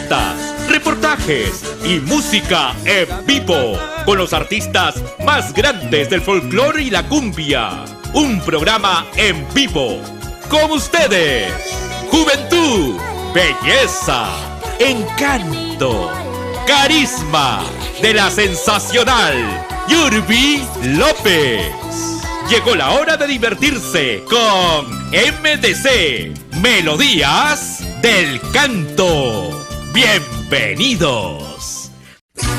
entrevistas, reportajes y música en vivo con los artistas más grandes del folclore y la cumbia. Un programa en vivo con ustedes. Juventud, belleza, encanto, carisma de la sensacional Yurbi López. Llegó la hora de divertirse con MDC, Melodías del Canto. Bienvenidos.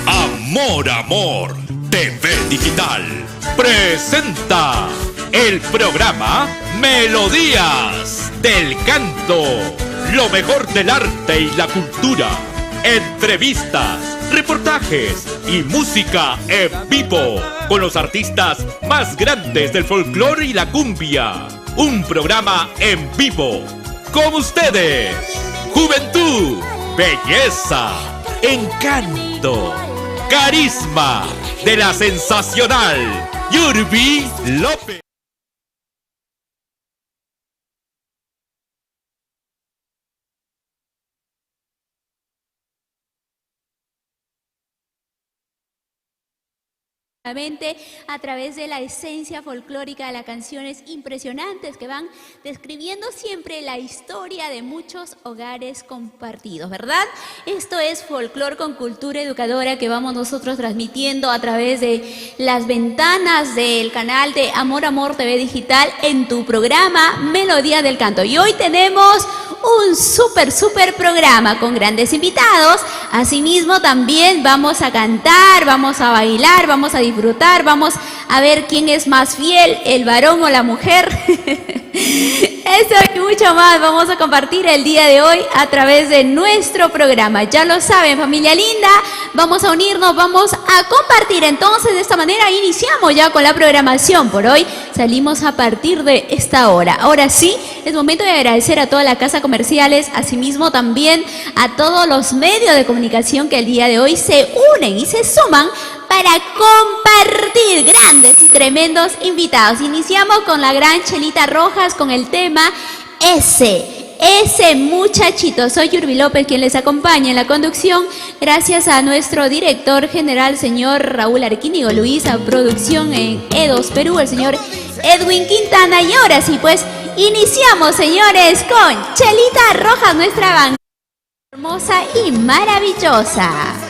Amor, Amor TV Digital presenta el programa Melodías del Canto. Lo mejor del arte y la cultura. Entrevistas, reportajes y música en vivo con los artistas más grandes del folclore y la cumbia. Un programa en vivo con ustedes. Juventud, belleza, encanto, carisma de la sensacional Yurbi López. A través de la esencia folclórica de las canciones impresionantes que van describiendo siempre la historia de muchos hogares compartidos, ¿verdad? Esto es Folclor con Cultura Educadora que vamos nosotros transmitiendo a través de las ventanas del canal de Amor Amor TV Digital en tu programa Melodía del Canto. Y hoy tenemos un súper programa con grandes invitados. Asimismo también vamos a cantar, vamos a bailar, vamos a disfrutar, vamos a ver quién es más fiel, el varón o la mujer. Eso y mucho más vamos a compartir el día de hoy a través de nuestro programa. Ya lo saben, familia linda, vamos a unirnos, vamos a compartir. Entonces, de esta manera iniciamos ya con la programación. Por hoy salimos a partir de esta hora. Ahora sí, es momento de agradecer a toda la casa comerciales, asimismo también a todos los medios de comunicación que el día de hoy se unen y se suman para compartir grandes y tremendos invitados. Iniciamos con la gran Chelita Rojas con el tema Ese muchachito. Soy Yurbi López quien les acompaña en la conducción. Gracias a nuestro director general, señor Raúl Arquínigo Luis, a producción en E2 Perú, el señor Edwin Quintana. Y ahora sí, pues iniciamos, señores, con Chelita Rojas, nuestra banda hermosa y maravillosa.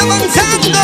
avanzando.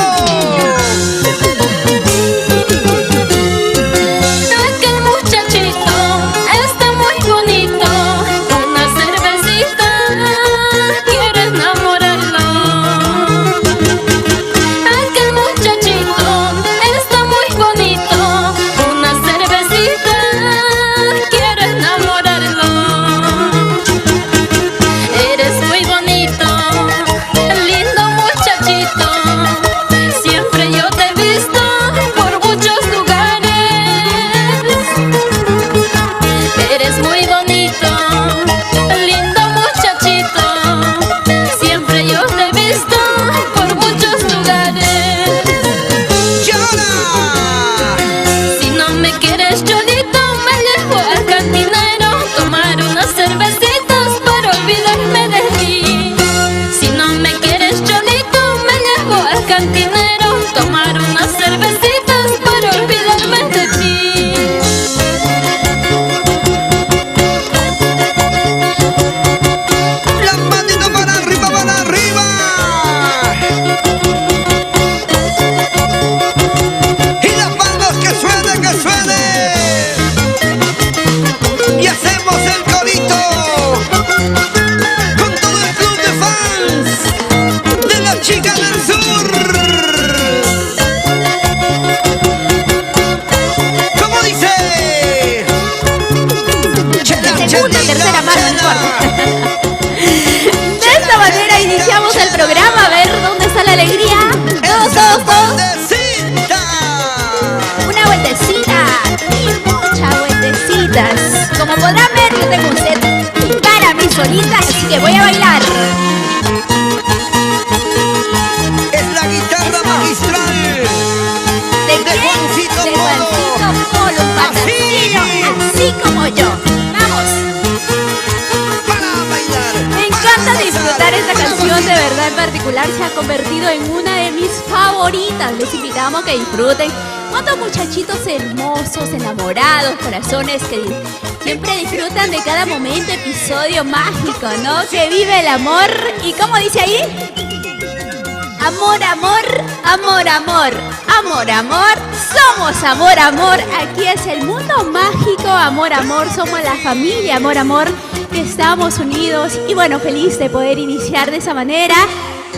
podrán ver, yo tengo un set para mí solita, así que voy a bailar. Es la guitarra magistral ¿De quién? Juancito De Polo. Juancito Polo, un patrocino, así como yo. Vamos. Para bailar. Me encanta disfrutar esta canción, de verdad en particular se ha convertido en una de mis favoritas. Les invitamos a que disfruten. ¿Cuántos muchachitos hermosos, enamorados, corazones que siempre disfrutan de cada momento, episodio mágico, ¿no? Que vive el amor. ¿Y cómo dice ahí? Amor, amor, amor, amor, amor, amor, somos amor, amor, aquí es el mundo mágico, amor, amor, somos la familia, amor, amor, que estamos unidos y bueno, feliz de poder iniciar de esa manera.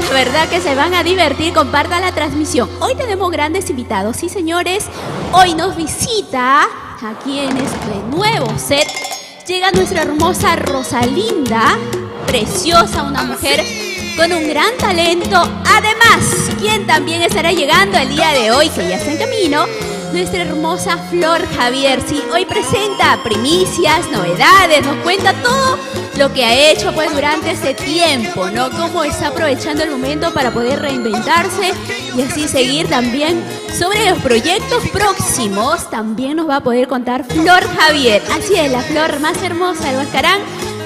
La verdad que se van a divertir, compartan la transmisión. Hoy tenemos grandes invitados, sí señores, hoy nos visita aquí en este nuevo set, llega nuestra hermosa Rosalinda, preciosa, una mujer con un gran talento. Además, quien también estará llegando el día de hoy, que ya está en camino, nuestra hermosa Flor Javier. Sí, hoy presenta primicias, novedades, nos cuenta todo lo que ha hecho pues durante este tiempo, ¿no? Cómo está aprovechando el momento para poder reinventarse y así seguir también sobre los proyectos próximos. También nos va a poder contar Flor Javier. Así es, la flor más hermosa del Huascarán.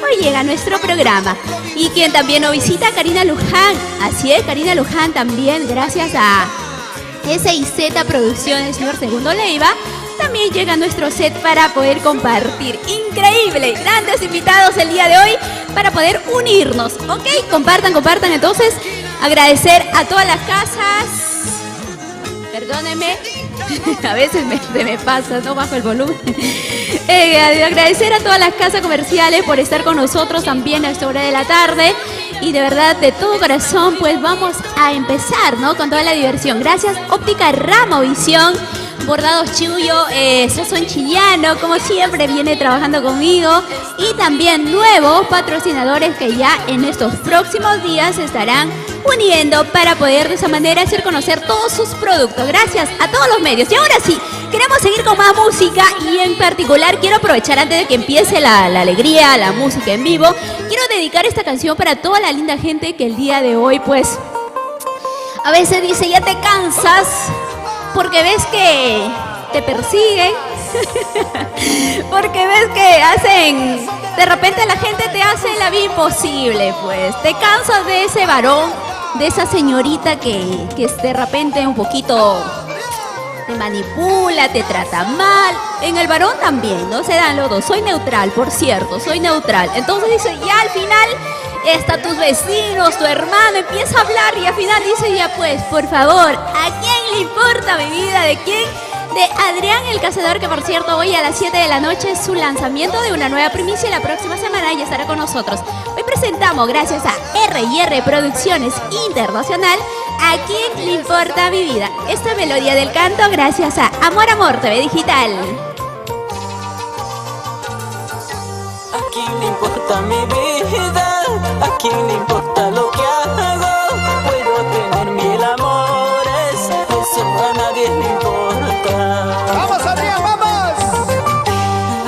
Hoy llega a nuestro programa. Y quien también nos visita, Karina Luján. Así es, Karina Luján también, gracias a SIZ Producciones, señor Segundo Leiva, también llega a nuestro set para poder compartir. Increíble, grandes invitados el día de hoy para poder unirnos. Ok, compartan, compartan. Entonces, agradecer a todas las casas. Perdónenme, a veces se me pasa, no bajo el volumen. Agradecer a todas las casas comerciales por estar con nosotros también a esta hora de la tarde. Y de verdad, de todo corazón, pues vamos a empezar, ¿no? Con toda la diversión. Gracias, Óptica Ramo Visión, Bordados Chuyo, Sazón Chillano, como siempre viene trabajando conmigo. Y también nuevos patrocinadores que ya en estos próximos días se estarán uniendo para poder de esa manera hacer conocer todos sus productos. Gracias a todos los medios. Y ahora sí, queremos seguir con más música y en particular quiero aprovechar antes de que empiece la alegría, la música en vivo. Quiero dedicar esta canción para toda la linda gente que el día de hoy pues a veces dice ya te cansas porque ves que te persiguen, porque ves que hacen, de repente la gente te hace la vida imposible, pues te cansas de ese varón, de esa señorita que de repente un poquito te manipula, te trata mal. En el varón también, no se dan los dos. Soy neutral, por cierto, soy neutral. Entonces dice, ya al final, está tus vecinos, tu hermano, empieza a hablar y al final dice, ya pues, por favor, ¿a quién le importa mi vida? ¿De quién? De Adrián el Cazador, que por cierto hoy a las 7 de la noche es su lanzamiento de una nueva primicia y la próxima semana ya estará con nosotros. Hoy presentamos, gracias a R&R Producciones Internacional, ¿A quién le importa mi vida? Esta melodía del canto gracias a Amor Amor TV Digital. ¿A quién le importa mi vida? ¿A quién le importa lo que hago? Puedo tener mil amores, eso a nadie le importa. ¡Vamos, Adrián, vamos!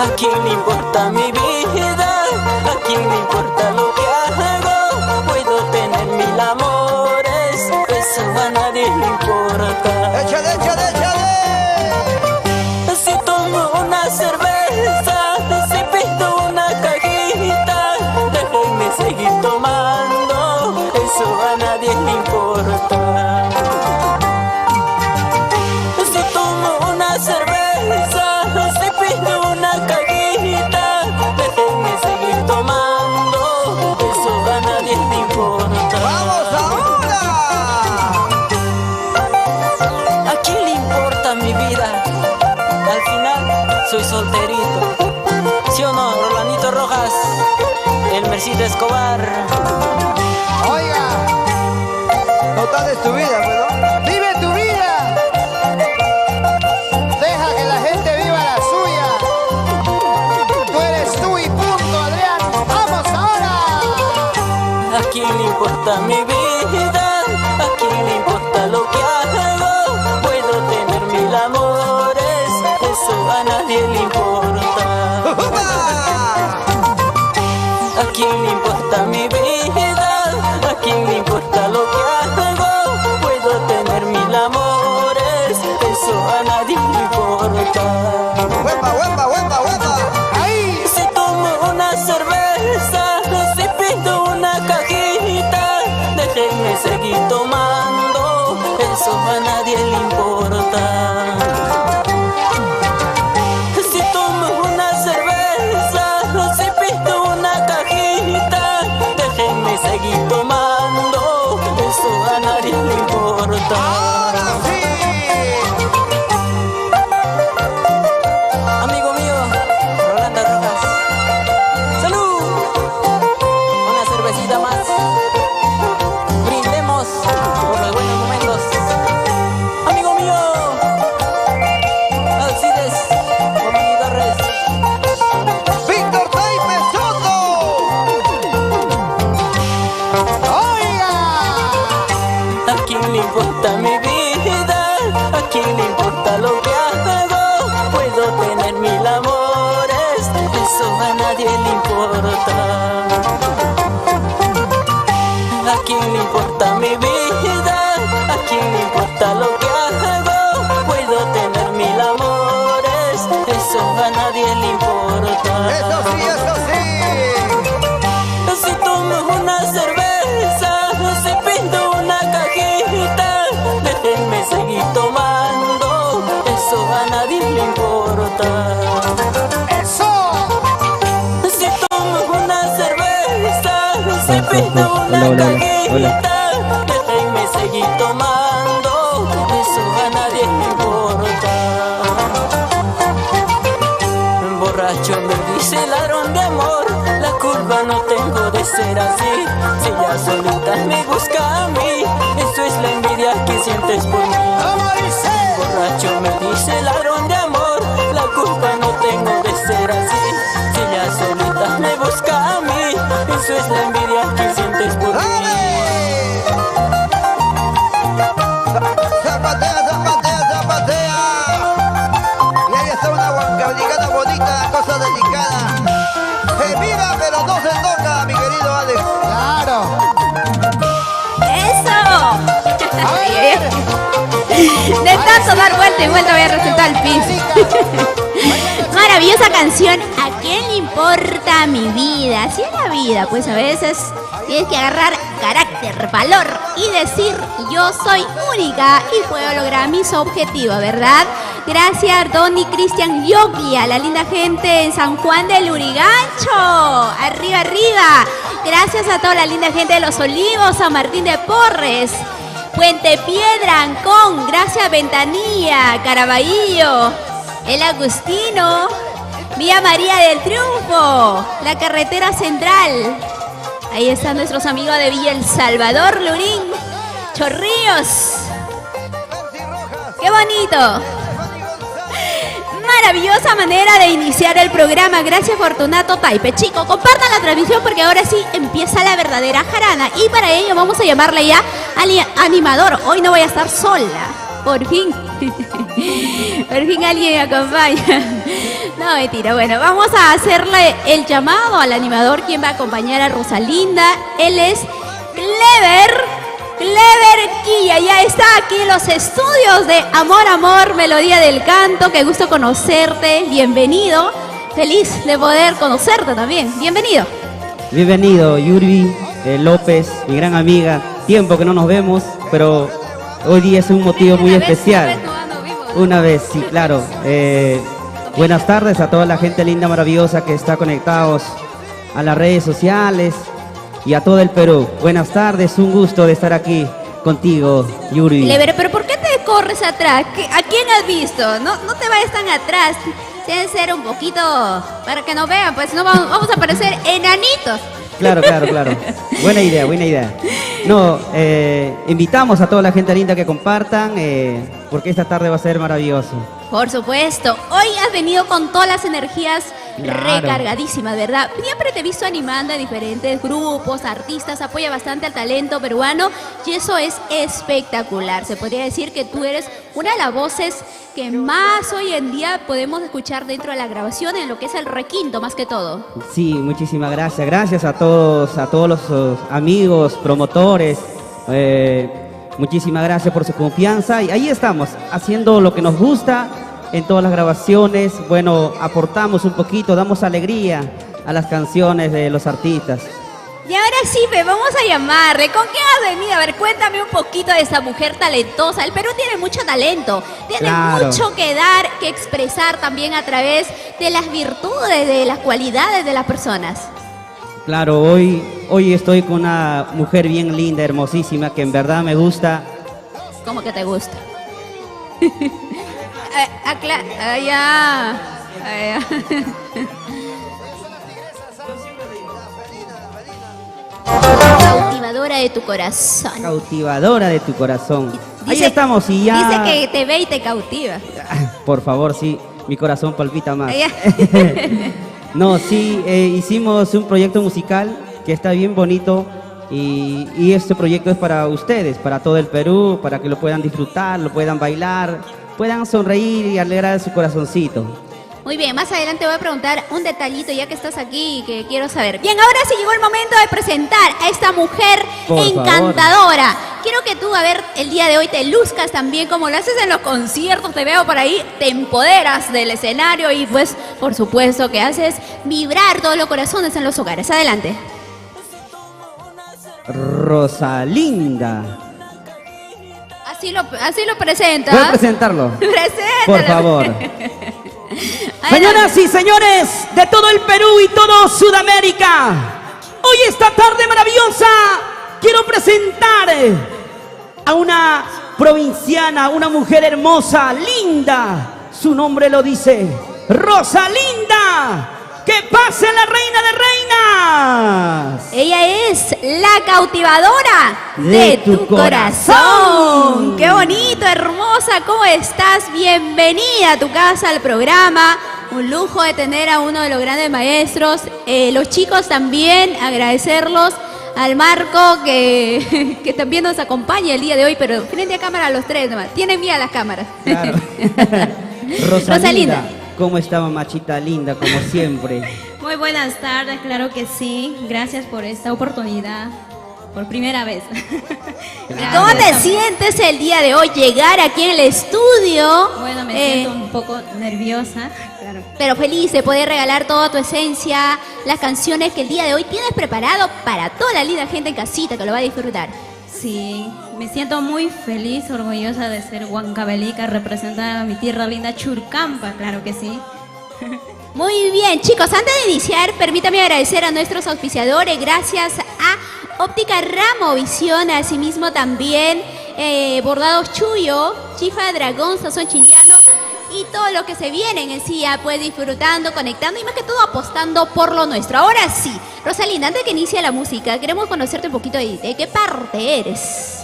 ¿A quién le importa mi vida? ¿A quién le importa lo que hago? Puedo tener mil amores, eso a nadie le importa. ¡Échale, échale, échale! Si tomo una cerveza, si pido una cajita, déjenme seguir tomando, eso a nadie le importa. Si tomo una cerveza, si pido una cajita, déjenme seguir tomando, eso a nadie le importa. ¡Vamos ahora! ¿A quién le importa mi vida? Al final soy solterito. ¿Sí o no, Rolandito Rojas? El Mercedes Escobar. Oiga, no tales tu vida, ¿verdad? ¡Vive tu vida! Deja que la gente viva la suya. Tú eres tú y punto, Adrián. ¡Vamos ahora! ¿A quién le importa mi vida? ¿A quién le importa lo que hago? Puedo tener mil amores, eso a nadie le importa. ¡Upa! guapa, guapa. Ahí. Si tomo una cerveza, si pido una cajita, déjenme seguir tomando, eso a nadie le importa. Si tomo una cerveza, si pido una cajita, déjenme seguir tomando, eso a nadie le importa. Ahora sí. Amigo mío, Rolando Rojas, ¡salud! Una cervecita más. Brindemos por los buenos momentos. Amigo mío, Alcides Comunidades. Víctor Taipe Soto. Oiga. ¿A quién le importa mi vida? ¿A quién le importa lo que hago? Puedo tener mil amores, eso a nadie le importa. ¿A quién le importa mi vida? ¿A quién le importa lo que hago? Puedo tener mil amores, eso a nadie le importa. Eso sí, eso sí. Si tomo una cerveza, si pido una cajita, déjenme seguir tomando, eso a nadie le importa. Eso. Si tomo una cerveza, si pido una cajita, déjenme seguir tomando, eso a nadie le importa. Borracho me dice ladrón de amor, la culpa no tengo de ser así. Si ella solita me busca a mí, eso es la envidia que sientes por mí. ¿Cómo dice? Borracho me dice ladrón de amor, la culpa no tengo de ser así. Si ella solita me busca a mí, eso es la envidia que sientes por mí. Zapatea, zapatea, zapatea. Y ahí está una huancablicana bonita, cosa delicada. Que viva, pero no se toca, mi querido Alex. Claro. ¡Eso! A ver. De tanto dar vuelta y vuelta voy a resultar al piso. Maravillosa canción. ¿A quién le importa mi vida? Así es la vida, pues a veces tienes que agarrar carácter, valor y decir yo soy única y puedo lograr mis objetivos, ¿verdad? Gracias, Donny Cristian Yoglia, la linda gente en San Juan del Urigancho. Arriba, arriba. Gracias a toda la linda gente de Los Olivos, San Martín de Porres, Puente Piedra, Ancón, gracias Ventanilla, Caraballo, El Agustino, Vía María del Triunfo, la carretera central. Ahí están nuestros amigos de Villa El Salvador, Lurín, Chorrillos. ¡Qué bonito! Maravillosa manera de iniciar el programa. Gracias, Fortunato Taipe. Chicos, compartan la transmisión porque ahora sí empieza la verdadera jarana. Y para ello vamos a llamarle ya al animador. Hoy no voy a estar sola. Por fin. Por fin alguien me acompaña. No, mentira. Bueno, vamos a hacerle el llamado al animador, quien va a acompañar a Rosalinda. Él es Clever Quilla, ya está aquí en los estudios de Amor, Amor, Melodía del Canto. Qué gusto conocerte, bienvenido. Feliz de poder conocerte también, bienvenido. Bienvenido, Yuri López, mi gran amiga. Tiempo que no nos vemos, pero hoy día es un motivo muy especial. Una vez, sí, claro. Buenas tardes a toda la gente linda, maravillosa que está conectados a las redes sociales y a todo el Perú. Buenas tardes, un gusto de estar aquí contigo, Yuri. Clever, pero ¿por qué te corres atrás? ¿A quién has visto? No te vayas tan atrás. Tienes que ser un poquito para que nos vean, pues no vamos a parecer enanitos. Claro. Buena idea. No, invitamos a toda la gente linda que compartan, porque esta tarde va a ser maravilloso. Por supuesto, hoy has venido con todas las energías Claro. recargadísimas, ¿verdad? Siempre te he visto animando a diferentes grupos, artistas, apoya bastante al talento peruano y eso es espectacular. Se podría decir que tú eres una de las voces que más hoy en día podemos escuchar dentro de la grabación, en lo que es el requinto más que todo. Sí, muchísimas gracias. Gracias a todos los amigos, promotores. Muchísimas gracias por su confianza. Y ahí estamos, haciendo lo que nos gusta, en todas las grabaciones. Bueno, aportamos un poquito, damos alegría a las canciones de los artistas. Y ahora sí, vamos a llamarle. ¿Con qué has venido? A ver, cuéntame un poquito de esa mujer talentosa. El Perú tiene mucho talento, tiene mucho que dar, que expresar también a través de las virtudes, de las cualidades de las personas. Claro, hoy estoy con una mujer bien linda, hermosísima, que en verdad me gusta. ¿Cómo que te gusta? Ya. Cautivadora de tu corazón. Cautivadora de tu corazón. Ahí estamos y ya. Dice que te ve y te cautiva. Por favor, sí, mi corazón palpita más. No, sí, hicimos un proyecto musical que está bien bonito y este proyecto es para ustedes, para todo el Perú, para que lo puedan disfrutar, lo puedan bailar, puedan sonreír y alegrar su corazoncito. Muy bien, más adelante voy a preguntar un detallito ya que estás aquí que quiero saber. Bien, ahora sí llegó el momento de presentar a esta mujer encantadora. Quiero que tú, a ver, el día de hoy te luzcas también como lo haces en los conciertos, te veo por ahí, te empoderas del escenario y pues, por supuesto, que haces vibrar todos los corazones en los hogares. Adelante. Rosalinda. Así lo presentas. ¿Puedes presentarlo? Preséntalo. Por favor. Señoras y señores de todo el Perú y todo Sudamérica, hoy esta tarde maravillosa quiero presentar a una provinciana, una mujer hermosa, linda. Su nombre lo dice, Rosalinda. ¡Que pase la reina de reinas! Ella es la cautivadora de tu corazón. ¡Qué bonito, hermosa! ¿Cómo estás? Bienvenida a tu casa, al programa. Un lujo de tener a uno de los grandes maestros. Los chicos también, agradecerlos. Al Marco, que también nos acompaña el día de hoy, pero frente a cámara los tres nomás. Tienen miedo a las cámaras. Claro. Rosalinda. ¿Cómo está, mamachita linda, como siempre? Muy buenas tardes, claro que sí. Gracias por esta oportunidad, por primera vez. ¿Cómo te sientes el día de hoy llegar aquí en el estudio? Bueno, me siento un poco nerviosa, claro. Pero feliz de poder regalar toda tu esencia, las canciones que el día de hoy tienes preparado para toda la linda gente en casita que lo va a disfrutar. Sí, me siento muy feliz, orgullosa de ser huancavelica, representar a mi tierra linda Churcampa, claro que sí. Muy bien, chicos, antes de iniciar, permítame agradecer a nuestros auspiciadores, gracias a Óptica Ramo Visión, asimismo también Bordados Chuyo, Chifa de Dragón, Sazón Chillano y todo lo que se viene en sí, ya pues disfrutando, conectando y más que todo apostando por lo nuestro. Ahora sí, Rosalinda, antes que inicie la música, queremos conocerte un poquito de qué parte eres.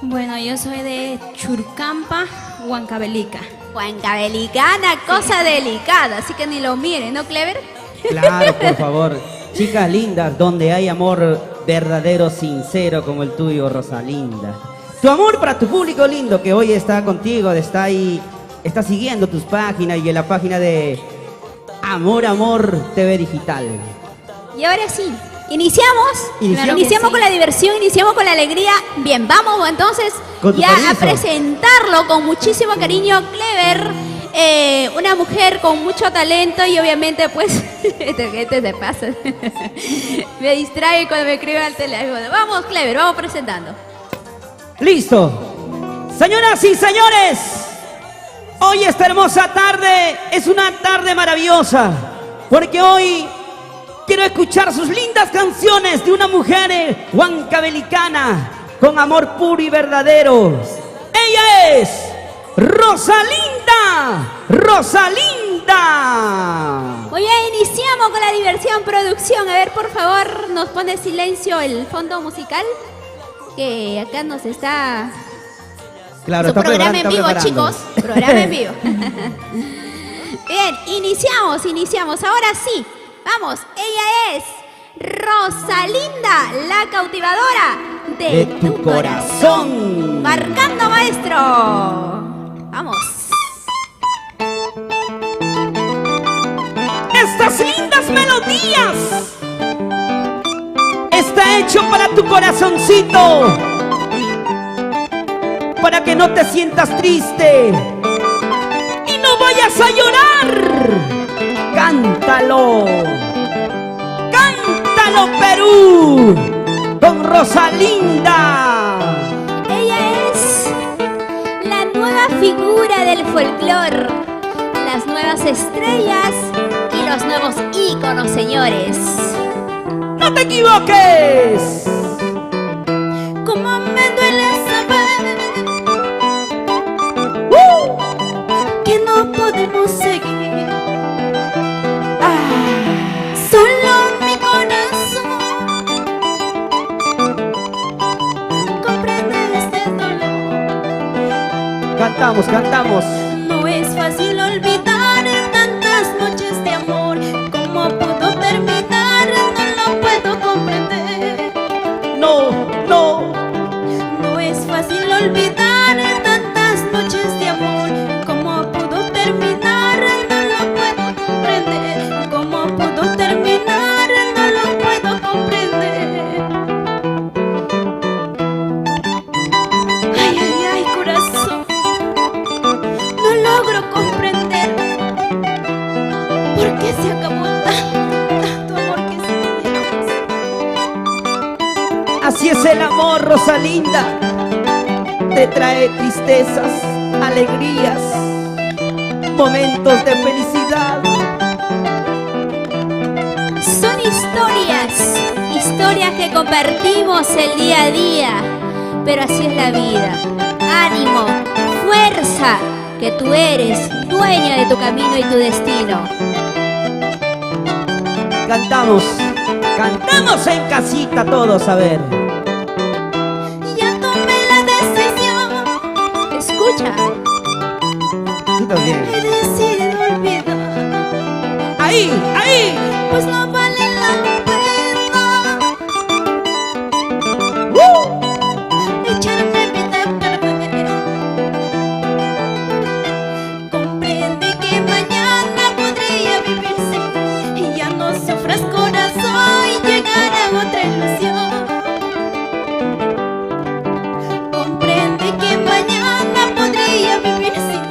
Bueno, yo soy de Churcampa, Huancavelica. Huancavelicana, cosa delicada, así que ni lo miren, ¿no, Clever? Claro, por favor. Chicas lindas, donde hay amor verdadero, sincero como el tuyo, Rosalinda. Tu amor para tu público lindo que hoy está contigo, está ahí, está siguiendo tus páginas y en la página de Amor TV Digital. Y ahora sí, iniciamos con la diversión, iniciamos con la alegría. Bien, vamos entonces ya a presentarlo con muchísimo cariño, Clever, una mujer con mucho talento y obviamente pues, este se pasa, me distrae cuando me escribe al teléfono. Vamos, Clever, vamos presentando. Listo. Señoras y señores, hoy esta hermosa tarde es una tarde maravillosa, porque hoy quiero escuchar sus lindas canciones de una mujer huancavelicana con amor puro y verdadero. Ella es Rosalinda. Rosalinda. Hoy ya iniciamos con la diversión, producción. A ver, por favor, nos pone silencio el fondo musical, que acá nos está... Claro, su programa en vivo, chicos. Programa en vivo. Bien, iniciamos. Ahora sí, vamos. Ella es Rosalinda, la cautivadora de tu corazón. Marcando, maestro. Vamos. Estas lindas melodías está hecho para tu corazoncito, para que no te sientas triste y no vayas a llorar. Cántalo. Cántalo, Perú. Con Rosalinda. Ella es la nueva figura del folclore, las nuevas estrellas y los nuevos íconos, señores. ¡No te equivoques! Como me duele saber que no podemos seguir. Solo mi corazón comprende este dolor. Cantamos, cantamos. No es fácil olvidar tantas noches de amor. ¿Cómo pudo terminar? No lo puedo comprender. No, no. No es fácil olvidar tantas noches de amor. ¿Cómo pudo terminar? No lo puedo comprender. ¿Cómo pudo terminar? No lo puedo comprender. Ay, ay, ay, corazón. No logro comprender por qué se acabó tanto amor que sentíamos. Así es el amor, Rosalinda. Te trae tristezas, alegrías, momentos de felicidad. Son historias, historias que compartimos el día a día, pero así es la vida. Ánimo, fuerza, que tú eres dueña de tu camino y tu destino. Cantamos, cantamos en casita todos, a ver. Ya tomé la decisión. Escucha. Sí, también. He decidido olvidar, Ahí, ahí. pues no vale la pena echarme vida a perder. Comprende que mañana podría vivir sin y ya no sufras, corazón, y llegar a otra ilusión. Comprende que mañana podría vivir sin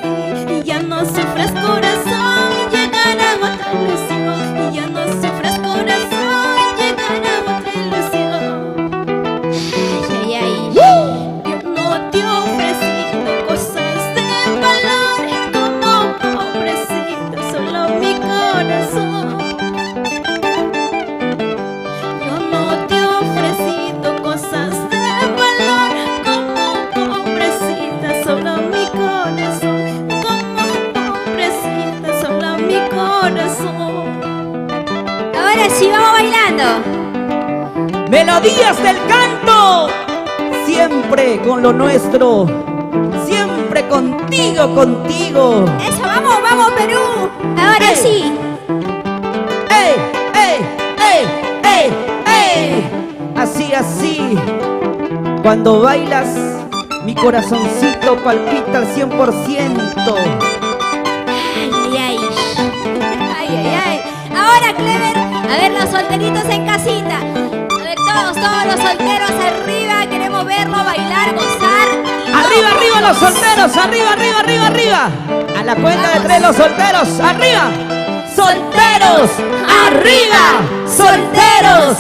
y ya no sufras, corazón, y llegar a otra ilusión. Y ya no sufras, corazón, y llegar a otra ilusión. Ay, ay, ay. Yo no te he ofrecido cosas de valor, como pobrecita, solo mi corazón. Yo no te he ofrecido cosas de valor, como pobrecita, solo mi corazón. Como pobrecita, solo mi corazón. Ahora sí, vamos bailando. Melodías del canto. Siempre con lo nuestro. Siempre contigo, contigo. Eso, vamos, vamos, Perú. Ahora ¡Ey! sí. ¡Ey, ey, ey, ey, ey! Así, así. Cuando bailas, mi corazoncito palpita al 100%. Ay, ay, ay. Ay, ay, ay. Ahora, Clever, a ver los solteritos en casita. A ver, todos los solteros arriba. Queremos verlo bailar, gozar. y Arriba, no. arriba los solteros, arriba, arriba, arriba, arriba. A la cuenta de tres los solteros, arriba. Solteros, arriba. Solteros,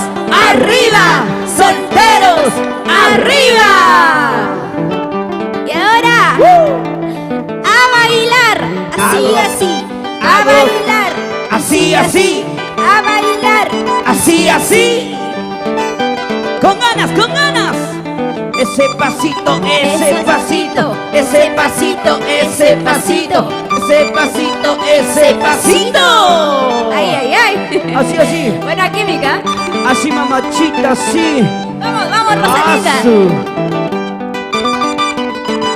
arriba. Solteros, arriba. Y ahora, a bailar. Así, Hago, así. A hago, bailar. Así, así, A bailar. así, así. Con ganas, con ganas. Ese pasito, ese pasito, ese pasito, ese pasito, ese pasito, ese pasito. Ay, ay, ay. Así, así. Buena química. Así, mamachita, así. Vamos, vamos, Rosalita. Asu.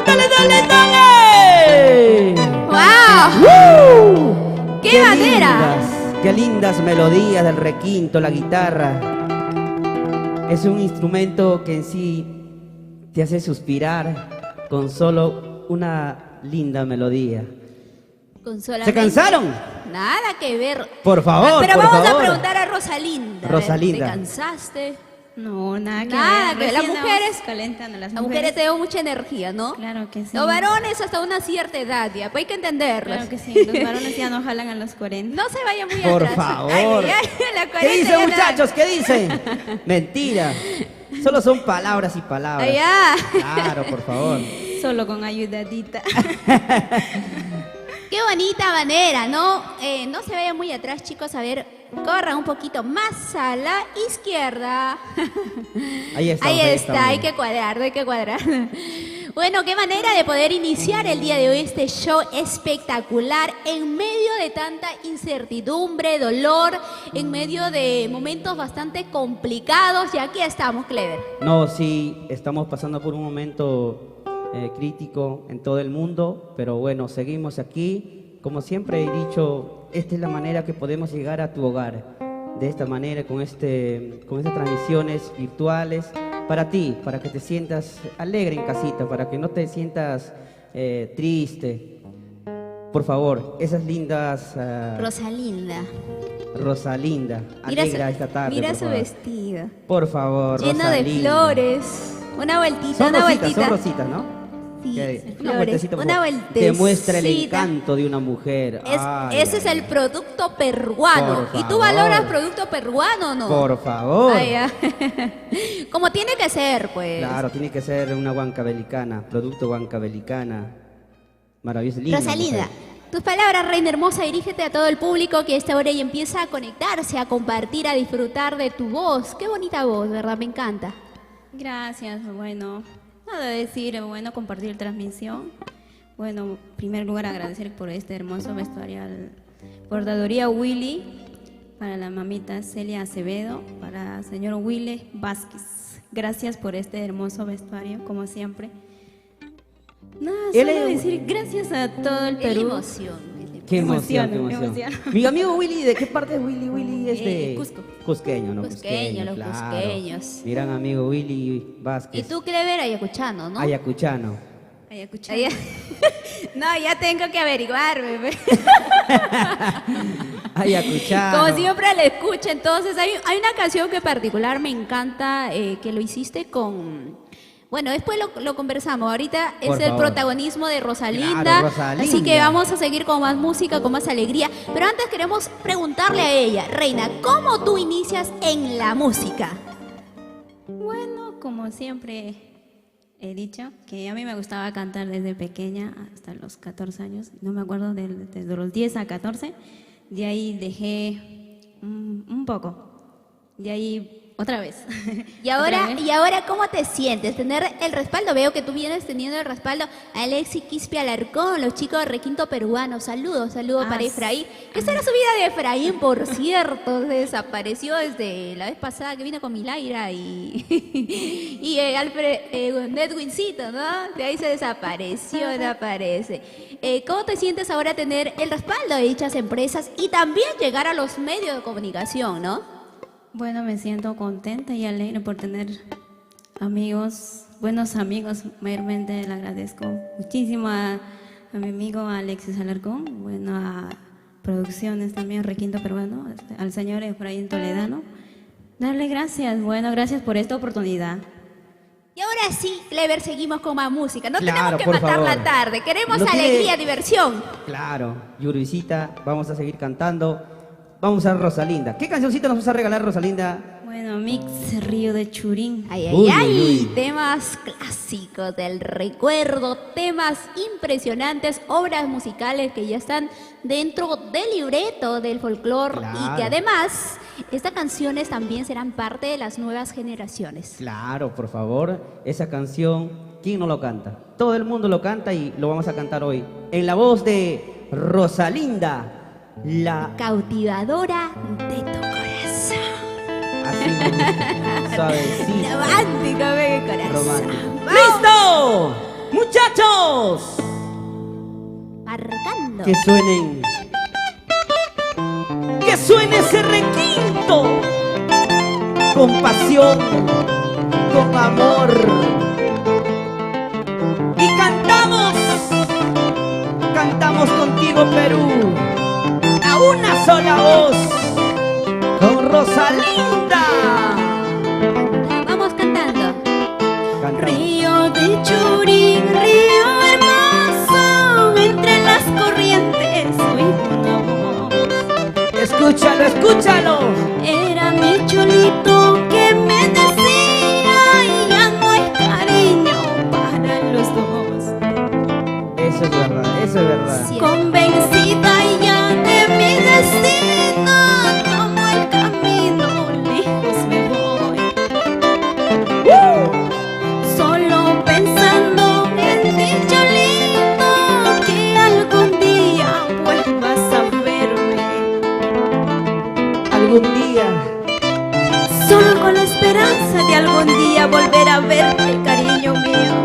Dale, dale, dale. ¡Wow! ¡Qué bandera! Qué lindas melodías del requinto, la guitarra. Es un instrumento que en sí te hace suspirar con solo una linda melodía. Con solamente- ¿Se cansaron? Nada que ver. Por favor, Pero por vamos favor. a preguntar a Rosalinda. A ver, Rosalinda. ¿te cansaste? No, nada que Nada ver. que las Recién mujeres, vamos calentando. Las te dan mucha energía, ¿no? Claro que sí. Los varones hasta una cierta edad, ya, pues hay que entenderlos. Claro que sí. Los varones ya no jalan a los 40. No se vaya muy Por atrás. favor. Ay, ay, la ¿Qué 40 dicen, ya muchachos? ¿Qué dicen? Mentira. Solo son palabras y palabras. Ay, ya. Claro, por favor. Solo con ayudadita. Qué bonita manera, ¿no? No se vayan muy atrás, chicos. A ver, corran un poquito más a la izquierda. Ahí está. Ahí está, hay que cuadrar, hay que cuadrar. Bueno, qué manera de poder iniciar el día de hoy este show espectacular en medio de tanta incertidumbre, dolor, en medio de momentos bastante complicados. Y aquí estamos, Clever. No, sí, estamos pasando por un momento crítico en todo el mundo, pero bueno, seguimos aquí. Como siempre he dicho, esta es la manera que podemos llegar a tu hogar. De esta manera, con estas transmisiones virtuales, para ti, para que te sientas alegre en casita, para que no te sientas triste. Por favor, esas lindas... Rosalinda. Rosalinda, Mira alegra esta tarde, mira por su favor. vestido. Por favor, Lleno de Rosalinda. flores. Una vueltita, Son una rositas, vueltita. son rositas, ¿no? Sí, Que flores. una vueltecita, por Una favor. vueltecita. Demuestra el encanto de una mujer. Ese es el producto peruano. Por ¿Y tú favor. valoras producto peruano o no? Por favor. Ay, ya. Como tiene que ser, pues. Claro, tiene que ser una huancabelicana, producto huancabelicana. Maravilloso, lindo. Rosalinda, mujer. tus palabras, reina hermosa, dirígete a todo el público que a esta hora ya empieza a conectarse, a compartir, a disfrutar de tu voz. Qué bonita voz, ¿verdad? Me encanta. Gracias, bueno, nada de decir, bueno, compartir transmisión. Bueno, en primer lugar agradecer por este hermoso vestuario al Bordaduría Willy, para la mamita Celia Acevedo, para el señor Willy Vázquez. Gracias por este hermoso vestuario, como siempre. Nada, Él solo es- decir gracias a todo el Qué Perú. emoción. Qué emoción, qué Emociono, emoción. emociono. Mi amigo Willy, ¿de qué parte es Willy? Willy es de... Cusco. Cusqueño, ¿no? Cusqueño, los claro. cusqueños. Mi gran amigo Willy Vázquez. Y tú, Clever, ayacuchano, ¿no? Ayacuchano. Ayacuchano. Ay, no, ya tengo que averiguarme. Ayacuchano. Como siempre le escucho. Entonces, hay una canción que en particular me encanta, que lo hiciste con... Bueno, después lo conversamos. Ahorita es Por el favor. protagonismo de Rosalinda, Claro, Rosalinda. Así que vamos a seguir con más música, con más alegría. Pero antes queremos preguntarle a ella, Reina, ¿cómo tú inicias en la música? Bueno, como siempre he dicho, que a mí me gustaba cantar desde pequeña hasta los 14 años. No me acuerdo desde los 10 a 14. De ahí dejé un poco. De ahí otra vez. Y ahora, Otra vez. ¿cómo te sientes? Tener el respaldo, veo que tú vienes teniendo el respaldo a Alexis Quispe Alarcón, los chicos de Requinto Peruano. Saludos para Efraín. ¿Qué será su vida de Efraín, por cierto? Se desapareció desde la vez pasada que vino con Milaira y Nedwincito, ¿no? De ahí se desapareció, no aparece. ¿Cómo te sientes ahora tener el respaldo de dichas empresas y también llegar a los medios de comunicación, ¿no? Bueno, me siento contenta y alegre por tener amigos, buenos amigos. Mayormente le agradezco muchísimo a mi amigo Alexis Alarcón, bueno, a Producciones también, Requinto Peruano, al señor Efraín Toledano. Darle gracias, bueno, gracias por esta oportunidad. Y ahora sí, Clever, seguimos con más música. No Claro, tenemos que por matar favor. la tarde. Queremos No tiene- alegría, diversión. Claro, Yurvisita, vamos a seguir cantando. Vamos a Rosalinda. ¿Qué cancioncita nos vas a regalar, Rosalinda? Bueno, Mix Río de Churín. Ay, ay, Uy, ay. uy, uy. Temas clásicos del recuerdo, temas impresionantes, obras musicales que ya están dentro del libreto del folclore y Claro. que además estas canciones también serán parte de las nuevas generaciones. Claro, por favor. Esa canción, ¿quién no lo canta? Todo el mundo lo canta y lo vamos a cantar hoy. En la voz de Rosalinda, la... Cautivadora de tu corazón. Así, suavecita. Romántica, de corazón. Romántico. ¡Vamos! ¡Listo! ¡Muchachos! Marcando. Que suenen. Que suene ese requinto. Con pasión, con amor. Y cantamos. Cantamos contigo, Perú. A una sola voz. Con Rosalinda. Escúchalo, escúchalo. Era mi chulito que me decía y ya no hay cariño para los dos. Eso es verdad, eso es verdad. Sí. Convencida ya de mi destino, tomo el camino, lejos me voy. Solo pensando en ti, chulito, que algún día vuelvas a verme. Algún día. Solo con la esperanza de algún día volver a verte, cariño mío.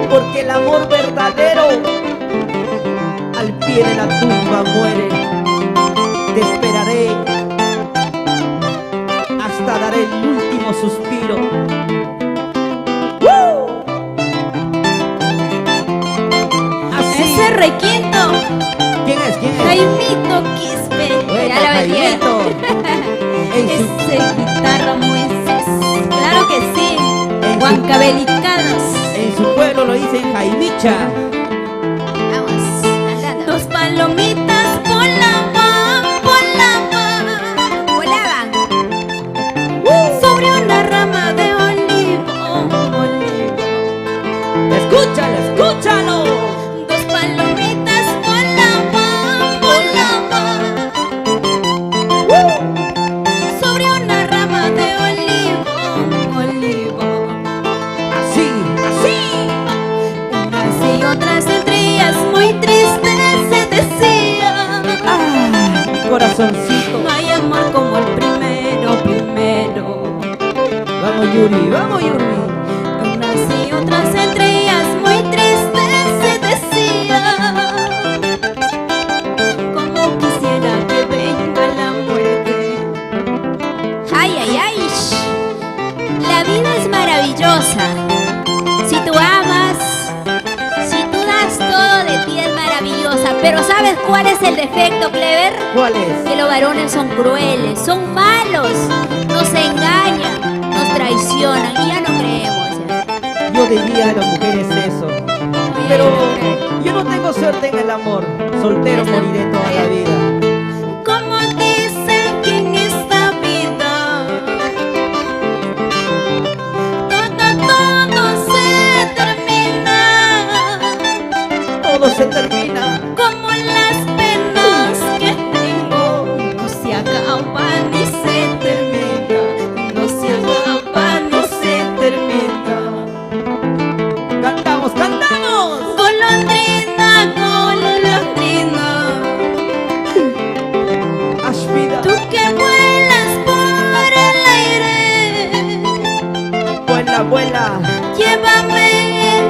Porque el amor verdadero al pie de la tumba muere. Te esperaré hasta dar el último suspiro. Así. Ese requinto, ¿Quién es? ¿Quién es? Jaimito Quispe. Bueno, Ya la metí. Jaimito. En su- Ese guitarra Moisés, claro que sí. En su- Huancavelicanos. En su pueblo lo dicen Jaimicha. Vamos, andando. Dos palomitas volaban, volaban Volaban. sobre una rama de olivo, olivo. Escúchalo, escúchalo. Dos palomitas volaban, volaban sobre una rama de olivo, olivo. Así, así. Unas y otras entre ellas muy tristes se decían: Ah, mi corazoncito. no hay amor como el primero, primero. Vamos, Yuri, vamos, Yuri. Unas y otras entre ellas muy tristes se decían: como quisiera que venga la muerte. Ay, ay, ay. La vida es maravillosa. Si tú amas, si tú das todo de ti es maravillosa. Pero ¿sabes cuál es el defecto, Clever? ¿Cuál es? Que los varones son crueles, son malos, nos engañan, nos traicionan y ya no creemos. Yo diría a las mujeres eso. Pero yo no tengo suerte en el amor. Soltero moriré toda la vida. Como dicen que en esta vida todo se termina, Todo se termina. como las penas que tengo no se acaban ni se termina, no se acaban ni se termina. Cantamos, cantamos. Golondrina, golondrina, Haz vida. tú que vuelas por el aire, Vuela, vuela. llévame en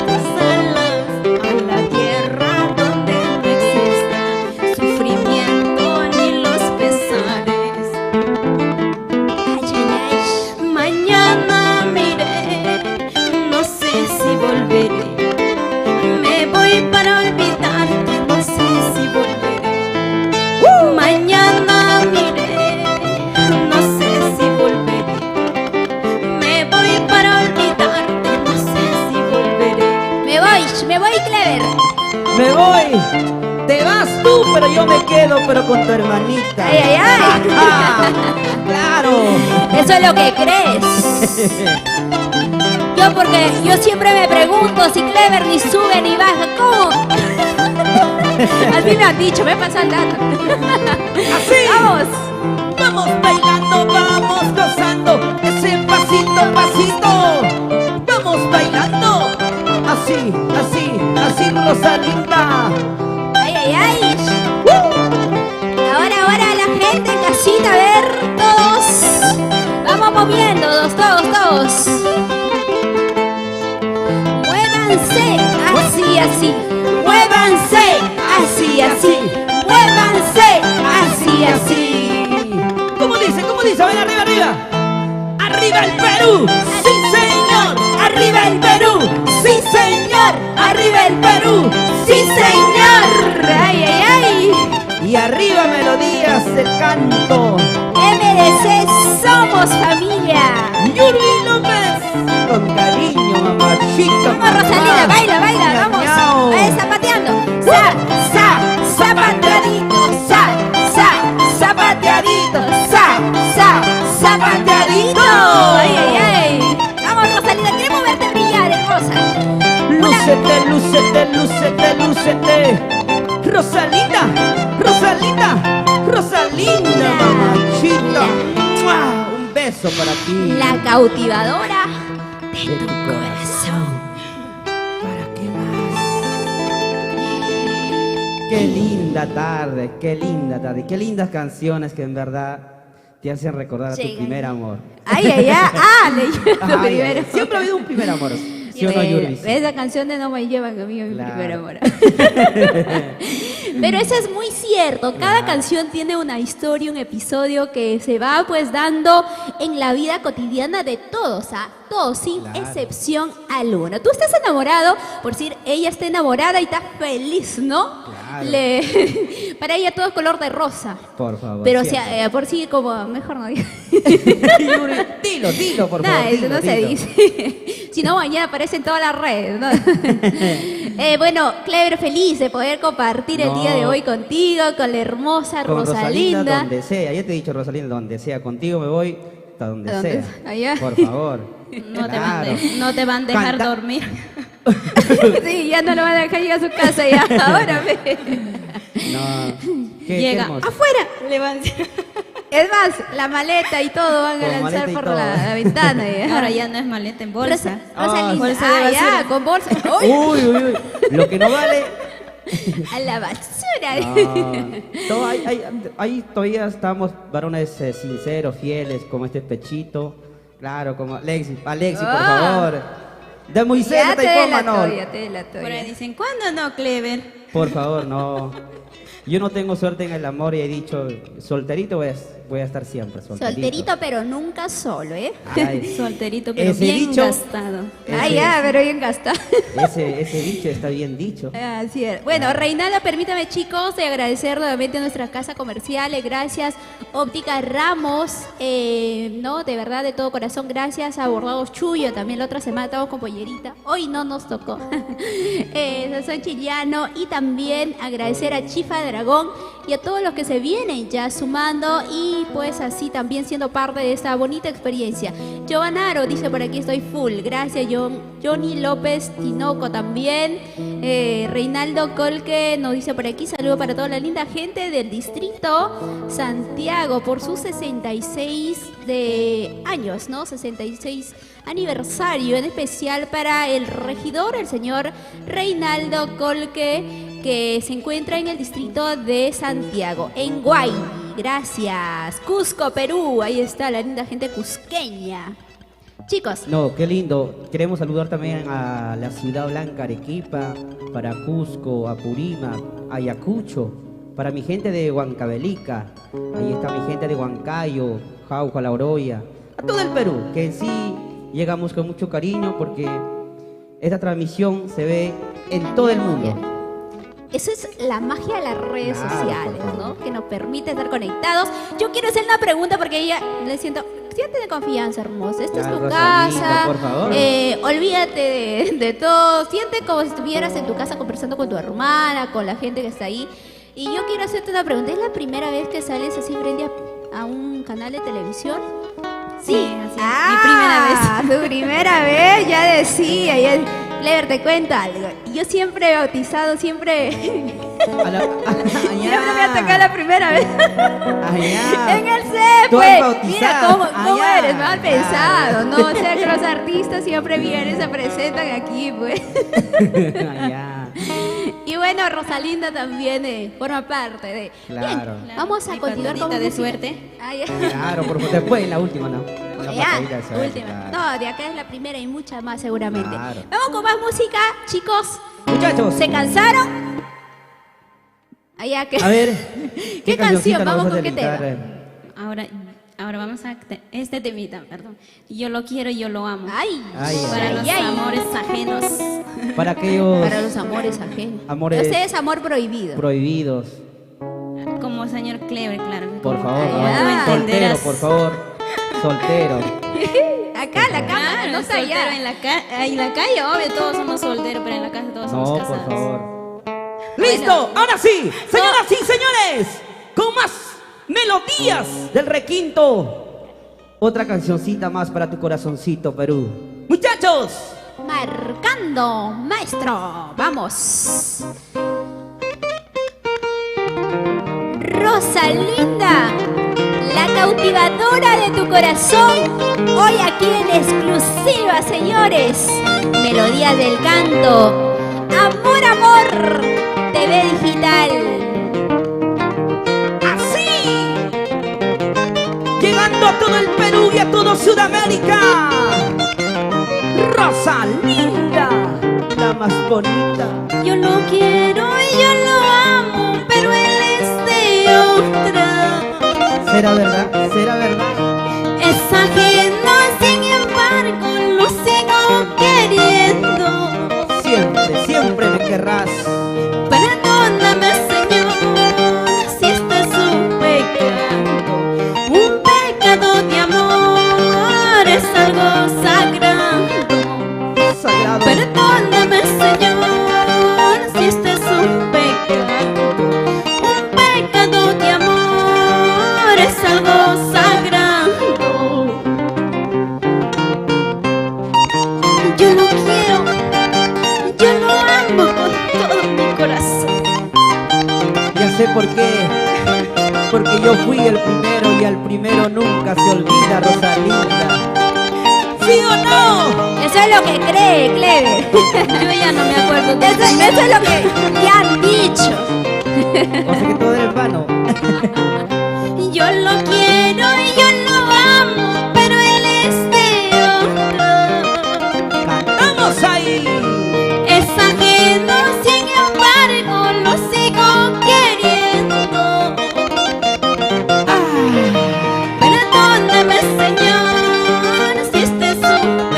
tus alas a la tierra donde no exista sufrimiento ni los pesares. Ay, ay, ay. Mañana miré, no sé si volveré. Me voy para olvidarte, no sé si volveré. Mañana miré, no sé si volveré. Me voy para olvidarte, no sé si volveré. Me voy, Clever. Me voy. Te vas tú, pero yo me quedo, pero con tu hermanita. Ay, ay, ay. Ah, claro. Eso es lo que crees. Yo siempre me pregunto si Clever ni sube ni baja. ¿Cómo? Así me han dicho, me pasa el dato. Así. Vamos. Vamos bailando, vamos gozando. Ese pasito, pasito. Vamos bailando. Así, así, así, Rosalinda. Ay, ay, ay. Ahora la gente en casita, a ver, todos. Vamos moviéndonos, todos. Muévanse, así. Muévanse, así. Muévanse, así. ¿Cómo dice? ¿Cómo dice? Ven arriba, arriba. ¡Arriba el Perú! ¡Sí, señor! ¡Arriba el Perú! ¡Sí, señor! ¡Arriba el Perú! ¡Sí, señor! Ay, ay, ay. Y arriba melodías de canto. MDC, somos familia. Yuri López. Con cariño, mamachita. Vamos, Rosalina, baila, Miau, vamos. miau. Vaya zapateando. Zapateadito, lúcete, lúcete, lúcete, lúcete. Rosalinda, Rosalinda, Rosalinda, mamachita. ¡Mua! Un beso para ti. La cautivadora De tu corazón. ¿Para qué más? Qué linda tarde, qué linda tarde. Qué lindas canciones que en verdad te hacen recordar a tu Llegan. primer amor. Ay, ay, ay. Ah, leyendo Ay, primero. ay, siempre ha habido un primer amor. ¿Sí o no, Yuri? Esa canción de No me llevan conmigo mi Claro. primer amor. Pero eso es muy cierto. Cada canción tiene una historia, un episodio que se va pues dando en la vida cotidiana de todos, todos, sin Claro. excepción alguna. Tú estás enamorado, por decir, ella está enamorada y está feliz, ¿no? Claro. Para ella todo es color de rosa. Por favor. Pero siempre. por sí, como mejor no digas. Yuri, dilo, dilo, por Nada, favor. eso dilo, no se dilo. dice. Si no, mañana aparece en todas las redes, ¿no? Bueno, Clever, feliz de poder compartir el No. día de hoy contigo, con la hermosa Con Rosalinda. donde sea. Ya te he dicho, Rosalinda, donde sea. Contigo me voy hasta donde ¿A dónde? sea. Allá. Por favor. No no te van a dejar Canta- dormir. Sí, ya no lo van a dejar llegar a su casa ya. Ahora ve. No. Qué Llega hermoso. ¡Afuera! Levanta. Es más, la maleta y todo van a Con lanzar maleta y por todo. la ventana. Ya. Ahora ya no es maleta en bolsa. Rosalinda. Bolsa de Ah, ya, basura. con bolsa. ¡Uy! Uy, uy, uy. Lo que no vale. A la basura. No. Ahí todavía estamos varones sinceros, fieles, como este pechito. Claro, como Alexis. Alexis, por Ah. favor. De Moisés, Ya no te te coma, delató, no. ya te delató. Por ahí ya. dicen, ¿cuándo no, Clever? Por favor, no. Yo no tengo suerte en el amor y he dicho, solterito voy a estar siempre, Solterito, pero nunca solo, ¿eh? Ay, Solterito, pero Ese bien dicho- gastado. Ay, ya, pero bien gastado. ese dicho está bien dicho. Así es. Bueno, Reinaldo, permítame, chicos, de agradecer nuevamente a nuestra casa comercial. Gracias, Óptica Ramos. No, de verdad, de todo corazón, gracias a Bordados Chuyo. También la otra semana estábamos con pollerita. Hoy no nos tocó. Sazón Chiliano. Y también agradecer a Chifa Dragón y a todos los que se vienen ya sumando y pues así también siendo parte de esta bonita experiencia. Giovanaro dice por aquí estoy full. Gracias, Johnny López Tinoco también. Reinaldo Colque nos dice por aquí saludo para toda la linda gente del distrito Santiago por sus 66 de años, ¿no? 66 aniversario, en especial para el regidor, el señor Reinaldo Colque, que se encuentra en el distrito de Santiago, en Guay. Gracias. Cusco, Perú. Ahí está la linda gente cusqueña. Chicos, No, qué lindo. Queremos saludar también a la Ciudad Blanca, Arequipa, para Cusco, Apurímac, Ayacucho, para mi gente de Huancavelica, ahí está mi gente de Huancayo, Jauja, La Oroya, a todo el Perú, que en sí llegamos con mucho cariño porque esta transmisión se ve en todo el mundo. eso es la magia de las redes Claro, sociales, por favor. ¿no? Que nos permite estar conectados. Yo quiero hacer una pregunta porque ella le siento. Siéntete confianza, hermosa. Esta es Ya, tu Rosalita, casa. por favor. Olvídate de todo. Siente como si estuvieras en tu casa conversando con tu hermana, con la gente que está ahí. Y yo quiero hacerte una pregunta. ¿Es la primera vez que sales así frente a un canal de televisión? Sí, así es. Mi primera vez. Tu primera vez, ya decía. Clever, te cuento algo. Yo siempre he bautizado, siempre siempre me ha tocado la primera vez. Allá. En el C, Tú pues. has bautizado. Mira cómo Allá. eres, mal Claro. pensado. No, o sea que los artistas siempre vienen, se presentan aquí, pues. Allá. Y bueno, Rosalinda también forma parte de. Claro. Bien, vamos a Mi continuar con patadita de música. suerte. Ah, ya. Claro, por favor. Después la última, ¿no? Una Ya, patadita de suerte, última. claro. No, de acá es la primera y muchas más seguramente. Claro. Vamos con más música, chicos. Muchachos, ¿Se cansaron? Allá que. a ver, ¿Qué cancioncita canción? nos Vamos vas a con qué tema. Ahora vamos a este temita, perdón. Yo lo quiero, yo lo amo. Ay, Ay, Para ay, los ay. amores ajenos. Para aquellos Para los amores ajenos. Amores- Ese es amor prohibido. prohibidos, Como el señor Clever, claro. por Como- favor, Ay, no. ah. Soltero, entenderás. por favor, soltero. Acá la cámara, Claro, no está soltero allá. en la calle, obvio, todos somos solteros, pero en la casa todos No, somos por casados. favor. ¡Listo! Ahora sí, señoras y señores, con más melodías del requinto. Otra cancioncita más para tu corazoncito, Perú. Muchachos, Marcando, maestro. Vamos. Rosalinda, la cautivadora de tu corazón, hoy aquí en exclusiva, señores. Melodías del canto. Amor, amor, TV digital. Así, llegando a todo el Perú y a todo Sudamérica. Rosalinda, la más bonita. Yo lo quiero y yo lo amo, pero él es de otra. ¿Será verdad? ¿Será verdad? Es ajeno, sin embargo, lo sigo queriendo. Siempre, siempre me querrás. Perdóname, Señor, si este es un pecado de amor, es algo sagrado. Sagrado. Perdóname, Señor, si este es un pecado de amor, es algo sagrado. Yo lo quiero, yo lo amo con todo mi corazón. Ya sé por qué. Porque yo fui el primero y al primero nunca se olvida, Rosalinda. ¿Sí o no? Eso es lo que cree, Clever. Yo ya no me acuerdo de Eso es lo que te han dicho. O sea que todo era en vano. Yo lo quiero y yo lo amo, pero él es de otra. ¡Cantamos ahí! Es ajeno, sin embargo, lo sigo queriendo. Perdóname, Señor, si este es un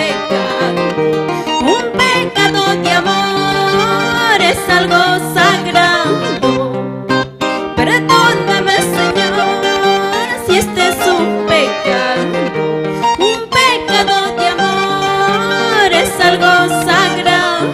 pecado de amor, es algo sagrado. Perdóname, Señor, si este es un pecado de amor, es algo sagrado.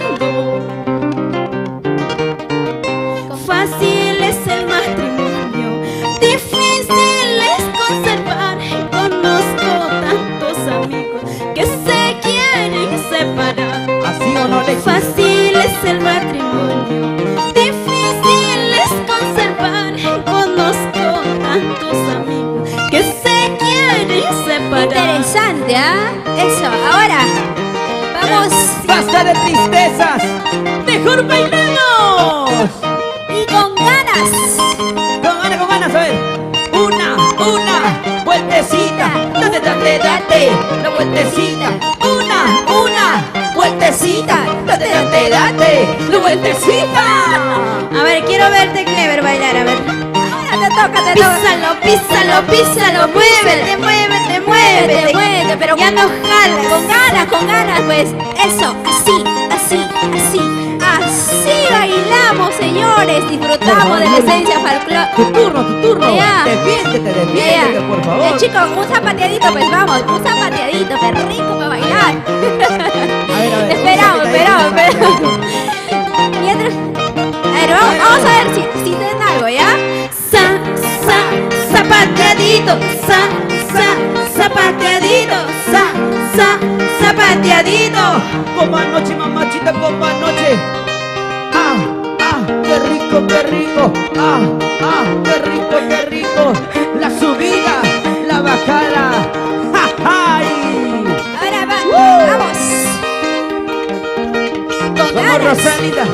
Fácil es el matrimonio, difícil es conservar. Conozco tantos amigos que se quieren separar. ¿Así o no, Lexi? Fácil es el matrimonio, difícil es conservar. Conozco tantos amigos que se quieren separar. Interesante, ¿ah? Eso, ahora vamos ¡Basta de tristezas! ¡Mejor bailemos! y con ganas. Con ganas, a ver. Una vueltecita. Date, la vueltecita. Una vueltecita. Date, la vueltecita. A ver, quiero verte, Clever, bailar, a ver. Ahora te toca. Písalo, muévete, Muévete, pero ya no jalas. con ganas, pues. Eso, así bailamos, señores. Disfrutamos de la esencia folclórica. Tu turno. Ya. Defiéndete, por favor. Chicos, un zapateadito, pues vamos, un zapateadito, qué rico para bailar. A ver. Esperamos. Mientras, a ver, vamos a ver si tienen algo, ¿ya? Zapateadito, zapateadito. Como anoche, mamachita, como anoche. Qué rico. Qué rico. La subida, la bajada. ¡Ay! Ahora vamos. Con Vamos, ganas. Rosalinda.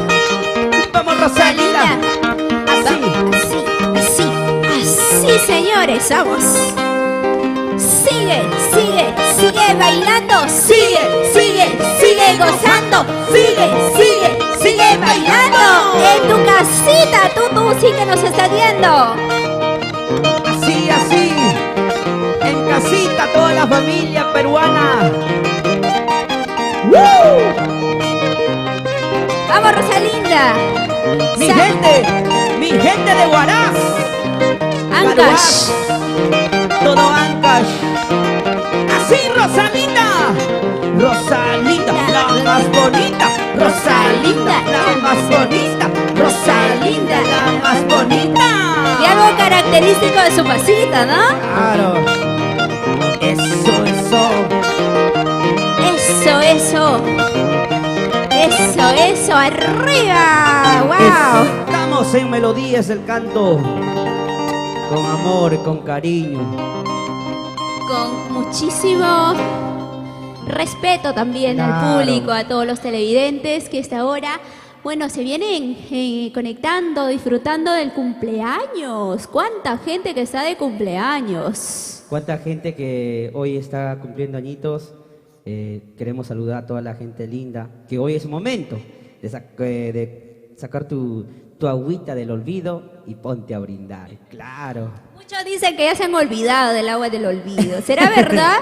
Vamos, Rosalinda. Así, señores, vamos. Sigue bailando, sigue gozando, sigue bailando. En tu casita, tú sí que nos estás viendo. Así. En casita, toda la familia peruana. ¡Woo! Vamos, Rosalinda. Mi gente de Huaraz. Ancash. Todo Ancash. Así, Rosalinda, la más bonita. Rosalinda, la más bonita. Rosalinda, la más bonita. Y algo característico de su pasita, ¿no? Claro. Eso. Eso. eso, arriba. ¡Wow! Estamos en Melodías del Canto. Con amor, con cariño. Con muchísimo respeto también al Claro. público, a todos los televidentes que hasta ahora, bueno, se vienen conectando, disfrutando del cumpleaños. ¿Cuánta gente que está de cumpleaños? Cuánta gente que hoy está cumpliendo añitos. Queremos saludar a toda la gente linda, que hoy es momento de sacar tu agüita del olvido y ponte a brindar. Claro. Muchos dicen que ya se han olvidado del agua del olvido. ¿Será verdad?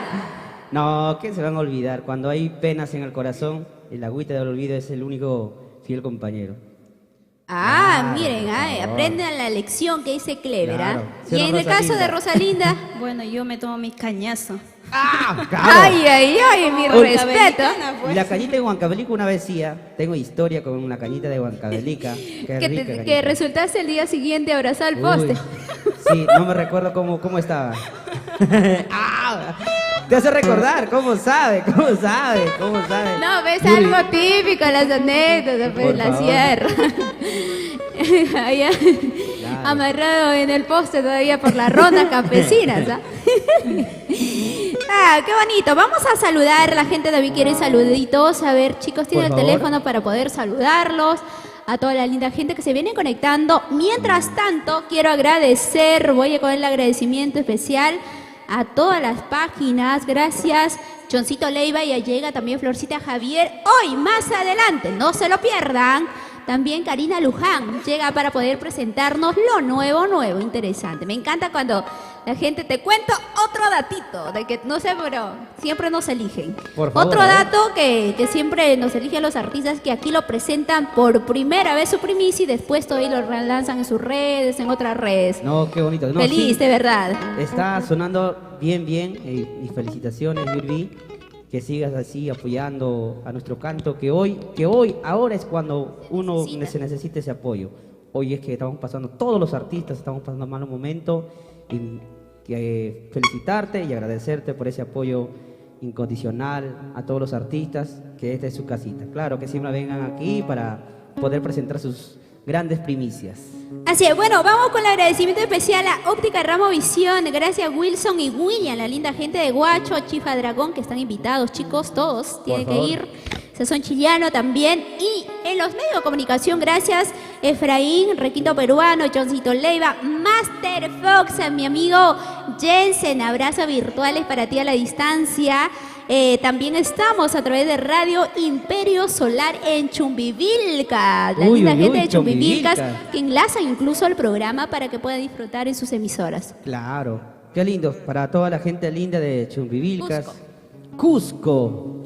No, ¿qué se van a olvidar? Cuando hay penas en el corazón, el agüita del olvido es el único fiel compañero. Ah, Claro, miren, por favor. aprendan la lección que dice Clever, ¿ah? Claro. Y en el caso de Rosalinda, Bueno, yo me tomo mis cañazos. ¡Ah, ay, ay, ay, mi respeto. Y la cañita de Huancavelica una vez decía, tengo historia con una cañita de Huancavelica. Qué Que, rica que cañita. resultaste el día siguiente abrazado al Uy, poste. sí, no me recuerdo cómo estaba. Ah, te hace recordar, ¿cómo sabe? ¿Cómo sabe? ¿Cómo sabe? No, ves Yuri, algo típico, las anécdotas, pues Por la favor. sierra. Allá, amarrado en el poste todavía por las rondas campesinas, ¿ah? Ah, qué bonito. Vamos a saludar, la gente también quiere saluditos. A ver, chicos, tienen el Por favor. teléfono para poder saludarlos. A toda la linda gente que se viene conectando. Mientras tanto, quiero agradecer, voy a con el agradecimiento especial a todas las páginas. Gracias, Choncito Leiva, y llega también Florcita Javier. Hoy, más adelante, no se lo pierdan. También Karina Luján llega para poder presentarnos lo nuevo, interesante. Me encanta cuando la gente te cuento otro datito, de que no sé, pero siempre nos eligen. Por favor, Otro a ver. dato que siempre nos eligen los artistas, que aquí lo presentan por primera vez su primicia y después todavía lo relanzan en sus redes, en otras redes. No, qué bonito. No, Feliz, sí, de verdad. está sonando bien, y felicitaciones, Yuri, que sigas así apoyando a nuestro canto, que hoy, ahora es cuando uno se necesita ese apoyo. Hoy es que estamos pasando, todos los artistas estamos pasando malos momentos, y que felicitarte y agradecerte por ese apoyo incondicional a todos los artistas, que esta es su casita. Claro, que siempre vengan aquí para poder presentar sus grandes primicias. Así es, bueno, vamos con el agradecimiento especial a Óptica Ramo Visión. Gracias Wilson y William, la linda gente de Guacho, Chifa Dragón, que están invitados, chicos, todos tienen que favor. ir. Sazón Chillano también. Y en los medios de comunicación, gracias Efraín, Requinto Peruano, Johncito Leiva, Master Fox, a mi amigo Jensen, abrazos virtuales para ti a la distancia. También estamos a través de Radio Imperio Solar en Chumbivilca. La Uy, linda uy, gente uy, de Chumbivilcas Chumbivilcas. que enlazan incluso el programa para que puedan disfrutar en sus emisoras. Claro, qué lindo, para toda la gente linda de Chumbivilcas. Cusco.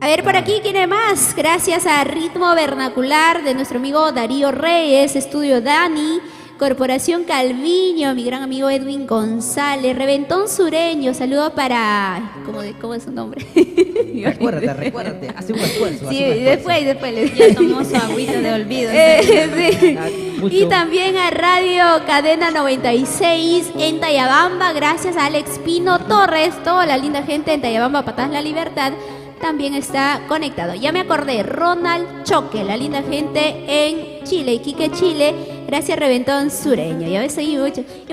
A ver, por aquí, ¿quién es más? Gracias a Ritmo Vernacular de nuestro amigo Darío Reyes, Estudio Dani, Corporación Calviño, mi gran amigo Edwin González, Reventón Sureño, saludos para... ¿Cómo es su nombre? Recuérdate, hace un esfuerzo. Sí, hace un esfuerzo. después les... Ya tomó su agüita de olvido. Sí. Ah, mucho. Y también a Radio Cadena 96 en Tayabamba, gracias a Alex Pino Torres, toda la linda gente en Tayabamba, Patas La Libertad, también está conectado. Ya me acordé, Ronald Choque, la linda gente en Chile, Iquique, Chile, gracias Reventón Sureño. Y a veces hay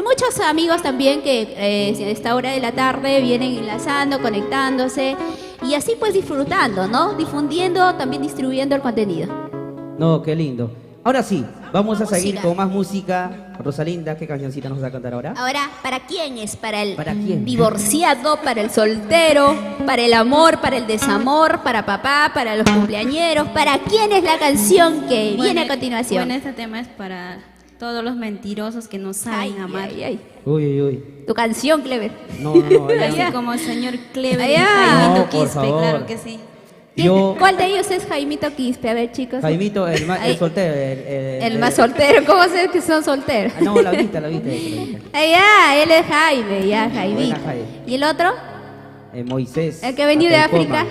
muchos amigos también que a esta hora de la tarde vienen enlazando, conectándose y así pues disfrutando, ¿no? Difundiendo, también distribuyendo el contenido. No, qué lindo. Ahora sí, vamos a seguir Música. con más música. Rosalinda, ¿qué cancioncita nos va a cantar ahora? Ahora, ¿para quién es? ¿Para el ¿Para quién? divorciado, para el soltero, para el amor, para el desamor, para papá, para los cumpleañeros? ¿Para quién es la canción que viene a continuación? Bueno, este tema es para todos los mentirosos que no Ay, saben amar. ay, ay. Uy. Tu canción, Clever. No, Así ella- como el señor Clever y Allá. Jaimito No, por Quispe, favor. claro que sí. Yo, ¿Cuál de ellos es Jaimito Quispe? A ver, chicos. Jaimito, el Ay, soltero. el más soltero. ¿Cómo sé que son solteros? Ah, no, la viste. La viste. Ya, él es Jaime, ya, Jaimito. Buena, Jaime. ¿Y el otro? Moisés. El que venía de África.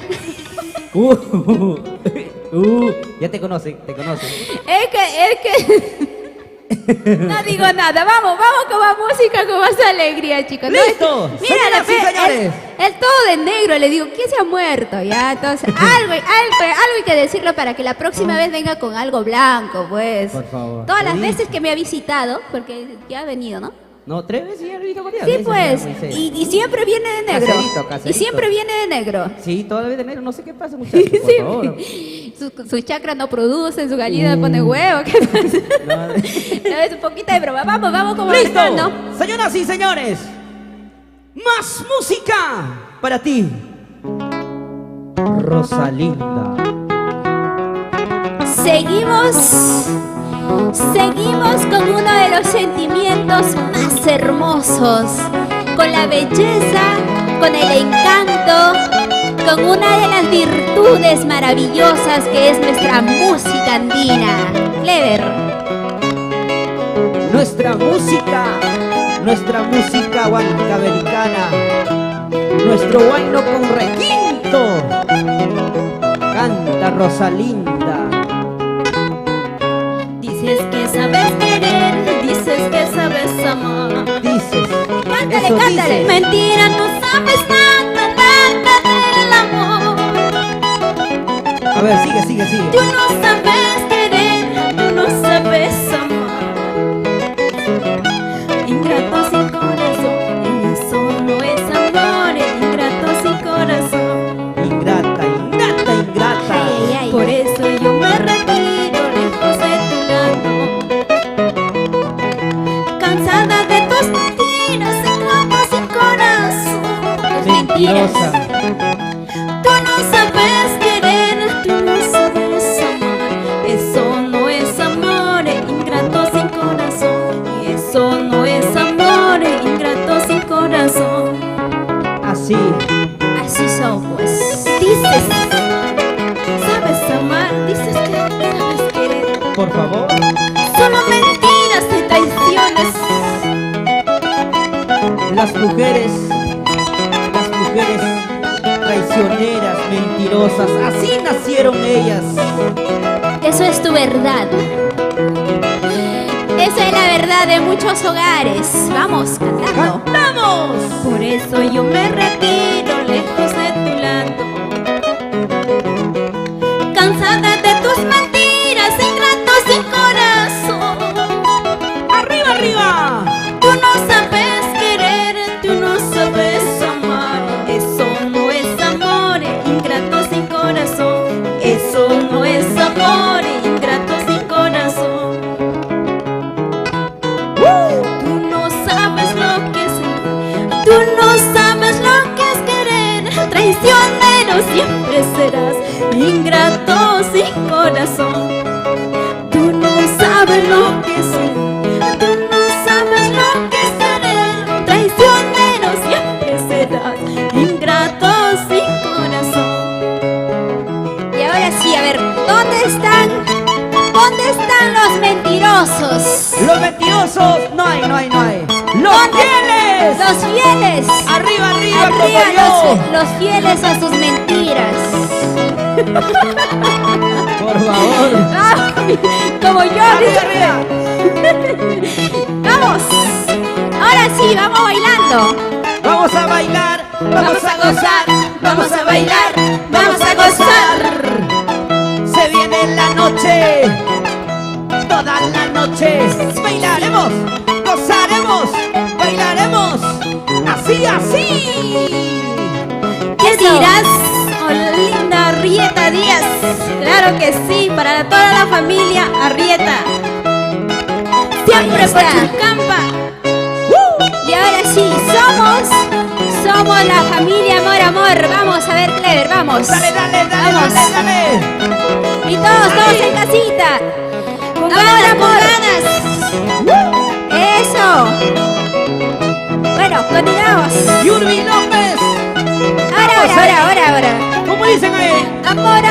Coma. Ya te conocen. Es que No digo nada, vamos con más música, con más alegría, chicos. ¡Listo! Mira, Señoras y señores. el todo de negro, le digo, ¿quién se ha muerto? Ya, entonces, algo hay que decirlo para que la próxima vez venga con algo blanco, pues. Por favor. Todas las Te veces dije. que me ha visitado, porque ya ha venido, ¿no? No, 3 veces ya he visto varias Sí, veces, pues, ya, Moisés. y siempre viene de negro. Caserito, caserito. Y siempre viene de negro. Sí, todavía de enero, no sé qué pasa, muchachos, por Sí, favor. su chakra no produce, su gallina pone huevo. ¿Qué pasa? No. No, es un poquito de broma. Vamos como ¡Listo! ¿no? Señoras y señores, más música para ti, Rosalinda. Seguimos con uno de los sentimientos más hermosos, con la belleza, con el encanto, con una de las virtudes maravillosas que es nuestra música andina. Clever. Nuestra música huancabericana, nuestro huayno con requinto, canta Rosalinda. Dices que sabes querer, dices que sabes amar. Dices, Cántale, eso cántale. dices. Mentira, no sabes nada del amor. A ver, sigue. Tú no sabes querer, tú no sabes amar. Ingrato sin corazón, eso no es amor. Ingrato sin corazón. Ingrata. Ay, ay. Por eso yo me retiro lejos de tu lado, cansada de tus mentiras, ingrato sin corazón. Mentirosa. Tú no sabes querer, tú no sabes amar. Eso no es amor, ingrato sin corazón. Y eso no es amor, ingrato sin corazón. Así. Así son, pues. Dices, sabes amar, dices que sabes querer. Por favor. Solo mentiras y traiciones. Las mujeres traicioneras, mentirosas, así nacieron ellas. Eso es tu verdad. Esa es la verdad de muchos hogares. Vamos, cantando. ¡Cantamos! Por eso yo me retiro lejos de tu lado, cansada de tus mentiras, ingrato sin corazón. ¡Arriba! Tú no sabes querer, tú no sabes amar. Eso no es amor, ingrato sin corazón. Eso no es amor, ingrato sin corazón. Tú no sabes lo que es, tú no sabes lo que es querer. Traicionero siempre serás, ingrato sin corazón. Tú no sabes lo que es, tú no sabes lo que es querer. Traicionero siempre serás, ingrato sin corazón. Y ahora sí, a ver, ¿dónde están los mentirosos? Los mentirosos, no hay. ¡Los fieles! Los fieles. ¡Arriba, Arriba como yo! los fieles a sus mentiras. Por favor. Como yo. ¡Arriba! Vamos. Ahora sí, vamos bailando. Vamos a bailar, vamos a gozar, vamos a bailar, vamos a gozar. Se viene la noche, toda la noche. Bailaremos, gozaremos, bailaremos. Así. ¿Qué dirás, oh linda Arrieta Díaz? Claro que sí, para toda la familia Arrieta. Siempre Ahí por está. Chilcampa. Y ahora sí, somos la familia Amor. Vamos a ver, Clever, vamos. Dale. Vamos. Y todos en casita. Con Amor. ganas. Eso. Bueno, continuamos. Yurbi López, Ahora. ¿cómo dicen ahí? Amor.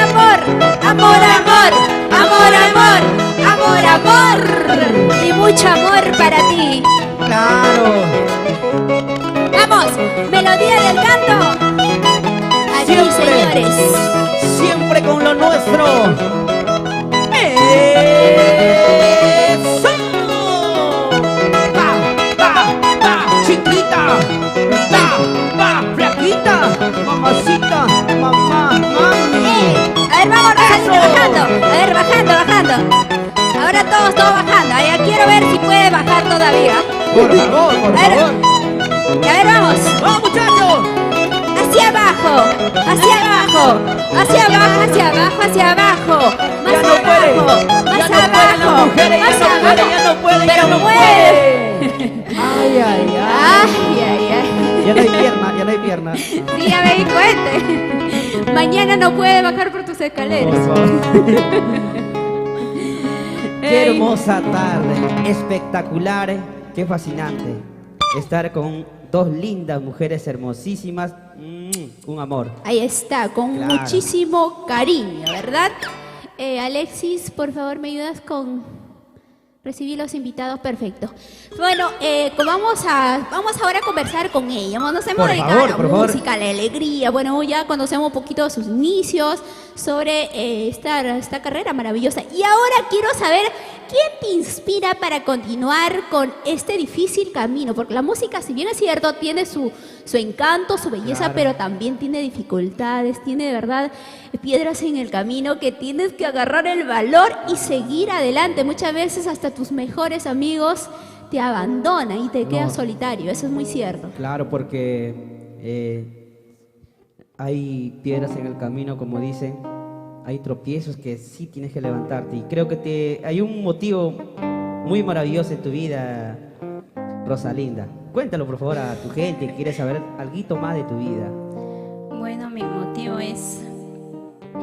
Y mucho amor para ti. Claro. Vamos, melodía del canto. Aquí, señores. Siempre con lo nuestro. ¡Eso! flaquita, flaquita, mamacita, mamá, mami. A ver, vamos bajando. A ver, bajando. Ahora todos bajando. Ya quiero ver si puede bajar todavía. Por favor. A ver, vamos. ¡Vamos, muchachos! Hacia abajo. Más abajo. Más Ya no puede. Más Ya no puede la abajo. mujer, Más ya no abajo. puede, Pero ya no mueve. Ay. Ay. Ya no hay pierna. Sí, ya me di cuenta. Mañana no puede bajar por tus escaleras. Por favor. Qué hermosa tarde, espectacular, qué fascinante. Estar con dos lindas mujeres hermosísimas, un amor. Ahí está, con Claro. muchísimo cariño, ¿verdad? Alexis, por favor, ¿me ayudas con recibir los invitados? Perfecto. Bueno, vamos ahora a conversar con ella. Nos hemos Por dedicado favor, a por la favor. música, a la alegría. Bueno, ya conocemos un poquito de sus inicios, sobre esta carrera maravillosa. Y ahora quiero saber, ¿quién te inspira para continuar con este difícil camino? Porque la música, si bien es cierto, tiene su encanto, su belleza, Claro. pero también tiene dificultades, tiene de verdad piedras en el camino que tienes que agarrar el valor y seguir adelante. Muchas veces hasta tus mejores amigos te abandonan y te quedas solitario. Eso es muy cierto. Claro, porque hay piedras en el camino, como dicen, hay tropiezos que sí tienes que levantarte. Y creo que hay un motivo muy maravilloso en tu vida, Rosalinda. Cuéntalo, por favor, a tu gente que quiere saber algo más de tu vida. Bueno, mi motivo es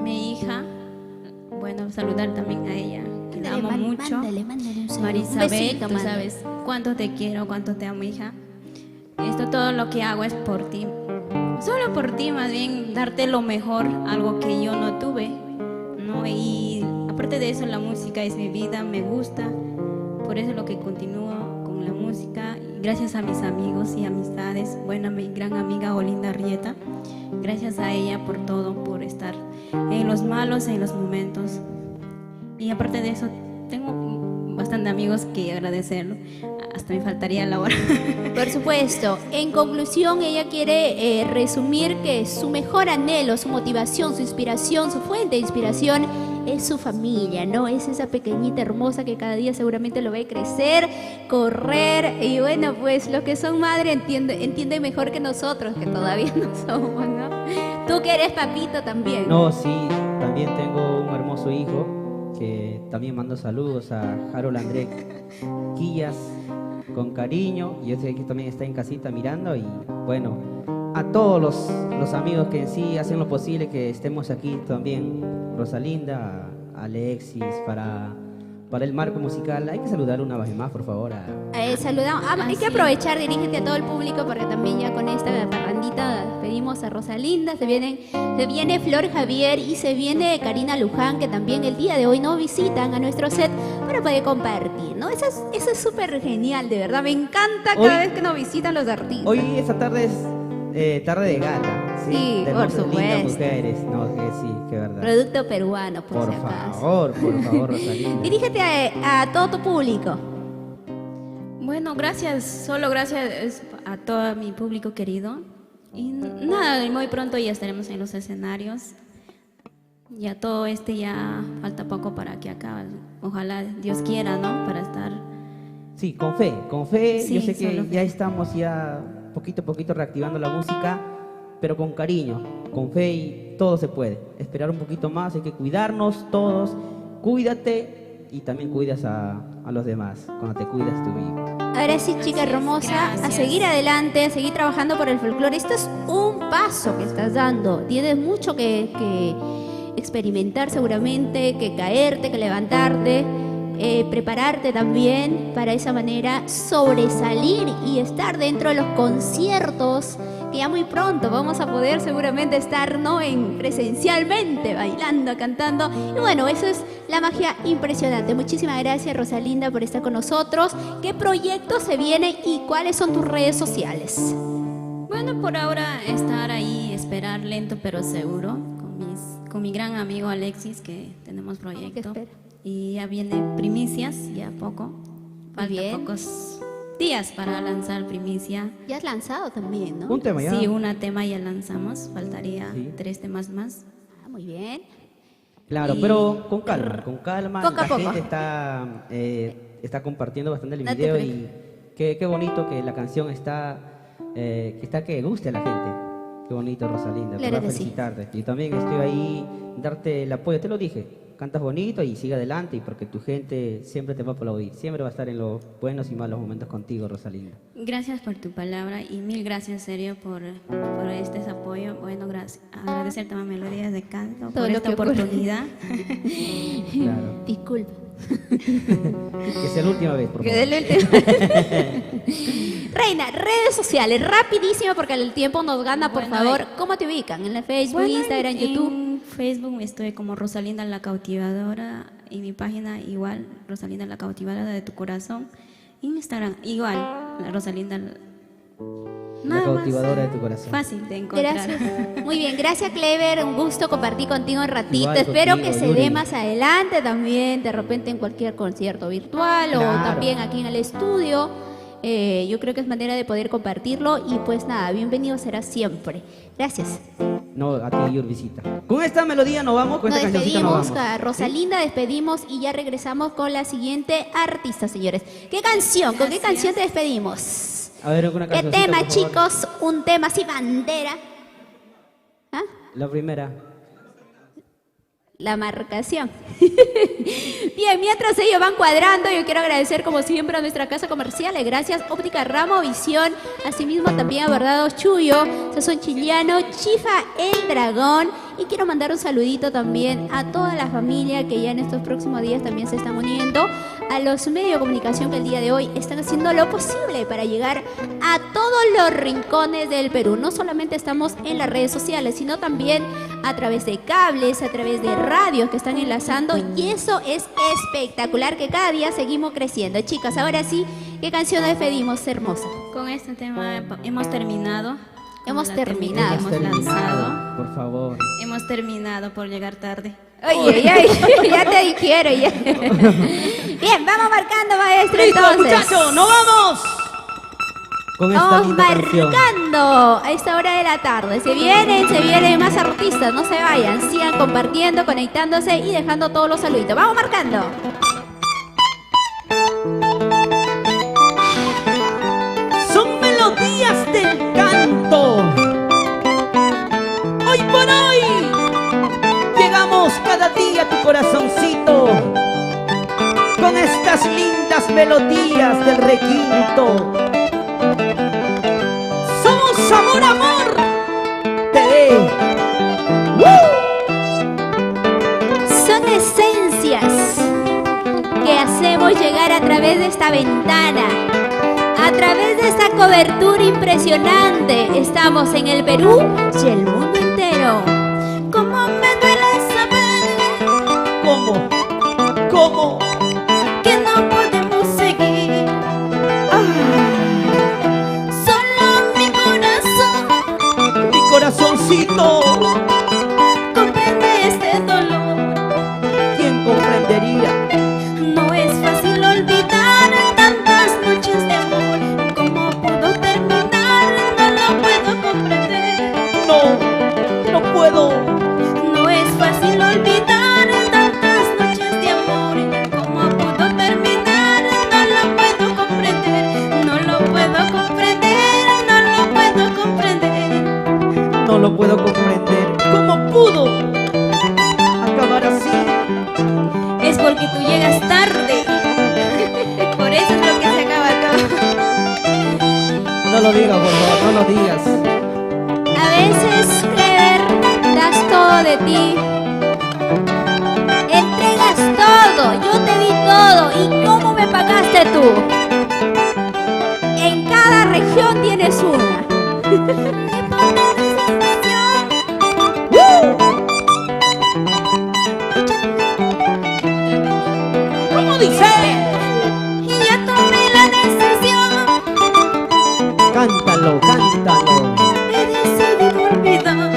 mi hija. Bueno, saludar también a ella, que la amo mucho. Mándale un saludo. Marisabel, Un besito, tú mándale. sabes cuánto te quiero, cuánto te amo, hija. Todo lo que hago es por ti. Solo por ti, más bien, darte lo mejor, algo que yo no tuve, ¿no? Y aparte de eso, la música es mi vida, me gusta. Por eso es lo que continúo con la música. Y gracias a mis amigos y amistades. Bueno, a mi gran amiga Olinda Arrieta. Gracias a ella por todo, por estar en los malos, en los momentos. Y aparte de eso, tengo bastante amigos que agradecerlo. Hasta me faltaría la hora. Por supuesto. En conclusión, ella quiere resumir que su mejor anhelo, su motivación, su inspiración, su fuente de inspiración es su familia, ¿no? Es esa pequeñita hermosa que cada día seguramente lo ve crecer, correr. Y bueno, pues los que son madre entienden mejor que nosotros, que todavía no somos, ¿no? Tú que eres papito también. No, sí, también tengo un hermoso hijo que también mando saludos a Harold André Quillas con cariño. Yo sé que también está en casita mirando y bueno, a todos los amigos que en sí hacen lo posible que estemos aquí también, Rosalinda, a Alexis, para el marco musical. Hay que saludar una vez más, por favor. Saludamos. Hay que aprovechar, dirígete a todo el público porque también ya con esta parrandita pedimos a Rosalinda, se viene Flor Javier y se viene Karina Luján, que también el día de hoy nos visitan a nuestro set para poder compartir, ¿no? Eso es súper genial, de verdad. Me encanta cada vez que nos visitan los artistas. Hoy esta tarde es tarde de gala. Sí, de por hermosas, lindas supuesto. mujeres. No, que sí, que verdad. Producto peruano, por si acaso. Por favor, Rosalinda. Dirígete a todo tu público. Bueno, gracias, solo gracias a todo mi público querido. Y nada, muy pronto ya estaremos en los escenarios. Ya todo ya falta poco para que acabe. Ojalá Dios quiera, ¿no? Para estar. Sí, con fe, con fe. Sí, Yo sé que solo fe. ya estamos poquito a poquito reactivando la música, pero con cariño, con fe y todo se puede. Esperar un poquito más, hay que cuidarnos todos. Cuídate y también cuidas a los demás. Cuando te cuidas tú mismo. Ahora sí, chica hermosa, a seguir adelante, a seguir trabajando por el folclore. Esto es un paso que estás dando. Tienes mucho que experimentar seguramente, que caerte, que levantarte, prepararte también para esa manera sobresalir y estar dentro de los conciertos que ya muy pronto vamos a poder seguramente estar, ¿no? Presencialmente, bailando, cantando. Y bueno, eso es la magia impresionante. Muchísimas gracias, Rosalinda, por estar con nosotros. ¿Qué proyectos se vienen y cuáles son tus redes sociales? Bueno, por ahora estar ahí, esperar lento pero seguro, con mi gran amigo Alexis, que tenemos proyecto. espera? Y ya viene primicias, ya poco. Muy Falta bien. pocos días para lanzar primicia. Ya has lanzado también, ¿no? Un tema ya. Sí, un tema ya lanzamos, faltaría Sí. 3 temas más. Ah, muy bien. Claro, Y- pero con calma, con calma. Poco a La poco. gente está compartiendo bastante el No te video y preocupes. qué bonito que la canción que guste a la gente. Qué bonito, Rosalinda. Claro Para que sí. felicitarte. Y también estoy ahí, darte el apoyo. Te lo dije, cantas bonito y sigue adelante y porque tu gente siempre te va a aplaudir. Siempre va a estar en los buenos y malos momentos contigo, Rosalinda. Gracias por tu palabra y mil gracias, serio, por este apoyo. Bueno, gracias. Agradecer también Melodías de Canto Todo por lo esta que ocurre. oportunidad. Claro. Disculpa. Que sea la última vez, por Que favor. dele el tema. Reina, redes sociales, rapidísimo porque el tiempo nos gana, por Bueno, favor. ¿Cómo te ubican? ¿En la Facebook, Bueno, Instagram, YouTube? En Facebook estoy como Rosalinda la Cautivadora y mi página igual, Rosalinda la Cautivadora de tu corazón. Instagram igual, la Rosalinda La nada más. cautivadora de tu corazón. Fácil de encontrar. Gracias. Muy bien, gracias Clever, un gusto compartir contigo un ratito. Igual Espero contigo, que se Yuri. dé más adelante también, de repente en cualquier concierto virtual o Claro. también aquí en el estudio. Yo creo que es manera de poder compartirlo y pues nada, bienvenido será siempre. Gracias. No, a ti, Yurvisita. Con esta melodía nos vamos, con Nos esta cancioncita nos despedimos, vamos. a Rosalinda despedimos y ya regresamos con la siguiente artista, señores. ¿Qué canción? ¿Con qué canción te despedimos? A ver, una ¿Qué cancioncita, tema, por favor. chicos? Un tema así, bandera. ¿Ah? La primera. La marcación. Bien, mientras ellos van cuadrando, yo quiero agradecer como siempre a nuestra casa comercial. Gracias Óptica Ramo Visión, asimismo también a Bordados Chuyo, Sazón Chiliano, Chifa El Dragón. Y quiero mandar un saludito también a toda la familia que ya en estos próximos días también se están uniendo, a los medios de comunicación que el día de hoy están haciendo lo posible para llegar a todos los rincones del Perú. No solamente estamos en las redes sociales, sino también a través de cables, a través de radios que están enlazando, y eso es espectacular, que cada día seguimos creciendo. Chicas, ahora sí, ¿qué canción despedimos, hermosa? Con este tema hemos terminado. Hemos Con la terminado. Hemos lanzado. Por favor. Hemos terminado por llegar tarde. Oye, ya te dijeron, ya. Bien, vamos marcando, maestro, entonces. muchachos! ¡Nos vamos! Con esta Vamos linda canción. marcando a esta hora de la tarde. Se vienen más artistas, no se vayan. Sigan compartiendo, conectándose y dejando todos los saluditos. Vamos marcando. Son melodías del canto. Hoy por hoy llegamos cada día a tu corazoncito con estas lindas melodías del requinto. Somos Amor Amor TV. Son esencias que hacemos llegar a través de esta ventana, a través de esta cobertura impresionante. Estamos en el Perú y el mundo entero. Como me duele saber ¿Cómo? que no podemos seguir. Solo mi corazón Mi corazoncito, comprende este dolor. ¿quién comprendería? No es fácil olvidar tantas noches de amor. ¿Cómo pudo terminar? No lo puedo comprender. No puedo. No es fácil olvidar tantas noches de amor. ¿Cómo pudo terminar? No lo puedo comprender. No lo puedo comprender. No lo puedo comprender. No lo puedo comprender. ¿Cómo pudo acabar así? Es porque tú llegas tarde. Por eso es lo que se acaba todo. No lo digas, por favor, no lo digas. A veces, Clever, das todo de ti. Entregas todo, yo te di todo. ¿Y cómo me pagaste tú? En cada región tienes una. ¿Cómo dice? Y ya tomé la decisión. Cántalo. He decidido olvidar.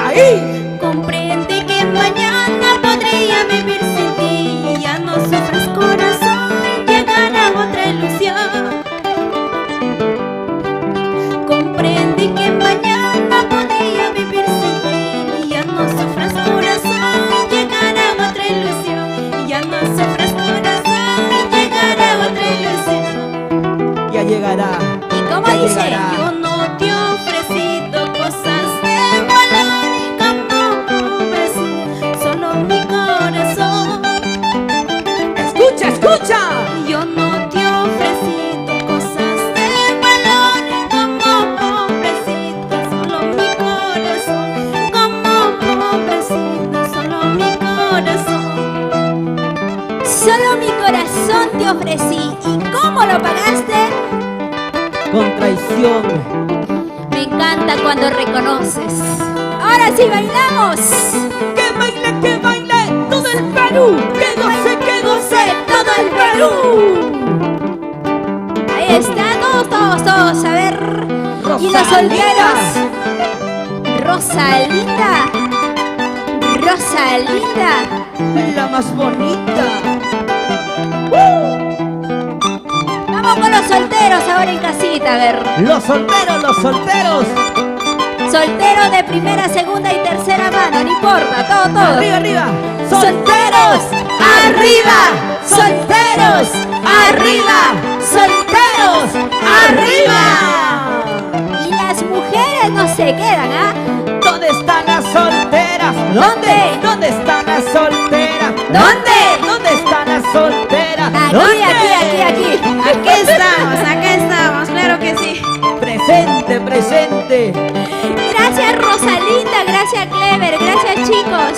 ¡Ahí! Comprende que mañana podría vivir sin ti. Ya no sufras, corazón, llegará otra llegará. ¿Y cómo ya dice? llegará. Yo no te he ofrecido cosas de valor como hombres, solo mi corazón. Escucha, escucha. Yo no te he ofrecido cosas de valor como hombrecito, solo mi corazón. Como hombrecito, solo mi corazón. Solo mi corazón te ofrecí. ¿Y cómo lo pagaste? Con traición. Me encanta cuando reconoces. Ahora sí bailamos. Que baile todo el Perú. Que goce todo el Perú. Ahí está, todos. A ver. Y los solteros. Rosalinda. La más bonita. Vamos con los solteros ahora en casita, a ver. Los solteros. Solteros de primera, segunda y tercera mano, no importa, todo. Arriba. Solteros, arriba. Solteros, arriba. Solteros, arriba. Y las mujeres no se quedan, ¿ah? ¿Dónde están las solteras? ¿Dónde? ¿Dónde están las solteras? ¿Dónde? ¿Dónde están las solteras? Aquí. Aquí estamos, claro que sí. Presente. Gracias Rosalinda, gracias Clever, gracias chicos.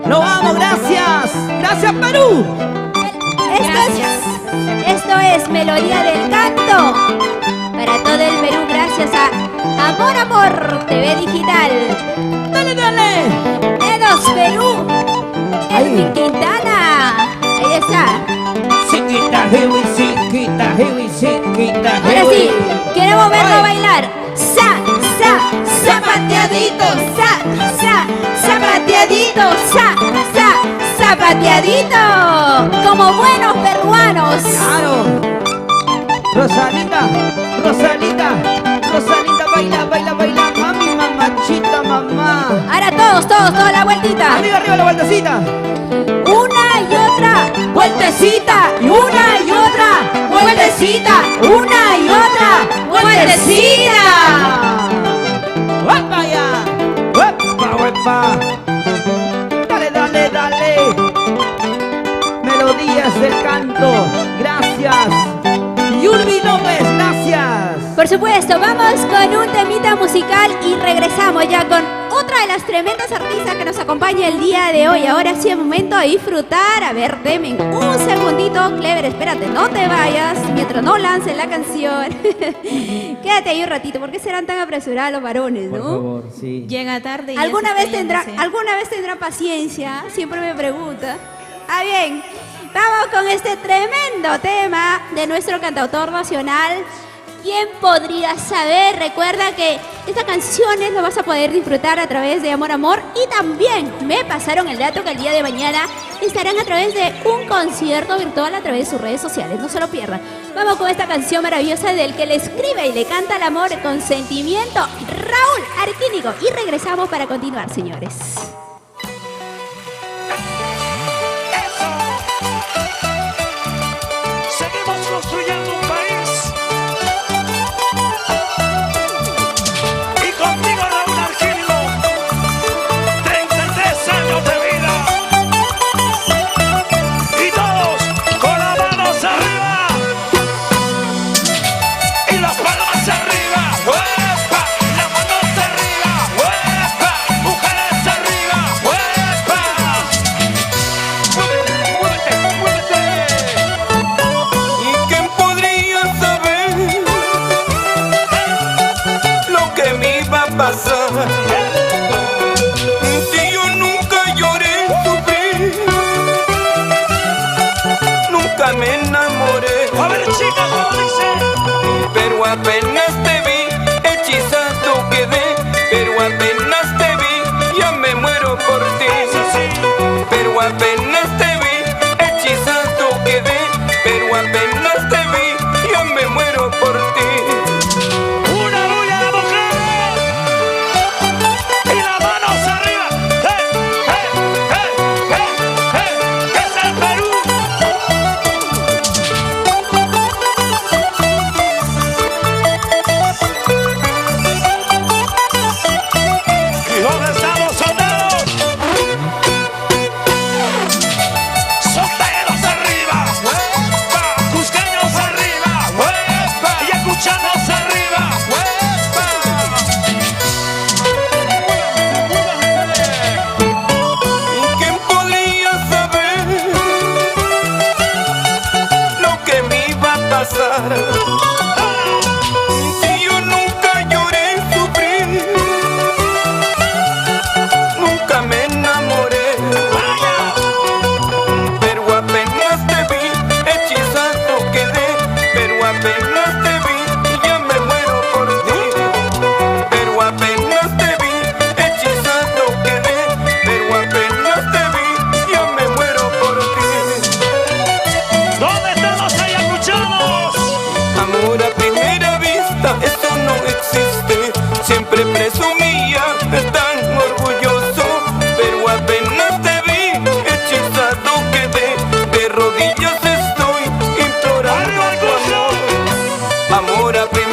Lo amo, gracias. Gracias, Perú. Esto es Melodía del Canto. Para todo el Perú, gracias a Amor TV Digital. Dale. Dedos Perú. Edwin Quintana. Ahí está. Chiquita, Ahora sí, queremos verlo bailar. Zapateadito, zapateadito. Como buenos peruanos. Claro. Rosalita, baila, mami, mamachita, mamá. Ahora toda la vueltita. Arriba, la vueltecita. Una y otra vueltecita, una y otra vueltecita, una y otra vueltecita. ¡Huepa ya! ¡Huepa! Dale. Melodías del canto. Gracias. Yurbi López, gracias. Por supuesto, vamos con un temita musical y regresamos ya con otra de las tremendas artistas que nos acompaña el día de hoy. Ahora sí es momento de disfrutar. A ver, denme un segundito. Clever, espérate, no te vayas mientras no lancen la canción. Quédate ahí un ratito. ¿Por qué serán tan apresurados los varones, no? Por favor, sí. Llega tarde y ¿Alguna ya se vez está yéndose. ¿Alguna vez tendrá paciencia? Siempre me pregunta. Ah, bien. Vamos con este tremendo tema de nuestro cantautor nacional. ¿Quién podría saber? Recuerda que estas canciones lo vas a poder disfrutar a través de Amor. Y también me pasaron el dato que el día de mañana estarán a través de un concierto virtual a través de sus redes sociales. No se lo pierdan. Vamos con esta canción maravillosa del que le escribe y le canta el amor con sentimiento, Raúl Arquínigo. Y regresamos para continuar, señores. Seguimos construyendo un país. Y contigo, Raúl Arquínigo, 33 años de vida. Y todos con las manos arriba. Y las palmas arriba. ¡Uepa! Las manos arriba. ¡Uepa! Mujeres arriba. ¡Uepa! Muévete, muévete. ¿Y quién podría saber lo que me iba a pasar? Si yo nunca lloré, sufrí, nunca me enamoré. A ver, chicas, ¿cómo dice? Pero apenas te vi, hechizado quedé. Pero apenas te vi, ya me muero por ti. Eso sí. Pero apenas te vi, hechizado quedé. Pero apenas te vi, ya me muero por ti. Una bulla a la mujer.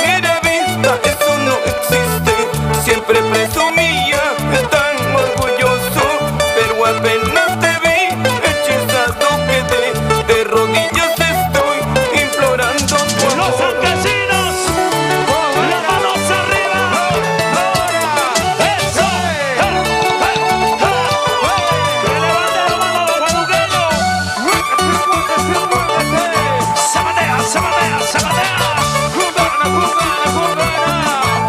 primera vista, eso no existe. Siempre presumía, tan orgulloso, pero apenas te vi, hechizado quedé. De rodillas estoy implorando tu amor. Los campesinos, las manos arriba. Eso. Que levante la mano los guaduqueños. Sabatea, sabatea, sabatea.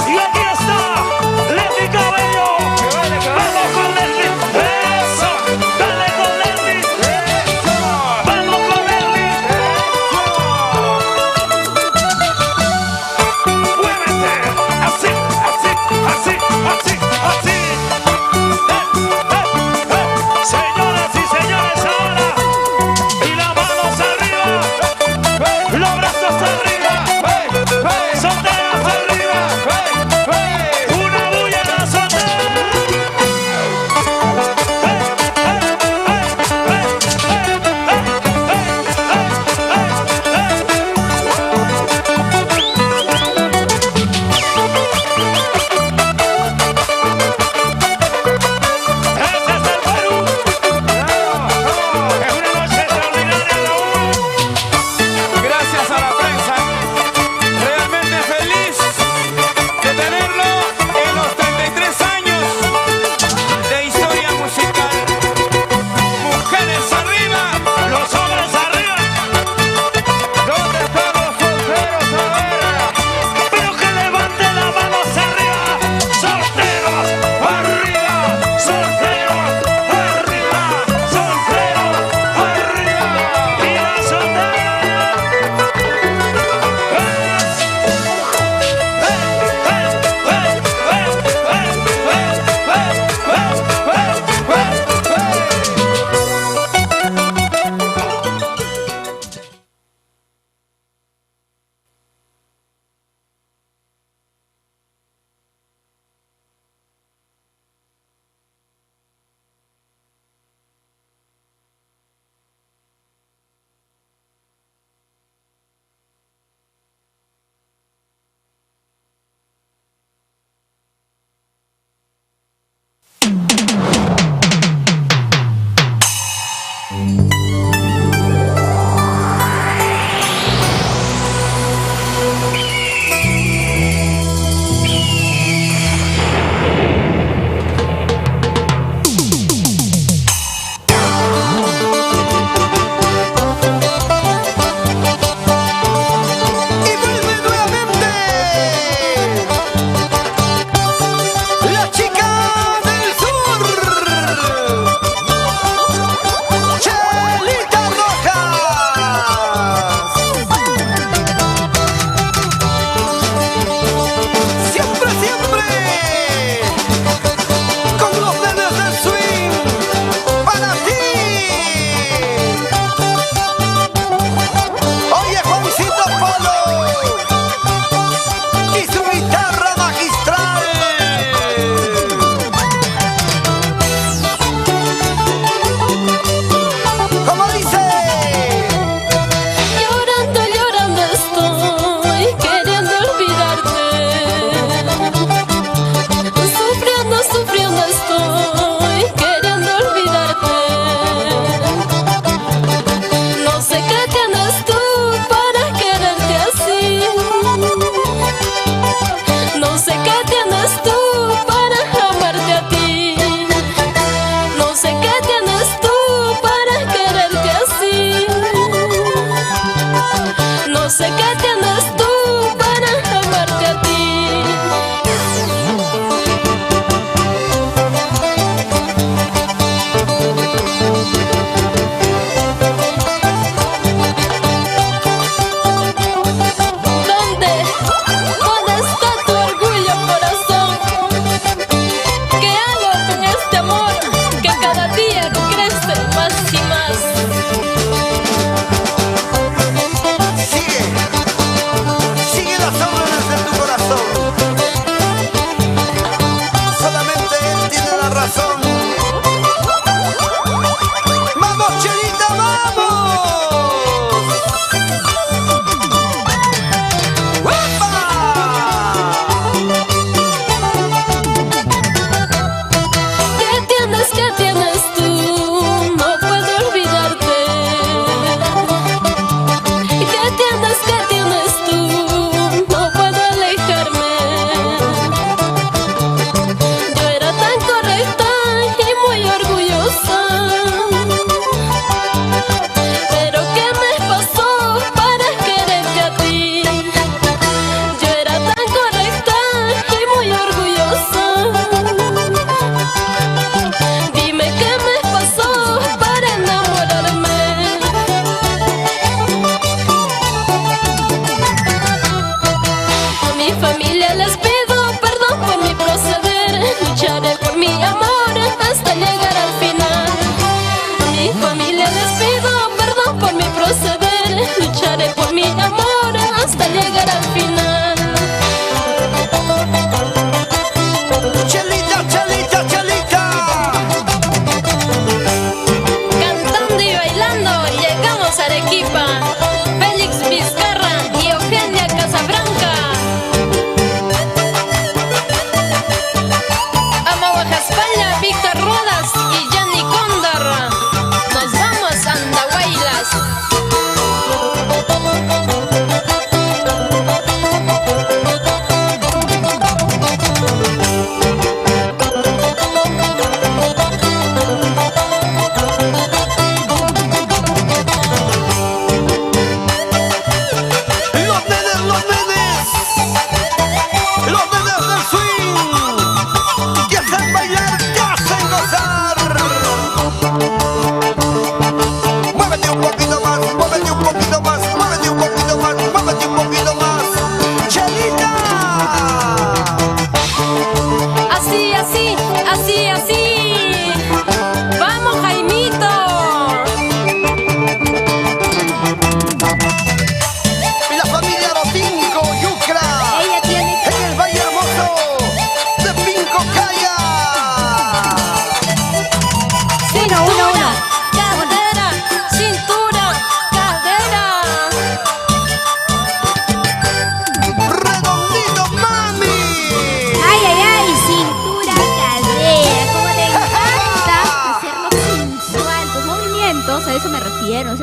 Y aquí está, Lady Gaga.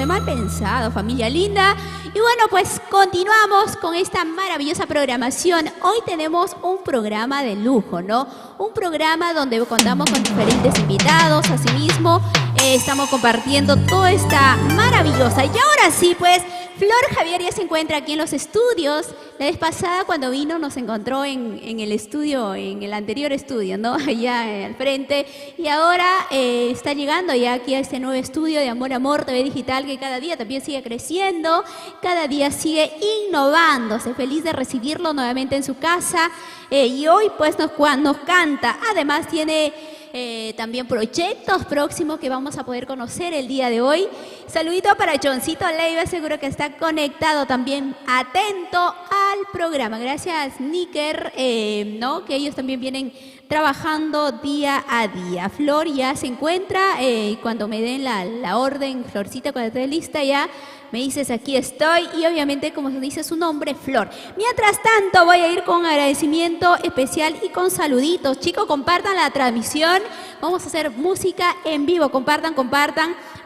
parece mal pensado, familia linda. Y bueno, pues continuamos con esta maravillosa programación. Hoy tenemos un programa de lujo, ¿no? Un programa donde contamos con diferentes invitados. Asimismo, estamos compartiendo toda esta maravillosa. Y ahora sí, pues, Flor Javier ya se encuentra aquí en los estudios. La vez pasada cuando vino nos encontró en el estudio, en el anterior estudio, ¿no? Allá al frente. Y ahora está llegando ya aquí a este nuevo estudio de Amor Amor TV Digital, que cada día también sigue creciendo, cada día sigue innovándose. Feliz de recibirlo nuevamente en su casa. Y hoy pues nos canta. Además tiene también proyectos próximos que vamos a poder conocer el día de hoy. Saludito para Johncito Leiva, seguro que está conectado también, atento al programa. Gracias, Níker, ¿no? Que ellos también vienen trabajando día a día. Flor ya se encuentra, cuando me den la orden, Florcita, cuando esté lista ya, me dices aquí estoy, y obviamente como se dice su nombre, Flor. Mientras tanto voy a ir con agradecimiento especial y con saluditos. Chicos, compartan la transmisión, vamos a hacer música en vivo, compartan,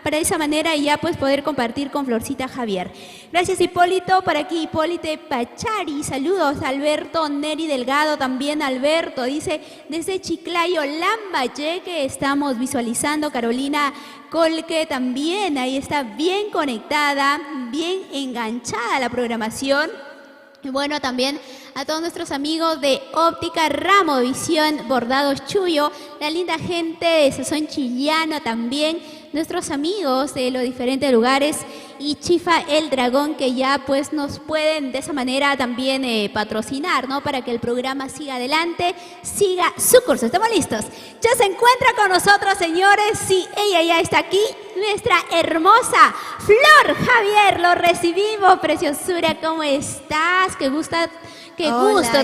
para de esa manera ya pues poder compartir con Florcita Javier. Gracias Hipólito, por aquí Hipólite Pachari, saludos Alberto Neri Delgado, también Alberto, dice desde Chiclayo, Lambaye, que estamos visualizando. Carolina Colque también, ahí está bien conectada, bien enganchada a la programación. Y bueno, también a todos nuestros amigos de Óptica Ramo Visión Bordados Chuyo, la linda gente de Sazón Chillano también, nuestros amigos de los diferentes lugares y Chifa el Dragón, que ya pues nos pueden de esa manera también patrocinar, ¿no? Para que el programa siga adelante, siga su curso. ¿Estamos listos? Ya se encuentra con nosotros, señores. Sí, ella ya está aquí, nuestra hermosa Flor Javier. Lo recibimos, preciosura. ¿Cómo estás? Qué gusto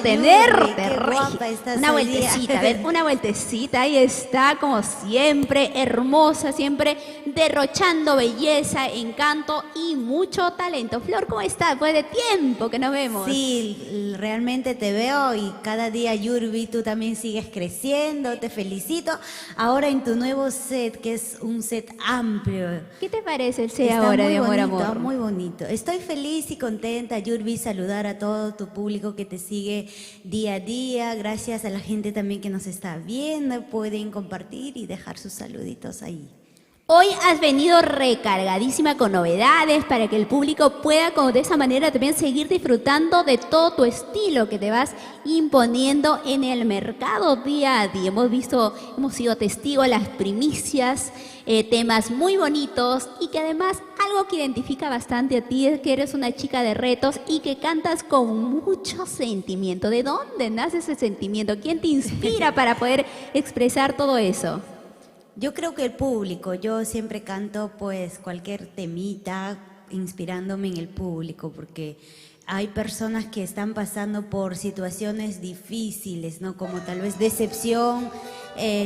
tenerte. Qué guapa estás una hoy vueltecita, día. a ver, una vueltecita. Ahí está, como siempre, hermosa, siempre derrochando belleza, encanto y mucho talento. Flor, ¿cómo estás? Después de tiempo que nos vemos. Sí, realmente te veo y cada día, Yurbi, tú también sigues creciendo, te felicito. Ahora en tu nuevo set, que es un set amplio. ¿Qué te parece el set Está ahora muy de Amor bonito, Amor? muy bonito. Estoy feliz y contenta, Yurbi, saludar a todo tu público que te sigue día a día. Gracias a la gente también que nos está viendo. Pueden compartir y dejar sus saluditos ahí. Hoy has venido recargadísima con novedades para que el público pueda de esa manera también seguir disfrutando de todo tu estilo que te vas imponiendo en el mercado día a día. Hemos sido testigos de las primicias, temas muy bonitos y que además algo que identifica bastante a ti es que eres una chica de retos y que cantas con mucho sentimiento. ¿De dónde nace ese sentimiento? ¿Quién te inspira para poder expresar todo eso? Yo creo que el público, yo siempre canto pues cualquier temita inspirándome en el público, porque hay personas que están pasando por situaciones difíciles, ¿no? Como tal vez decepción,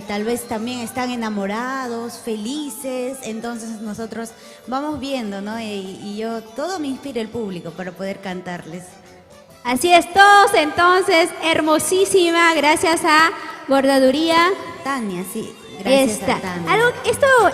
tal vez también están enamorados, felices, entonces nosotros vamos viendo, ¿no? Y yo, todo me inspira el público para poder cantarles. Así es, todos entonces, hermosísima, gracias a Bordaduría Tania, sí. Gracias a Tania.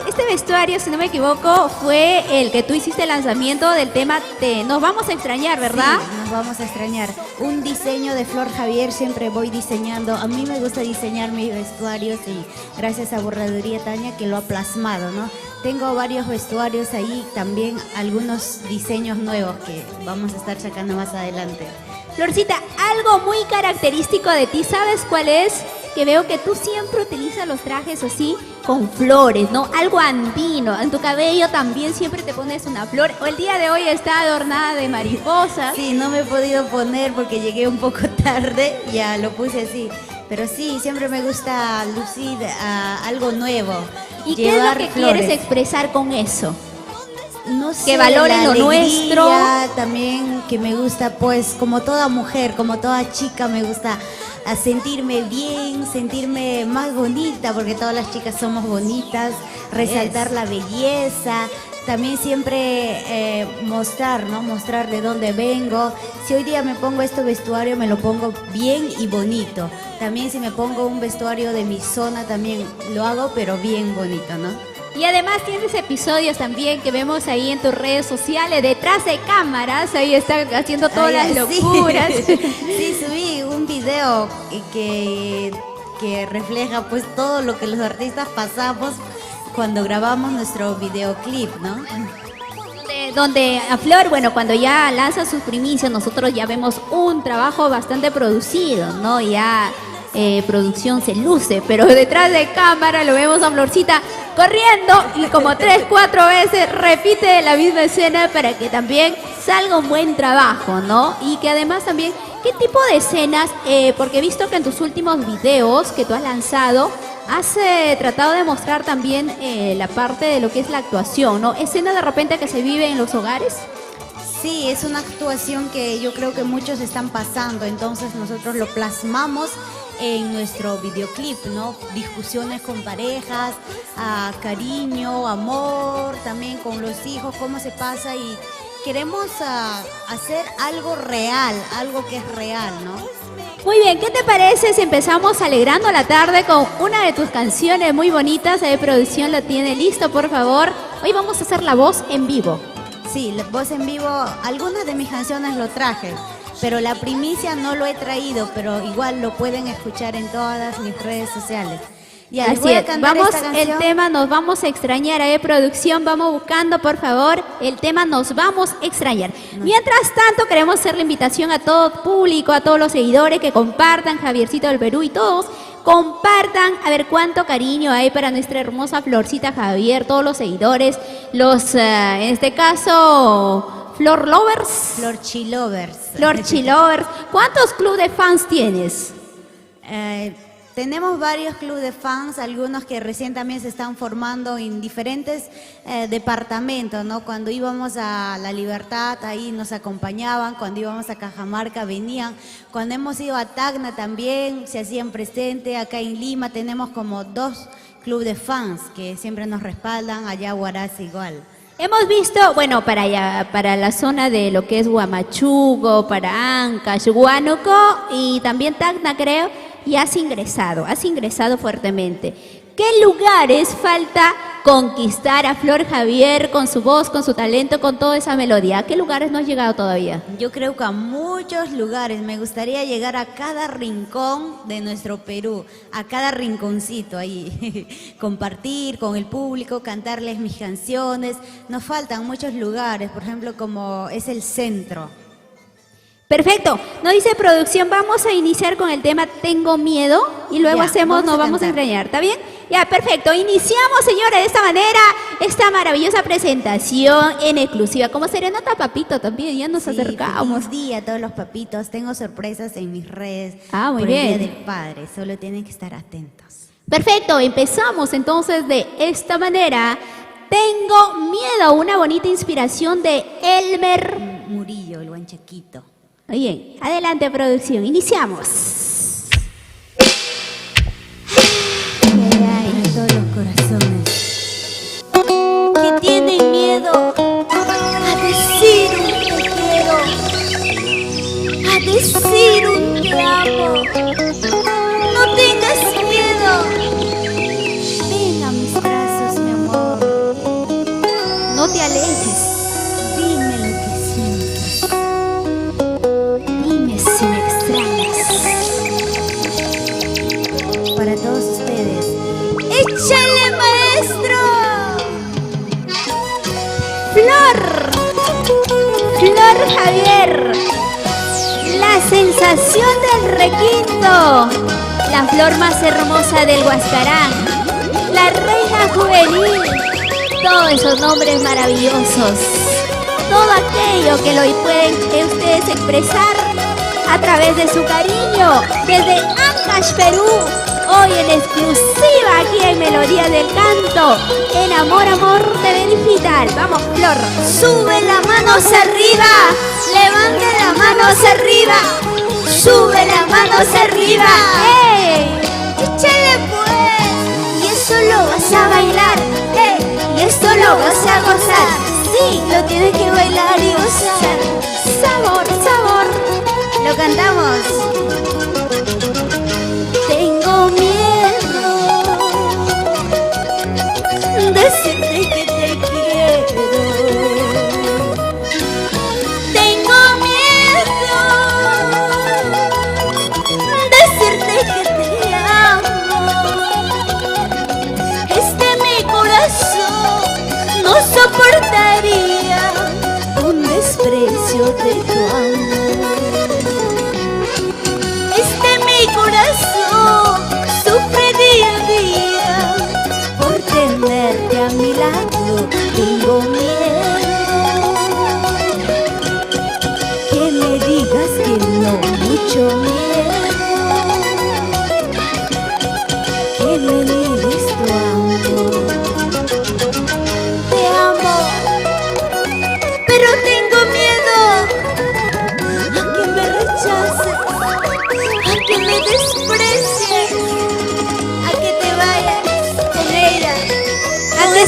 Este vestuario, si no me equivoco, fue el que tú hiciste el lanzamiento del tema Nos Vamos a Extrañar, ¿verdad? Sí, nos vamos a extrañar. Un diseño de Flor Javier, siempre voy diseñando. A mí me gusta diseñar mis vestuarios y gracias a Bordaduría Tania que lo ha plasmado, ¿no? Tengo varios vestuarios ahí, también algunos diseños nuevos que vamos a estar sacando más adelante. Florcita, algo muy característico de ti, ¿sabes cuál es? Que veo que tú siempre utilizas los trajes así con flores, ¿no? Algo andino. En tu cabello también siempre te pones una flor. O el día de hoy está adornada de mariposas. Sí, no me he podido poner porque llegué un poco tarde, ya lo puse así. Pero sí, siempre me gusta lucir algo nuevo. ¿Y qué es lo que quieres expresar con eso? No sé, que valoren lo nuestro. También que me gusta, pues, como toda mujer, como toda chica, me gusta a sentirme bien, sentirme más bonita, porque todas las chicas somos bonitas, resaltar la belleza, también siempre mostrar, ¿no? Mostrar de dónde vengo. Si hoy día me pongo este vestuario, me lo pongo bien y bonito. También si me pongo un vestuario de mi zona, también lo hago, pero bien bonito, ¿no? Y además tienes episodios también que vemos ahí en tus redes sociales, detrás de cámaras, ahí están haciendo todas las locuras. Sí, subí un video que refleja pues todo lo que los artistas pasamos cuando grabamos nuestro videoclip, ¿no? Donde a Flor, bueno, cuando ya lanza sus primicias, nosotros ya vemos un trabajo bastante producido, ¿no? Ya producción se luce, pero detrás de cámara lo vemos a Florcita corriendo y como 3, 4 veces repite la misma escena para que también salga un buen trabajo, ¿no? Y que además también, ¿qué tipo de escenas? Porque he visto que en tus últimos videos que tú has lanzado, has tratado de mostrar también la parte de lo que es la actuación, ¿no? ¿Escena de repente que se vive en los hogares? Sí, es una actuación que yo creo que muchos están pasando, entonces nosotros lo plasmamos en nuestro videoclip, ¿no? Discusiones con parejas, cariño, amor, también con los hijos, cómo se pasa y queremos hacer algo real, algo que es real, ¿no? Muy bien, ¿qué te parece si empezamos alegrando la tarde con una de tus canciones muy bonitas? De producción lo tiene listo, por favor. Hoy vamos a hacer la voz en vivo. Sí, la voz en vivo, algunas de mis canciones lo traje, pero la primicia no lo he traído, pero igual lo pueden escuchar en todas mis redes sociales. Ya, les voy a cantar vamos, esta canción. El tema Nos Vamos a Extrañar, producción, vamos buscando por favor el tema Nos Vamos a Extrañar. Mientras tanto queremos hacer la invitación a todo público, a todos los seguidores que compartan, Javiercito del Perú y todos, compartan, a ver cuánto cariño hay para nuestra hermosa Florcita Javier, todos los seguidores, los, en este caso, Flor Lovers. Florchilovers. Florchilovers. ¿Cuántos clubes de fans tienes? Tenemos varios clubes de fans, algunos que recién también se están formando en diferentes departamentos, ¿no? Cuando íbamos a La Libertad, ahí nos acompañaban, cuando íbamos a Cajamarca venían, cuando hemos ido a Tacna también se hacían presente, acá en Lima tenemos como 2 clubes de fans que siempre nos respaldan, allá Huaraz igual. Hemos visto, bueno, para la zona de lo que es Huamachuco, para Ancash, Huánuco y también Tacna creo, y has ingresado fuertemente. ¿Qué lugares falta conquistar a Flor Javier con su voz, con su talento, con toda esa melodía? ¿A qué lugares no has llegado todavía? Yo creo que a muchos lugares. Me gustaría llegar a cada rincón de nuestro Perú, a cada rinconcito ahí, compartir con el público, cantarles mis canciones. Nos faltan muchos lugares, por ejemplo, como es el centro. Perfecto, nos dice producción, vamos a iniciar con el tema Tengo Miedo y luego Nos Vamos a Extrañar, ¿está bien? Ya, perfecto, iniciamos señores de esta manera, esta maravillosa presentación en exclusiva, como Serenata Papito también, ya nos acercamos. Feliz día a todos los papitos, tengo sorpresas en mis redes muy por bien. el Día del Padre, solo tienen que estar atentos. Perfecto, empezamos entonces de esta manera, Tengo Miedo, una bonita inspiración de Elmer Murillo, el guanchaquito. Muy bien, adelante producción, iniciamos. En todos los corazones que tienen miedo a decir un te quiero, a decir un te amo. No tengas miedo, ven a mis brazos, mi amor. No te alejes. Dime lo que sientes. Dime si me extrañas. Para todos ustedes, ¡échale, maestro! Flor Javier, la sensación del requinto, la flor más hermosa del Huascarán, la reina juvenil, todos esos nombres maravillosos, todo aquello que lo pueden ustedes expresar a través de su cariño desde Ancash, Perú. Hoy en exclusiva aquí en Melodía del Canto, en Amor TV Digital. Vamos, Flor. Sube las manos arriba, levante las manos arriba, sube las manos arriba. ¡Ey! ¡Échale pues! Y eso lo vas a bailar, y esto lo vas a gozar. Sí, lo tienes que bailar y gozar. Sabor, sabor. Lo cantamos. Tengo miedo de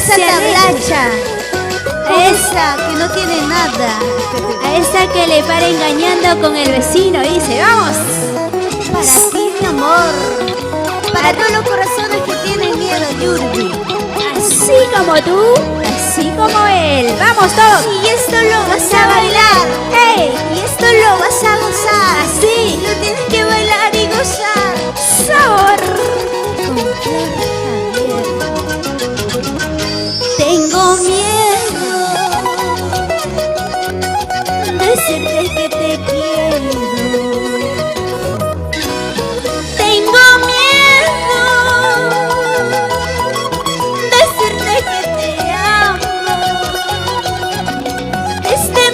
esa tablacha. Esa que no tiene nada. A esa que le para engañando con el vecino, dice, vamos. Para ti, mi amor. Para todos los corazones que tienen miedo, Yurbi. Así como tú, así como él. Vamos todos. Y esto lo vas a bailar. ¡Hey! Y esto lo vas a gozar. Así. Lo tienes que bailar y gozar. Sabor. Tengo miedo decirte que te quiero. Tengo miedo decirte que te amo.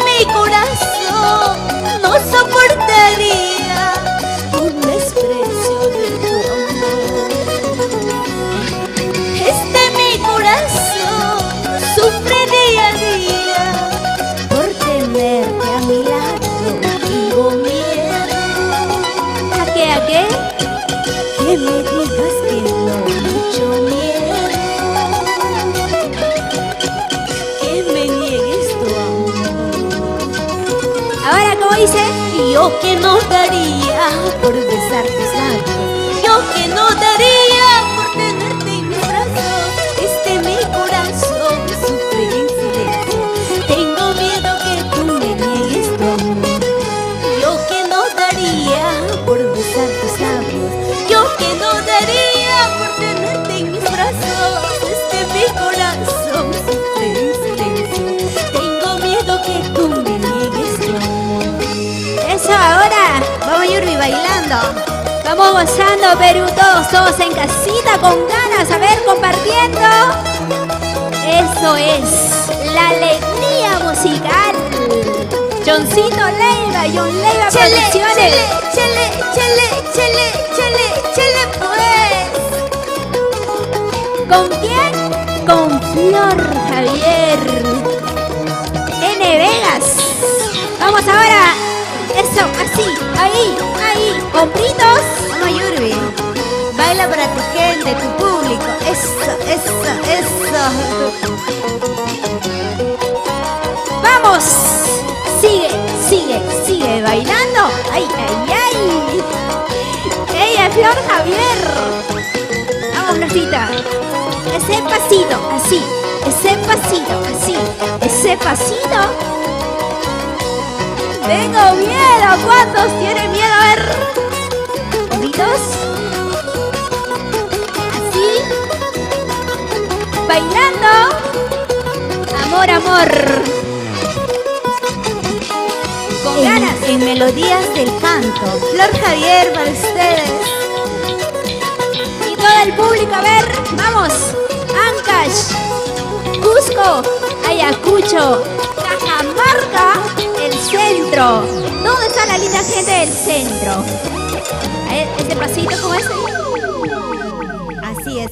Mi corazón no soportaría un desprecio de tu amor. Mi corazón sufre día a día por tenerte a mi lado. Tengo miedo. ¿A qué? ¿A qué? Que me digas que no, mucho miedo. Que me niegues tu amor. Ahora, ¿cómo dice? Yo que no daría por besar tus labios. Yo que no daría por tenerte en mis brazos. Mi corazón sufre en silencio. Tengo miedo que tú me niegues tu amor. Yo que no daría por besar tus labios. Yo que no daría por tenerte en mis brazos. Mi corazón sufre en silencio. Tengo miedo que tú me niegues tu amor. Eso, ahora. Vamos, Yurbi, bailando. Vamos gozando, Perú, todos en casita, con ganas, a ver, compartiendo. Eso es la alegría musical. Johncito Leiva, John Leiva Producciones. Chele, pues. ¿Con quién? Con Flor Javier. N. Vegas. Vamos ahora. Eso, así, ahí, hombritos. Vamos, Yurbi. Baila para tu gente, tu público. Eso. Vamos. Sigue bailando. Ay. Ella es Flor Javier. Vamos, Florcita. Ese pasito, así. Ese pasito. Tengo miedo. ¿Cuántos tienen miedo? A ver. ¿Hombritos? Así. Bailando. Amor. Con ganas. En melodías del canto. Flor Javier para ustedes. Y todo el público, a ver. Vamos. Ancash. Cusco. Ayacucho. Cajamarca. El centro. ¿Dónde está la linda gente del centro? Este pasito, ¿cómo es? Así es.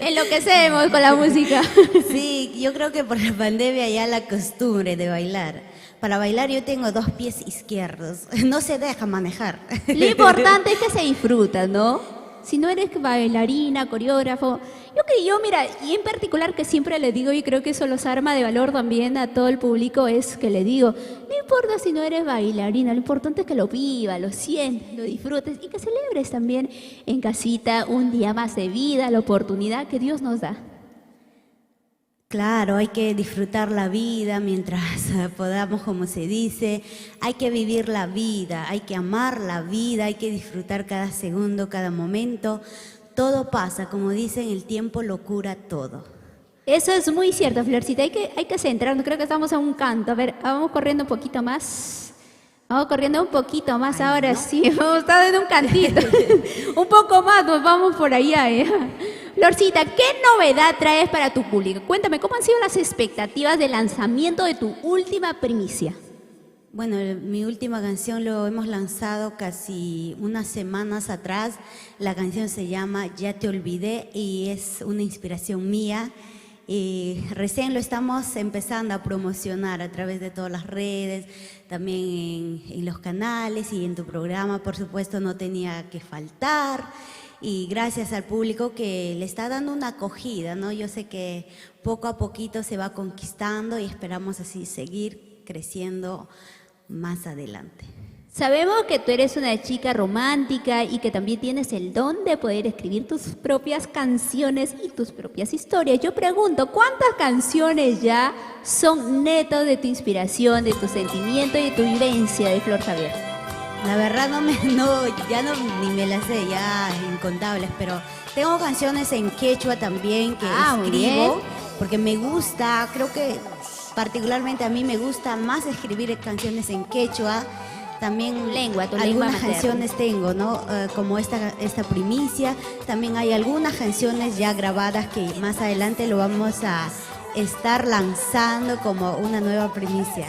Enloquecemos con la música. Sí, yo creo que por la pandemia ya la costumbre de bailar. Para bailar yo tengo 2 pies izquierdos. No se deja manejar. Lo importante es que se disfruta, ¿no? Si no eres bailarina, coreógrafo, yo mira, y en particular que siempre le digo, y creo que eso los arma de valor también a todo el público, es que le digo, no importa si no eres bailarina, lo importante es que lo vivas, lo sientes, lo disfrutes y que celebres también en casita un día más de vida, la oportunidad que Dios nos da. Claro, hay que disfrutar la vida mientras podamos, como se dice. Hay que vivir la vida, hay que amar la vida, hay que disfrutar cada segundo, cada momento. Todo pasa, como dicen, el tiempo lo cura todo. Eso es muy cierto, Florcita. Hay que centrarnos. Creo que estamos a un canto. A ver, vamos corriendo un poquito más. Ahora no. Sí. Vamos a estar en un cantito. Un poco más, nos vamos por allá. Florcita, ¿qué novedad traes para tu público? Cuéntame, ¿cómo han sido las expectativas de lanzamiento de tu última primicia? Bueno, mi última canción lo hemos lanzado casi unas semanas atrás. La canción se llama Ya te olvidé y es una inspiración mía. Y recién lo estamos empezando a promocionar a través de todas las redes, también en los canales y en tu programa, por supuesto, no tenía que faltar. y gracias al público que le está dando una acogida, ¿no? Yo sé que poco a poquito se va conquistando y esperamos así seguir creciendo más adelante. Sabemos que tú eres una chica romántica y que también tienes el don de poder escribir tus propias canciones y tus propias historias. Yo pregunto, ¿cuántas canciones ya son netos de tu inspiración, de tu sentimiento y de tu vivencia de Flor Javier? La verdad ya no ni me las sé, ya incontables, pero tengo canciones en quechua también que muy bien. escribo porque me gusta, creo que particularmente a mí me gusta más escribir canciones en quechua. También tu lengua algunas materna. canciones tengo, ¿no? Como esta primicia. También hay algunas canciones ya grabadas que más adelante lo vamos a estar lanzando como una nueva primicia.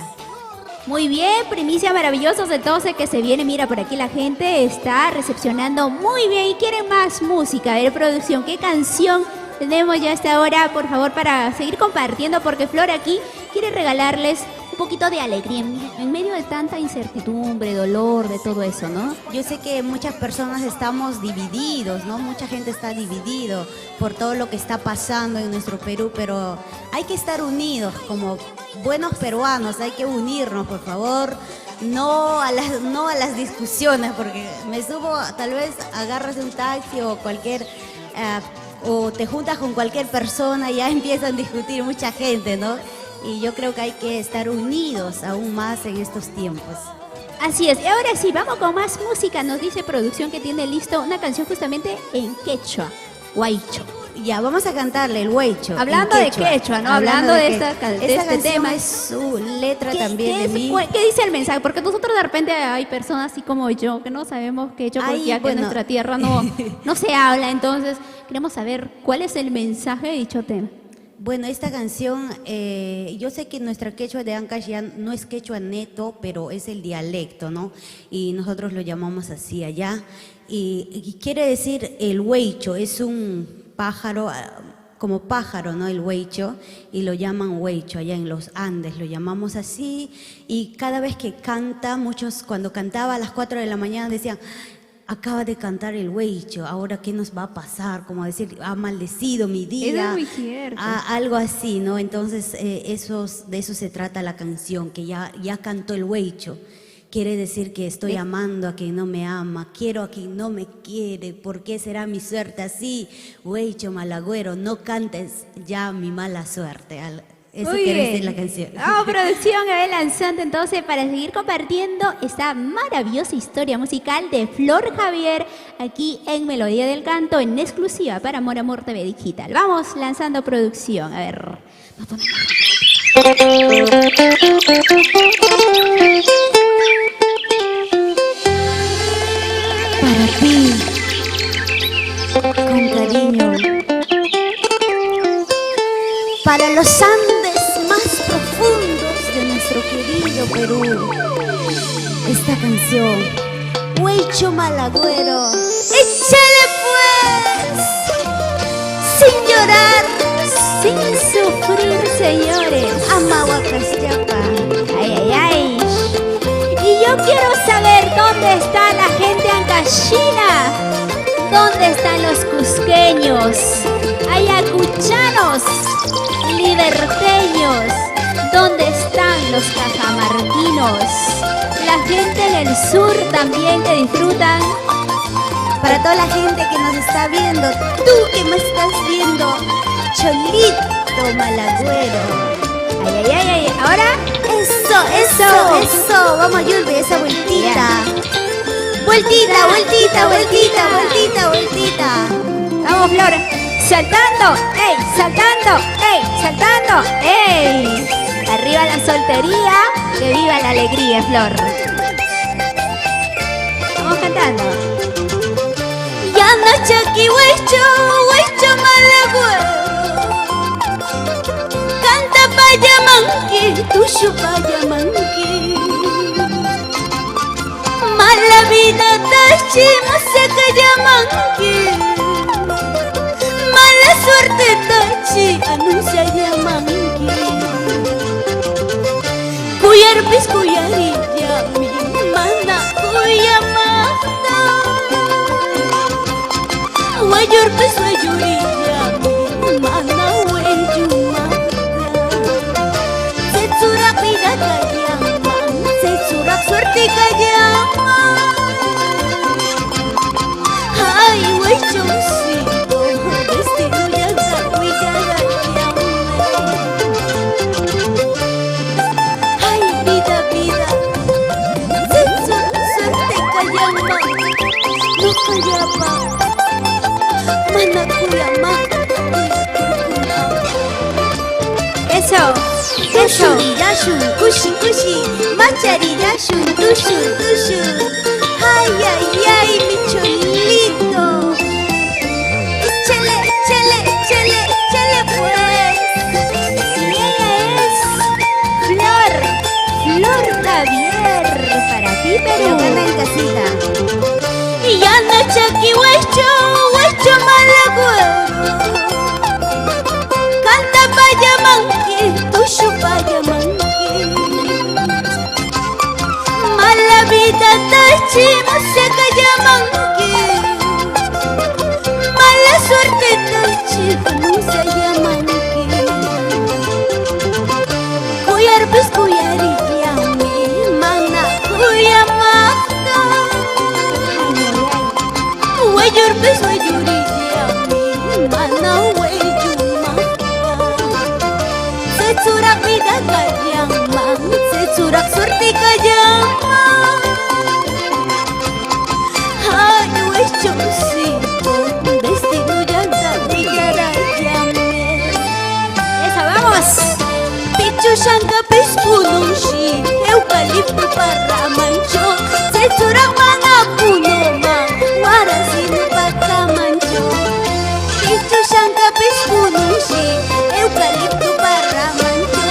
Muy bien, primicia maravillosos entonces que se viene. Mira, por aquí la gente está recepcionando muy bien y quieren más música. A ver, producción, ¿qué canción tenemos ya a esta hora? Por favor, para seguir compartiendo, porque Flor aquí quiere regalarles un poquito de alegría en medio de tanta incertidumbre, dolor, de todo eso, ¿no? Yo sé que muchas personas estamos divididos, ¿no? Mucha gente está dividido por todo lo que está pasando en nuestro Perú, pero hay que estar unidos como buenos peruanos, hay que unirnos, por favor. No a las discusiones, porque me subo, tal vez agarras un taxi o o te juntas con cualquier persona y ya empiezan a discutir mucha gente, ¿no? Y yo creo que hay que estar unidos aún más en estos tiempos. Así es, y ahora sí, vamos con más música. Nos dice producción que tiene listo una canción justamente en quechua, huaycho. Ya, vamos a cantarle el huaycho. Hablando de quechua, ¿no? Hablando de este tema. Es su letra también de mí. ¿Qué dice el mensaje? Porque nosotros de repente hay personas así como yo que no sabemos quechua porque ya que en nuestra tierra no se habla. Entonces, queremos saber cuál es el mensaje de dicho tema. Bueno, esta canción, yo sé que nuestra quechua de Ancash ya no es quechua neto, pero es el dialecto, ¿no? Y nosotros lo llamamos así allá. Y quiere decir el huaycho, es un pájaro, como pájaro, ¿no? El huaycho, y lo llaman huaycho allá en los Andes, lo llamamos así. Y cada vez que canta, muchos cuando cantaba a las 4 de la mañana decían: acaba de cantar el huaycho, ahora qué nos va a pasar, como decir, ha maldecido mi día. Eso es muy cierto. Algo así, ¿no? Entonces, de eso se trata la canción, que ya cantó el huaycho. Quiere decir que estoy amando a quien no me ama, quiero a quien no me quiere, ¿por qué será mi suerte así? Huaycho malagüero, no cantes ya mi mala suerte. Eso quiere decir la canción. Producción, a ver, lanzando entonces para seguir compartiendo esta maravillosa historia musical de Flor Javier aquí en Melodía del Canto, en exclusiva para Amor Amor TV Digital. Vamos lanzando producción, a ver. Para ti, con cariño, para los Andes más profundos de nuestro querido Perú, esta canción, huaycho malagüero, échale pues, sin llorar, Sin sufrir, señores. Amahuacasyapa. Ay, ay, ay. Y yo quiero saber dónde está la gente ancashina, dónde están los cusqueños, ayacuchanos, liberteños, dónde están los cajamarquinos, la gente en el sur también que disfrutan. Para toda la gente que nos está viendo, tú que me estás viendo, Cholito malagüero. Ay, ay, ay, ay. Ahora, Eso. Vamos, Yulbi, esa vueltita. Vueltita. vamos, Flor. Saltando, ey, saltando, ey, saltando, ey. Arriba la soltería, que viva la alegría, Flor. Vamos cantando. Ya no chaki huaycho malagüero. Canta payamanqui, tuyo payamanqui. Mala vida tachi, masaca yamanqui. Mala suerte tachi, anuncia yamanqui. Cuyarpis cuyarilla, mi mana cuyamata. Wayor peso yuri mana wejuma Setsurak vida kayaman Setsurak suerte kayaman Ay wejosito Destino yaga wijaga Ay vida vida Setsurak suerte kayaman No kayama Mana kuyama Eso Eso Yashun kushi kushi Machari yashun tushun tushun Ay ay ay mi cholito Échale échale échale échale pues Y ella es Flor Flor Javier Para ti Perú Canta en casita Y anda chaki huecho huecho malaguero Canta payamanque Tushu payamanque Mala vida tachi música yamanque Mala suerte tachi música yamanque Kuyar pues kuyari yami Mana kuyamata Wayor pues wayuri yami Mana wayumata Setsurak vida kayaman Setsurak suerte kayaman Ay wayosito Destino yaga wijaga yame Esa vamos Pichu shanka pispunushi Eucalipto para mancho Setsurak mana punoma Warasino para mancho Pichu shanka pispunushi Eucalipto para mancho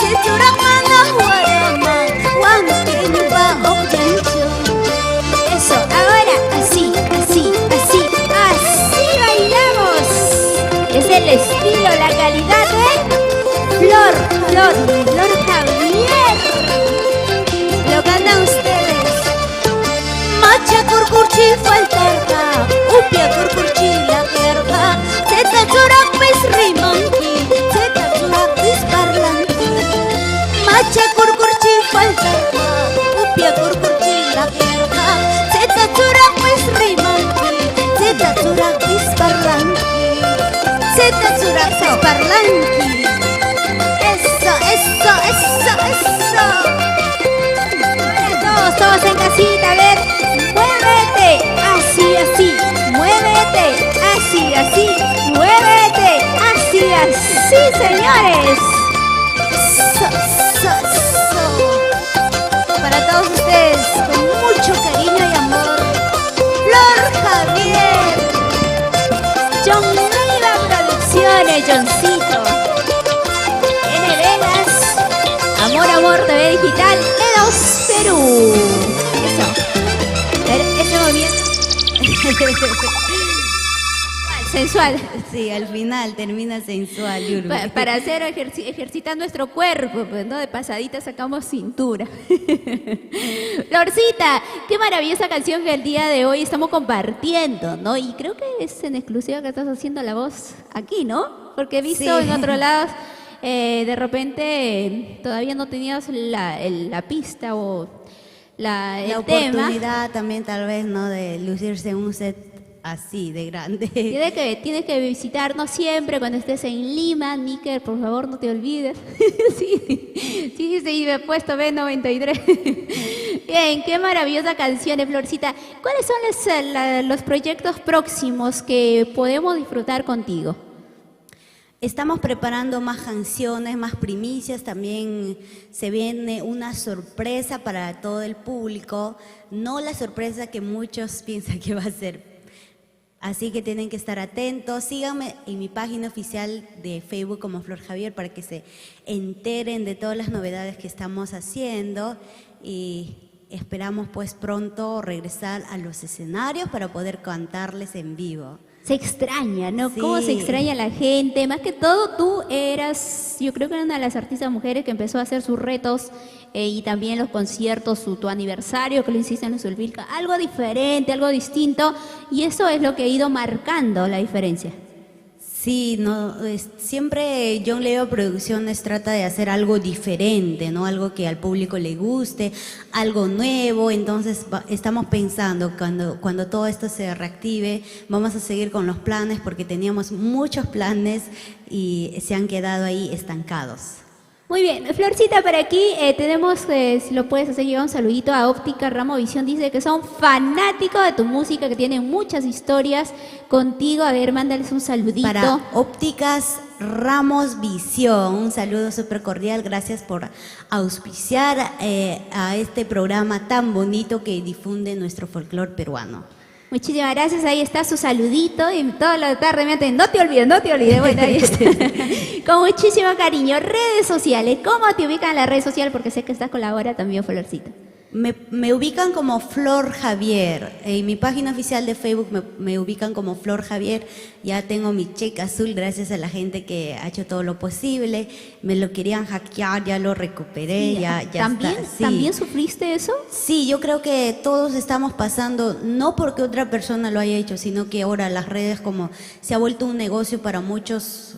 Setsurak mana warama Wankenyo pa okyancho Eso, ahora así, así, así, así bailamos Es el estilo, la calidad de Flor, Flor, Flor Javier Lo cantan ustedes Macha kurkurchi faltarga Upia kurkurchi la jerga Zeta churak pes rimanki Zeta churak pes parlanki Macha kurkurchi faltarga Upia kurkurchi la jerga Zeta churak pes rimanki Zeta churak pes parlanki Zeta churak pes parlanki Eso, eso, eso, eso Ahora todos en casita, a ver Muévete, así, así Muévete, así, así Muévete, así, así, señores Eso, eso, eso Para todos ustedes, con mucho cariño y amor Flor Javier John Neiva Producciones, Johncito N. Vegas Amor, Amor TV Digital E2 Perú Eso A ver, ese movimiento Sensual Sí, al final termina sensual, Yurbi. Para hacer ejercitar nuestro cuerpo, pues, ¿no? De pasadita sacamos cintura. Florcita, qué maravillosa canción que el día de hoy estamos compartiendo, ¿no? Y creo que es en exclusiva que estás haciendo la voz aquí, ¿no? Porque he visto Sí. en otros lados, de repente todavía no tenías la pista o el tema. Oportunidad también tal vez, ¿no? De lucirse en un set así de grande. Tienes que visitarnos siempre cuando estés en Lima, Níker, por favor no te olvides. sí, me he puesto B93. Bien, qué maravillosa canción, Florcita. ¿Cuáles son los proyectos próximos que podemos disfrutar contigo? Estamos preparando más canciones, más primicias, también se viene una sorpresa para todo el público, no la sorpresa que muchos piensan que va a ser. Así que tienen que estar atentos. Síganme en mi página oficial de Facebook como Flor Javier para que se enteren de todas las novedades que estamos haciendo. Y esperamos pues pronto regresar a los escenarios para poder cantarles en vivo. Se extraña, ¿no? Sí. ¿Cómo se extraña la gente? Más que todo, tú eras, yo creo que era una de las artistas mujeres que empezó a hacer sus retos y también los conciertos, tu aniversario que lo hiciste en Usulvilca, algo diferente, algo distinto, y eso es lo que ha ido marcando la diferencia. Sí, no, siempre John Leo Producciones trata de hacer algo diferente, ¿no? Algo que al público le guste, algo nuevo. Entonces estamos pensando cuando todo esto se reactive, vamos a seguir con los planes porque teníamos muchos planes y se han quedado ahí estancados. Muy bien, Florcita, por aquí tenemos, si lo puedes hacer llegar un saludito a Óptica Ramo Visión, dice que son fanáticos de tu música, que tienen muchas historias contigo. A ver, mándales un saludito. Para Ópticas Ramos Visión, un saludo súper cordial, gracias por auspiciar a este programa tan bonito que difunde nuestro folclore peruano. Muchísimas gracias, ahí está su saludito y toda la tarde me hacen, no te olvides, bueno, ahí está. Con muchísimo cariño. Redes sociales, ¿cómo te ubican en las redes sociales? Porque sé que estás colabora también, Florcita. Me ubican como Flor Javier. En mi página oficial de Facebook me ubican como Flor Javier. Ya tengo mi cheque azul gracias a la gente que ha hecho todo lo posible. Me lo querían hackear, ya lo recuperé. Sí, ya ¿También, está. Sí. ¿También sufriste eso? Sí, yo creo que todos estamos pasando, no porque otra persona lo haya hecho, sino que ahora las redes, como se ha vuelto un negocio para muchos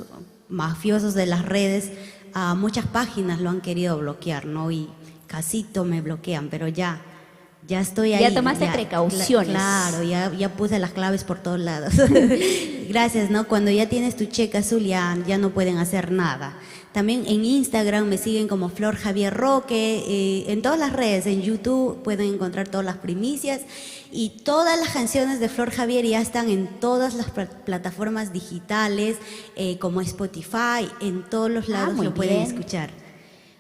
mafiosos de las redes, a muchas páginas lo han querido bloquear, ¿no? Y casito me bloquean, pero ya estoy ahí. Ya tomaste precauciones. Claro, ya puse las claves por todos lados. Gracias, ¿no? Cuando ya tienes tu cheque azul ya no pueden hacer nada. También en Instagram me siguen como Flor Javier Roque, en todas las redes, en YouTube pueden encontrar todas las primicias y todas las canciones de Flor Javier ya están en todas las plataformas digitales, como Spotify, en todos los lados lo pueden escuchar.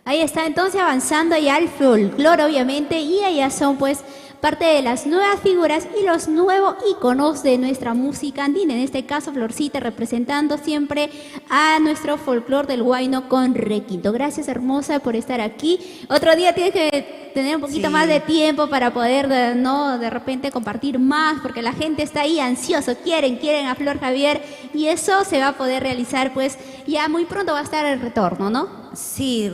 Ahí está, entonces avanzando ya al folclore, obviamente, y allá son pues parte de las nuevas figuras y los nuevos íconos de nuestra música andina. En este caso, Florcita representando siempre a nuestro folclore del Huayno con requinto. Gracias, hermosa, por estar aquí. Otro día tienes que tener un poquito más de tiempo para poder, ¿no?, de repente compartir más, porque la gente está ahí ansioso, quieren a Flor Javier, y eso se va a poder realizar pues ya muy pronto va a estar el retorno, ¿no? Sí,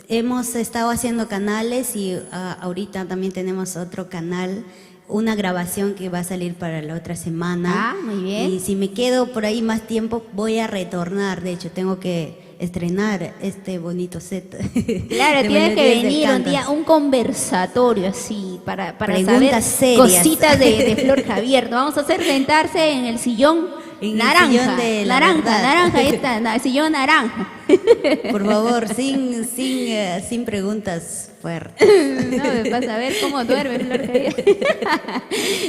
hemos estado haciendo canales y ahorita también tenemos otro canal, una grabación que va a salir para la otra semana. Ah, muy bien. Y si me quedo por ahí más tiempo, voy a retornar. De hecho, tengo que estrenar este bonito set. Claro, tiene que venir un día un conversatorio así para saber serias. Cositas de Flor Javier. Vamos a hacer sentarse en el sillón naranja, ahí está, el sillón naranja. Por favor, sin preguntas fuertes. No, vas a ver cómo duerme Flor Javier.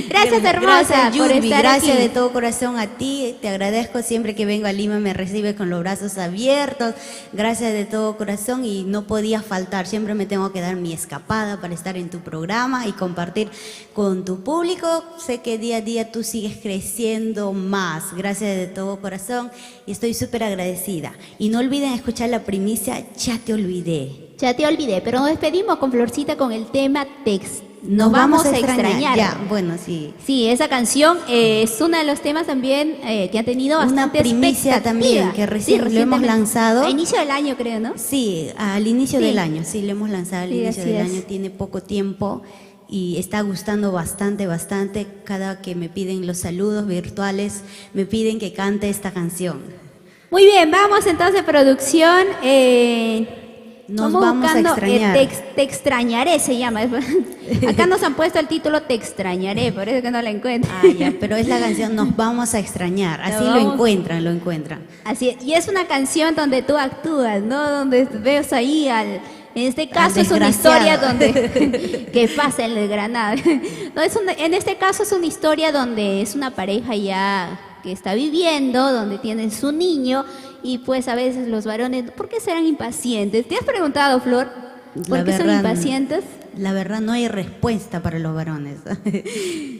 Gracias, hermosa, gracias, por Yurbi, estar gracias aquí. de todo corazón a ti. Te agradezco siempre que vengo a Lima, me recibes con los brazos abiertos. Gracias de todo corazón y no podía faltar. Siempre me tengo que dar mi escapada para estar en tu programa y compartir con tu público. Sé que día a día tú sigues creciendo más. Gracias de todo corazón y estoy súper agradecida. Y no olviden escuchar la primicia Ya te olvidé. Ya te olvidé, pero nos despedimos con Florcita con el tema Text. Nos vamos a extrañar. Ya, bueno, sí. Sí, esa canción es uno de los temas también que ha tenido bastante una primicia también que recién lo hemos lanzado. A inicio del año, creo, ¿no? Sí, al inicio del año. Sí, lo hemos lanzado al inicio del año. Tiene poco tiempo y está gustando bastante. Cada que me piden los saludos virtuales, me piden que cante esta canción. Muy bien, vamos entonces, producción. Nos vamos a extrañar. Te extrañaré se llama. Acá nos han puesto el título Te extrañaré, por eso que no la encuentro. Ah, ya, pero es la canción Nos vamos a extrañar. Así lo encuentran. Así es, y es una canción donde tú actúas, ¿no? Donde ves ahí en este caso es una historia donde que pasa en el Granada. No, en este caso es una historia donde es una pareja ya que está viviendo, donde tienen su niño. Y pues a veces los varones, ¿por qué serán impacientes? ¿Te has preguntado, Flor? ¿Por qué son impacientes? la verdad no hay respuesta para los varones.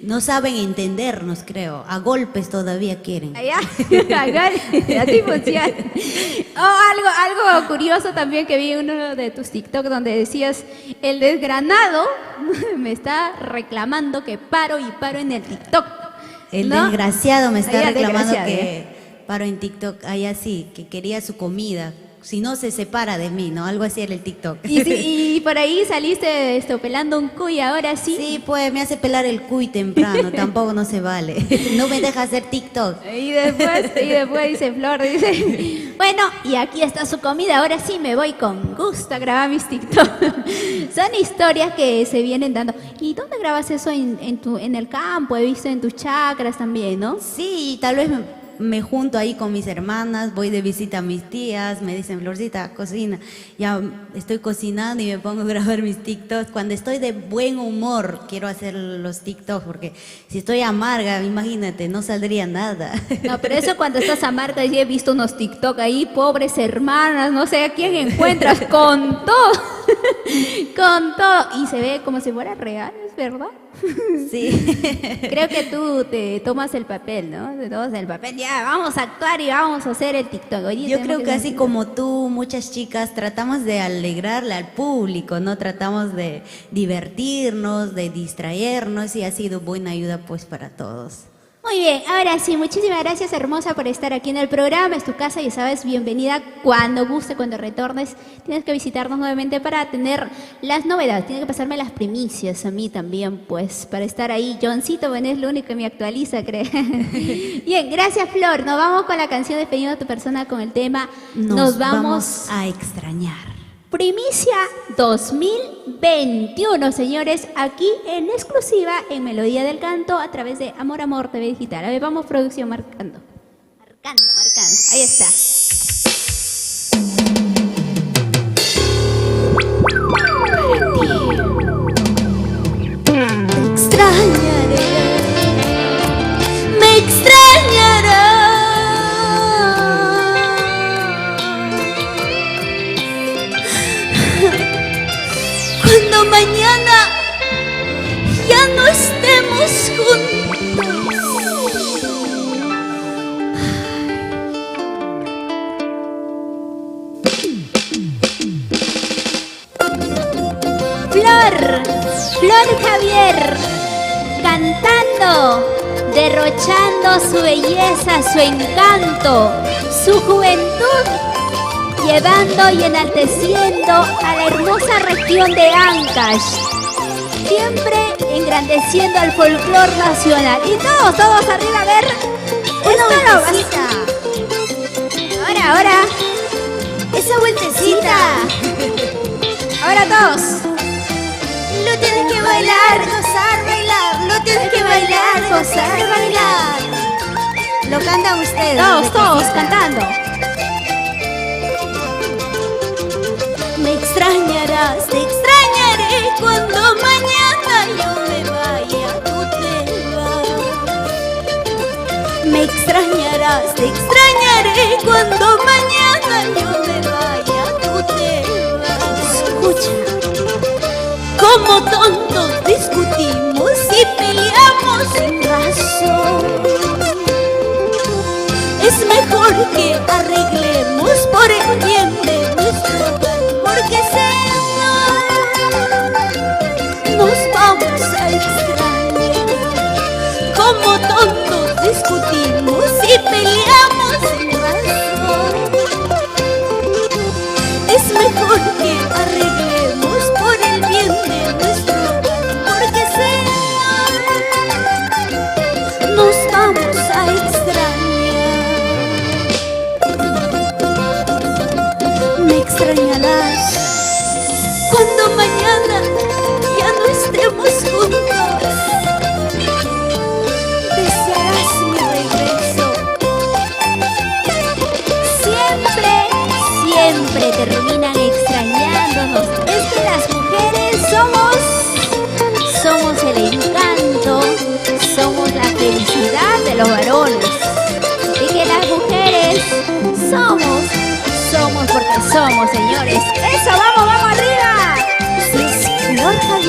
No saben entendernos, creo. A golpes todavía quieren. Así funciona. Algo curioso también que vi en uno de tus TikTok donde decías, el desgranado me está reclamando que paro en el TikTok. El ¿no? desgraciado me está reclamando desgraciado, que paro en TikTok. Ahí así, que quería su comida. Si no, se separa de mí, ¿no? Algo así era el TikTok. Y por ahí saliste pelando un cuy, ahora sí. Sí, pues me hace pelar el cuy temprano, tampoco no se vale. No me deja hacer TikTok. Y después dice Flor, dice, bueno, y aquí está su comida, ahora sí me voy con gusto a grabar mis TikTok. Son historias que se vienen dando. ¿Y dónde grabas eso? En el campo, he visto en tus chacras también, ¿no? Sí, tal vez me junto ahí con mis hermanas, voy de visita a mis tías, me dicen, Florcita, cocina. Ya estoy cocinando y me pongo a grabar mis TikToks. Cuando estoy de buen humor, quiero hacer los TikToks, porque si estoy amarga, imagínate, no saldría nada. No, pero eso cuando estás amarga, ya he visto unos TikTok ahí, pobres hermanas, no sé a quién encuentras, con todo, con todo. Y se ve como si fuera real, ¿es verdad? Sí. Creo que tú te tomas el papel, ¿no? Te tomas el papel, ya, vamos a actuar y vamos a hacer el TikTok. Oye, yo creo que así como tú, muchas chicas, tratamos de alegrarle al público, ¿no? Tratamos de divertirnos, de distraernos y ha sido buena ayuda pues para todos. Muy bien, ahora sí, muchísimas gracias, hermosa, por estar aquí en el programa. Es tu casa, ya sabes, bienvenida cuando guste, cuando retornes. Tienes que visitarnos nuevamente para tener las novedades. Tienes que pasarme las primicias a mí también, pues, para estar ahí. Johncito, bueno, es lo único que me actualiza, creo. Bien, gracias, Flor. Nos vamos con la canción Despediendo a tu persona con el tema Nos vamos a extrañar. Primicia 2021, señores, aquí en exclusiva en Melodía del Canto a través de Amor Amor TV Digital. A ver, vamos, producción, marcando. Ahí está. Te extrañaré, me extrañarás. Cuando mañana ya no estemos juntos. Flor Javier, cantando, derrochando su belleza, su encanto, su juventud, llevando y enalteciendo a la hermosa región de Ancash, siempre engrandeciendo al folclor nacional. Y todos arriba, a ver, una vueltecita. Ahora, esa vueltecita. Ahora todos. Lo tienes que bailar, gozar, bailar. Lo tienes que bailar, gozar, bailar. Lo cantan ustedes. Todos cantando. Me extrañarás, te extrañaré cuando mañana yo me vaya, tú te vas. Me extrañarás, te extrañaré cuando mañana yo me vaya, tú te vas. Escucha, como tontos discutimos y peleamos sin razón. Es mejor que arreglemos por el bien de nuestro hogar, porque si no, nos vamos a extrañar. Como tontos discutimos y peleamos sin razón. Es mejor que arreglemos por el bien de nuestro hogar, porque si no, nos vamos a extrañar. Me extrañarás cuando mañana ya no estemos juntos. Desearás mi regreso. Siempre terminan extrañándonos. Es que las mujeres somos el encanto, somos la felicidad de los varones. Y que las mujeres somos porque somos, señores. ¡Eso, vamos arriba! Sí, Flor Javier.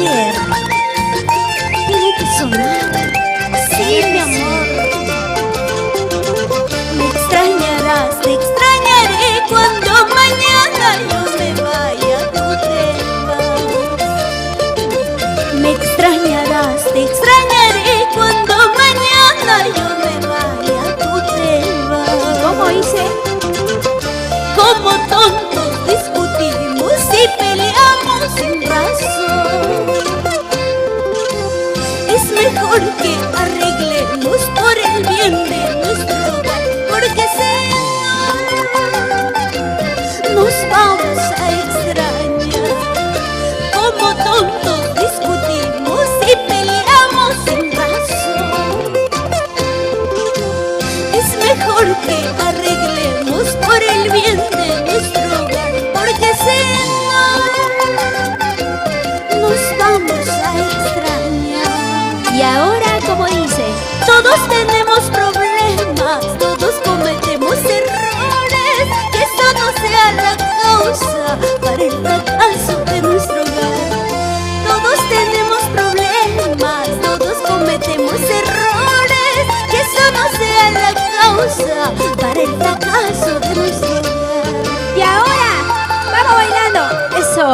mi amor. Me extrañarás, te extrañaré cuando mañana yo me vaya, tú te vas. Me extrañarás, te extrañaré cuando mañana yo me vaya, tú te vas. ¿Y cómo hice? Como tontos discutimos y peleamos sin razón. Es mejor que arreglemos por el bien de nuestro hogar, porque si no, nos vamos a extrañar. Como tontos discutimos y peleamos sin razón. Es mejor que arreglemos por el bien de nuestro hogar, porque si no, nos vamos a extrañar. ¿Y ahora cómo dice? Todos tenemos problemas, todos cometemos errores, que eso no sea la causa para el fracaso de nuestro hogar. Todos tenemos problemas, todos cometemos errores, que eso no sea la causa para el fracaso de nuestro hogar. Y ahora, vamos bailando. Eso.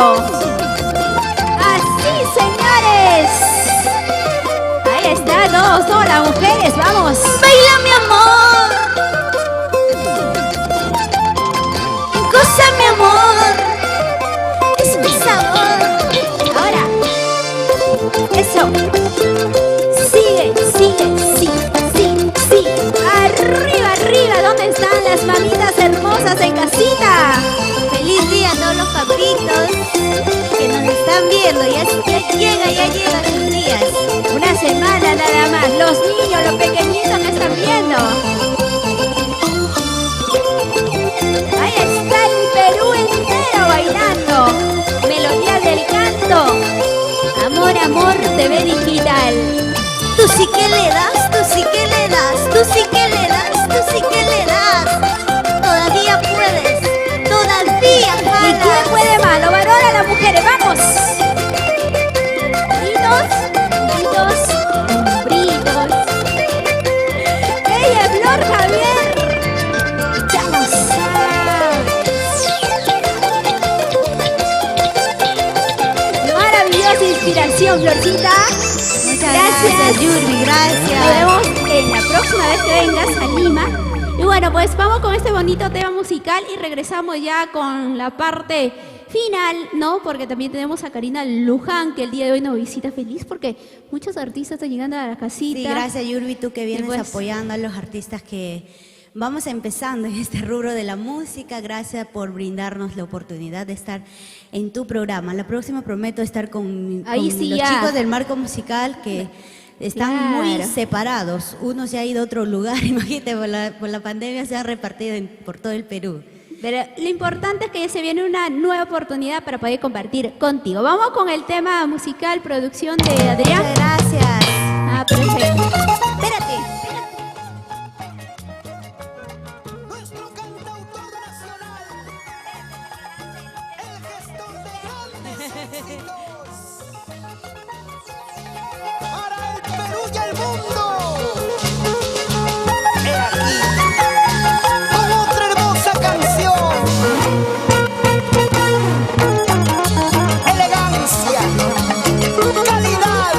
Así, señores. Ahí está, todas las mujeres, vamos. Baila mi amor, goza mi amor, es mi sabor. Ahora. Eso. Sigue, sigue, sí, sí, sí. Arriba, arriba. ¿Dónde están las mamitas hermosas en casita? Feliz día a todos los papitos que nos están viendo. Ya llegan sus días. Una semana nada más. Los niños, los pequeñitos que están viendo. Ahí está el Perú entero bailando. Melodía del canto. Amor, amor, TV digital. Tú sí que le das, tú sí que le das, tú sí que le das, tú sí que le das. Todavía puedes, todavía ¿Y jalas. quién puede más? Lo valora las mujeres, vamos. Britos, hombritos. Ella es Flor Javier. Vamos. Maravillosa inspiración, Florcita. Muchas gracias, Yurbi, gracias. Nos vemos en la próxima vez que vengas a Lima. Y bueno, pues vamos con este bonito tema musical y regresamos ya con la parte final, ¿no? Porque también tenemos a Karina Luján, que el día de hoy nos visita feliz porque muchos artistas están llegando a la casita. Sí, gracias, Yurbi, tú que vienes pues, apoyando a los artistas que vamos empezando en este rubro de la música. Gracias por brindarnos la oportunidad de estar en tu programa. La próxima prometo estar con Ahí sí, los ya. chicos del marco musical que están Claro. muy separados. Uno se ha ido a otro lugar, imagínate, por la pandemia se ha repartido por todo el Perú. Pero lo importante es que ya se viene una nueva oportunidad para poder compartir contigo. Vamos con el tema musical, producción de Adrián. Muchas gracias. Ah, perfecto. Espérate. Nuestro cantautor nacional, el gestor de grandes éxitos, para el Perú y el mundo. He aquí, con otra hermosa canción, elegancia, calidad,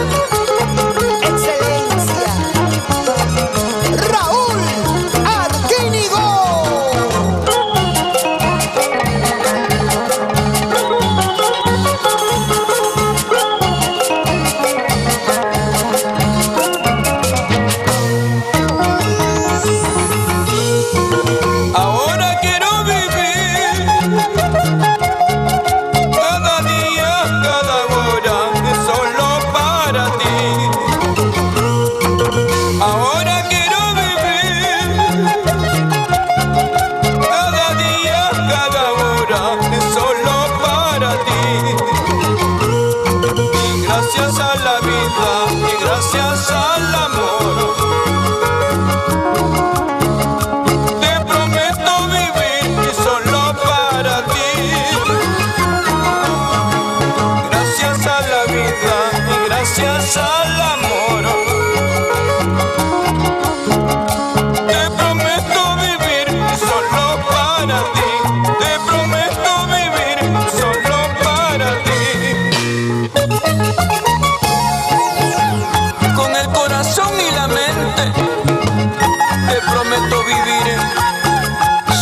te prometo vivir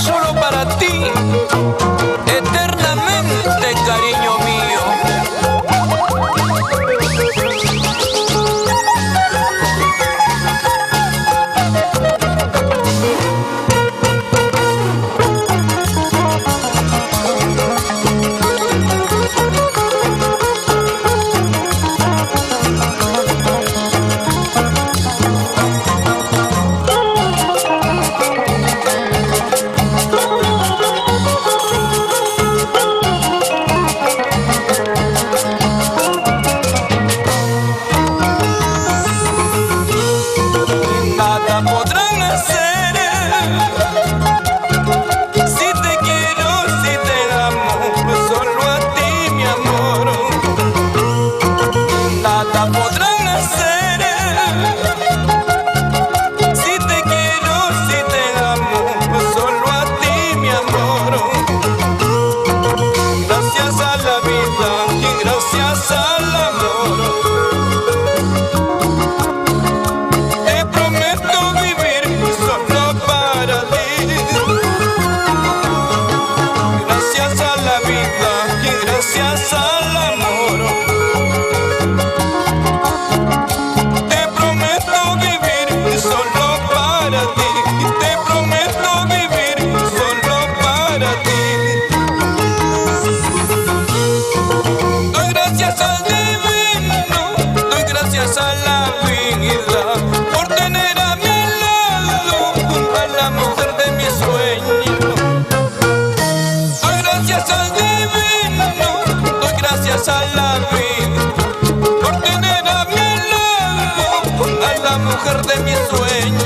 solo para ti, eternamente, cariño mío. Nada podrán hacer si te quiero, si te amo, solo a ti, mi amor. Nada podrán hacer si te quiero, si te amo, solo a ti, mi amor. Gracias a la vida y gracias al amor, te prometo vivir solo para ti. Gracias a la vida y gracias al amor, te prometo vivir solo para ti. Te prometo vivir solo para ti. Doy gracias al divino, doy gracias a la vida por tener a mi lado a la mujer de mis sueños. Doy gracias al divino, doy gracias a la vida por tener a mi lado a la mujer de mis sueños.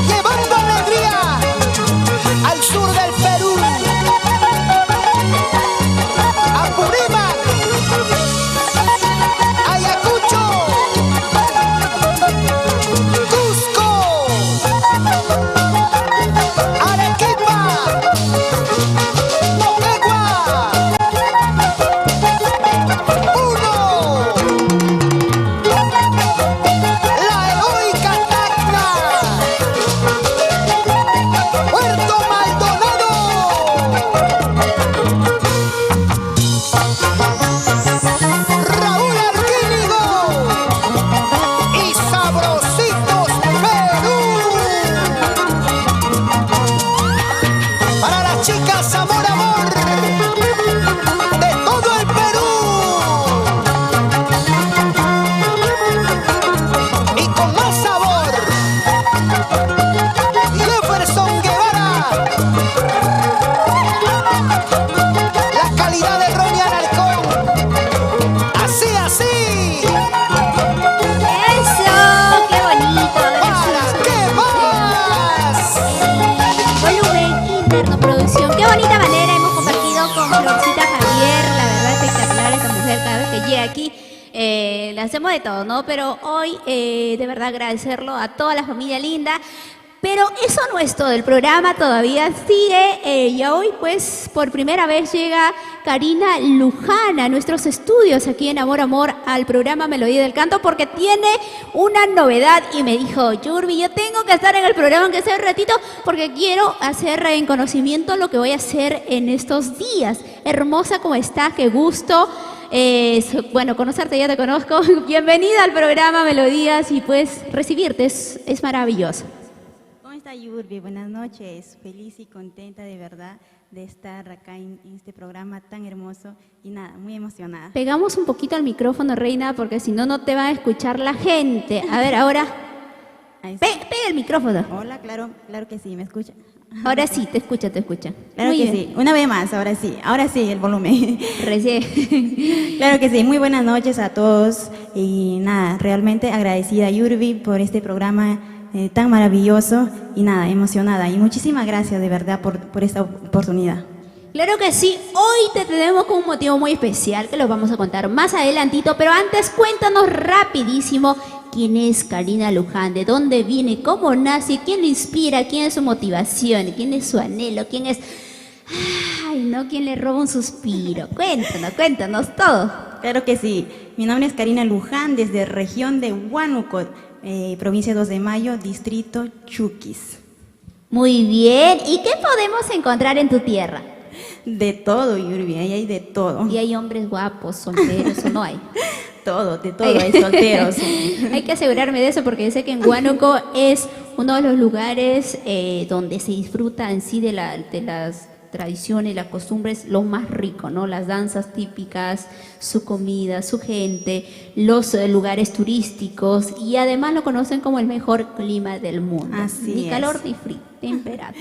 Llevando alegría al sur del Perú, Apurímac, Ayacucho, Cusco, Arequipa, Moquegua, Puno, la heroica Tacna, Puerto Maldonado, Raúl Arquínigo y Sabrositos Perú. Para las chicas amor, amor de todo el Perú. Y con más sabor, Jefferson Guevara, la calidad de Ronnie Alarcón. Así, así. ¡Eso! ¡Qué bonito! ¿Para qué más? Volumen interno, producción. Qué bonita manera hemos compartido con Florcita Javier. La verdad espectacular esta mujer. Cada vez que llega aquí le hacemos de todo, ¿no? Pero hoy de verdad agradecerlo a toda la familia linda. Pero eso no es todo, el programa todavía sigue y hoy pues por primera vez llega Karina Luján a nuestros estudios aquí en Amor Amor al programa Melodía del Canto porque tiene una novedad y me dijo, Yurbi, yo tengo que estar en el programa aunque sea un ratito porque quiero hacer en conocimiento lo que voy a hacer en estos días. Hermosa como estás, qué gusto. Bueno, conocerte ya te conozco. Bienvenida al programa Melodías y pues recibirte es maravilloso. ¿Cómo está Yurbi? Buenas noches. Feliz y contenta de verdad de estar acá en este programa tan hermoso y nada, muy emocionada. Pegamos un poquito al micrófono, Reina, porque si no, no te va a escuchar la gente. A ver, ahora. Pega el micrófono. Hola, claro que sí, ¿me escucha? Ahora sí, te escucha. Claro Muy que bien. sí, una vez más, ahora sí, el volumen. Recién. Claro que sí, muy buenas noches a todos y nada, realmente agradecida Yurbi por este programa tan maravilloso y nada, emocionada y muchísimas gracias de verdad por esta oportunidad. Claro que sí, hoy te tenemos con un motivo muy especial que lo vamos a contar más adelantito, pero antes cuéntanos rapidísimo quién es Karina Luján, de dónde viene, cómo nace, quién lo inspira, quién es su motivación, quién es su anhelo, quién es Ay, no, ¿quién le roba un suspiro? Cuéntanos todo. Claro que sí. Mi nombre es Karina Luján, desde región de Huánuco, provincia 2 de Mayo, distrito Chuquis. Muy bien. ¿Y qué podemos encontrar en tu tierra? De todo, Yurbi, ahí hay de todo. ¿Y hay hombres guapos, solteros o no hay? De todo, hay solteros. Hay que asegurarme de eso porque sé que en Huánuco es uno de los lugares donde se disfruta en sí de las tradiciones, las costumbres, lo más rico, ¿no? Las danzas típicas, su comida, su gente, los lugares turísticos y además lo conocen como el mejor clima del mundo. Así ni es. calor ni frío, temperado.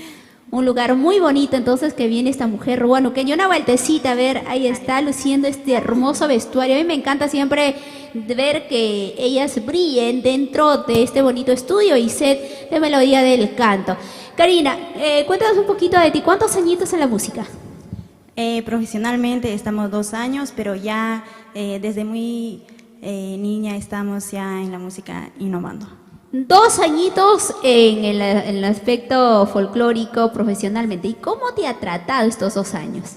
Un lugar muy bonito, entonces, que viene esta mujer huanuqueña. Una vueltecita, a ver, ahí está luciendo este hermoso vestuario. A mí me encanta siempre ver que ellas brillen dentro de este bonito estudio y set de Melodía del Canto. Karina, cuéntanos un poquito de ti. ¿Cuántos añitos en la música? Profesionalmente estamos 2 años, pero ya desde muy niña estamos ya en la música innovando. 2 añitos en el aspecto folclórico profesionalmente. ¿Y cómo te ha tratado estos 2 años?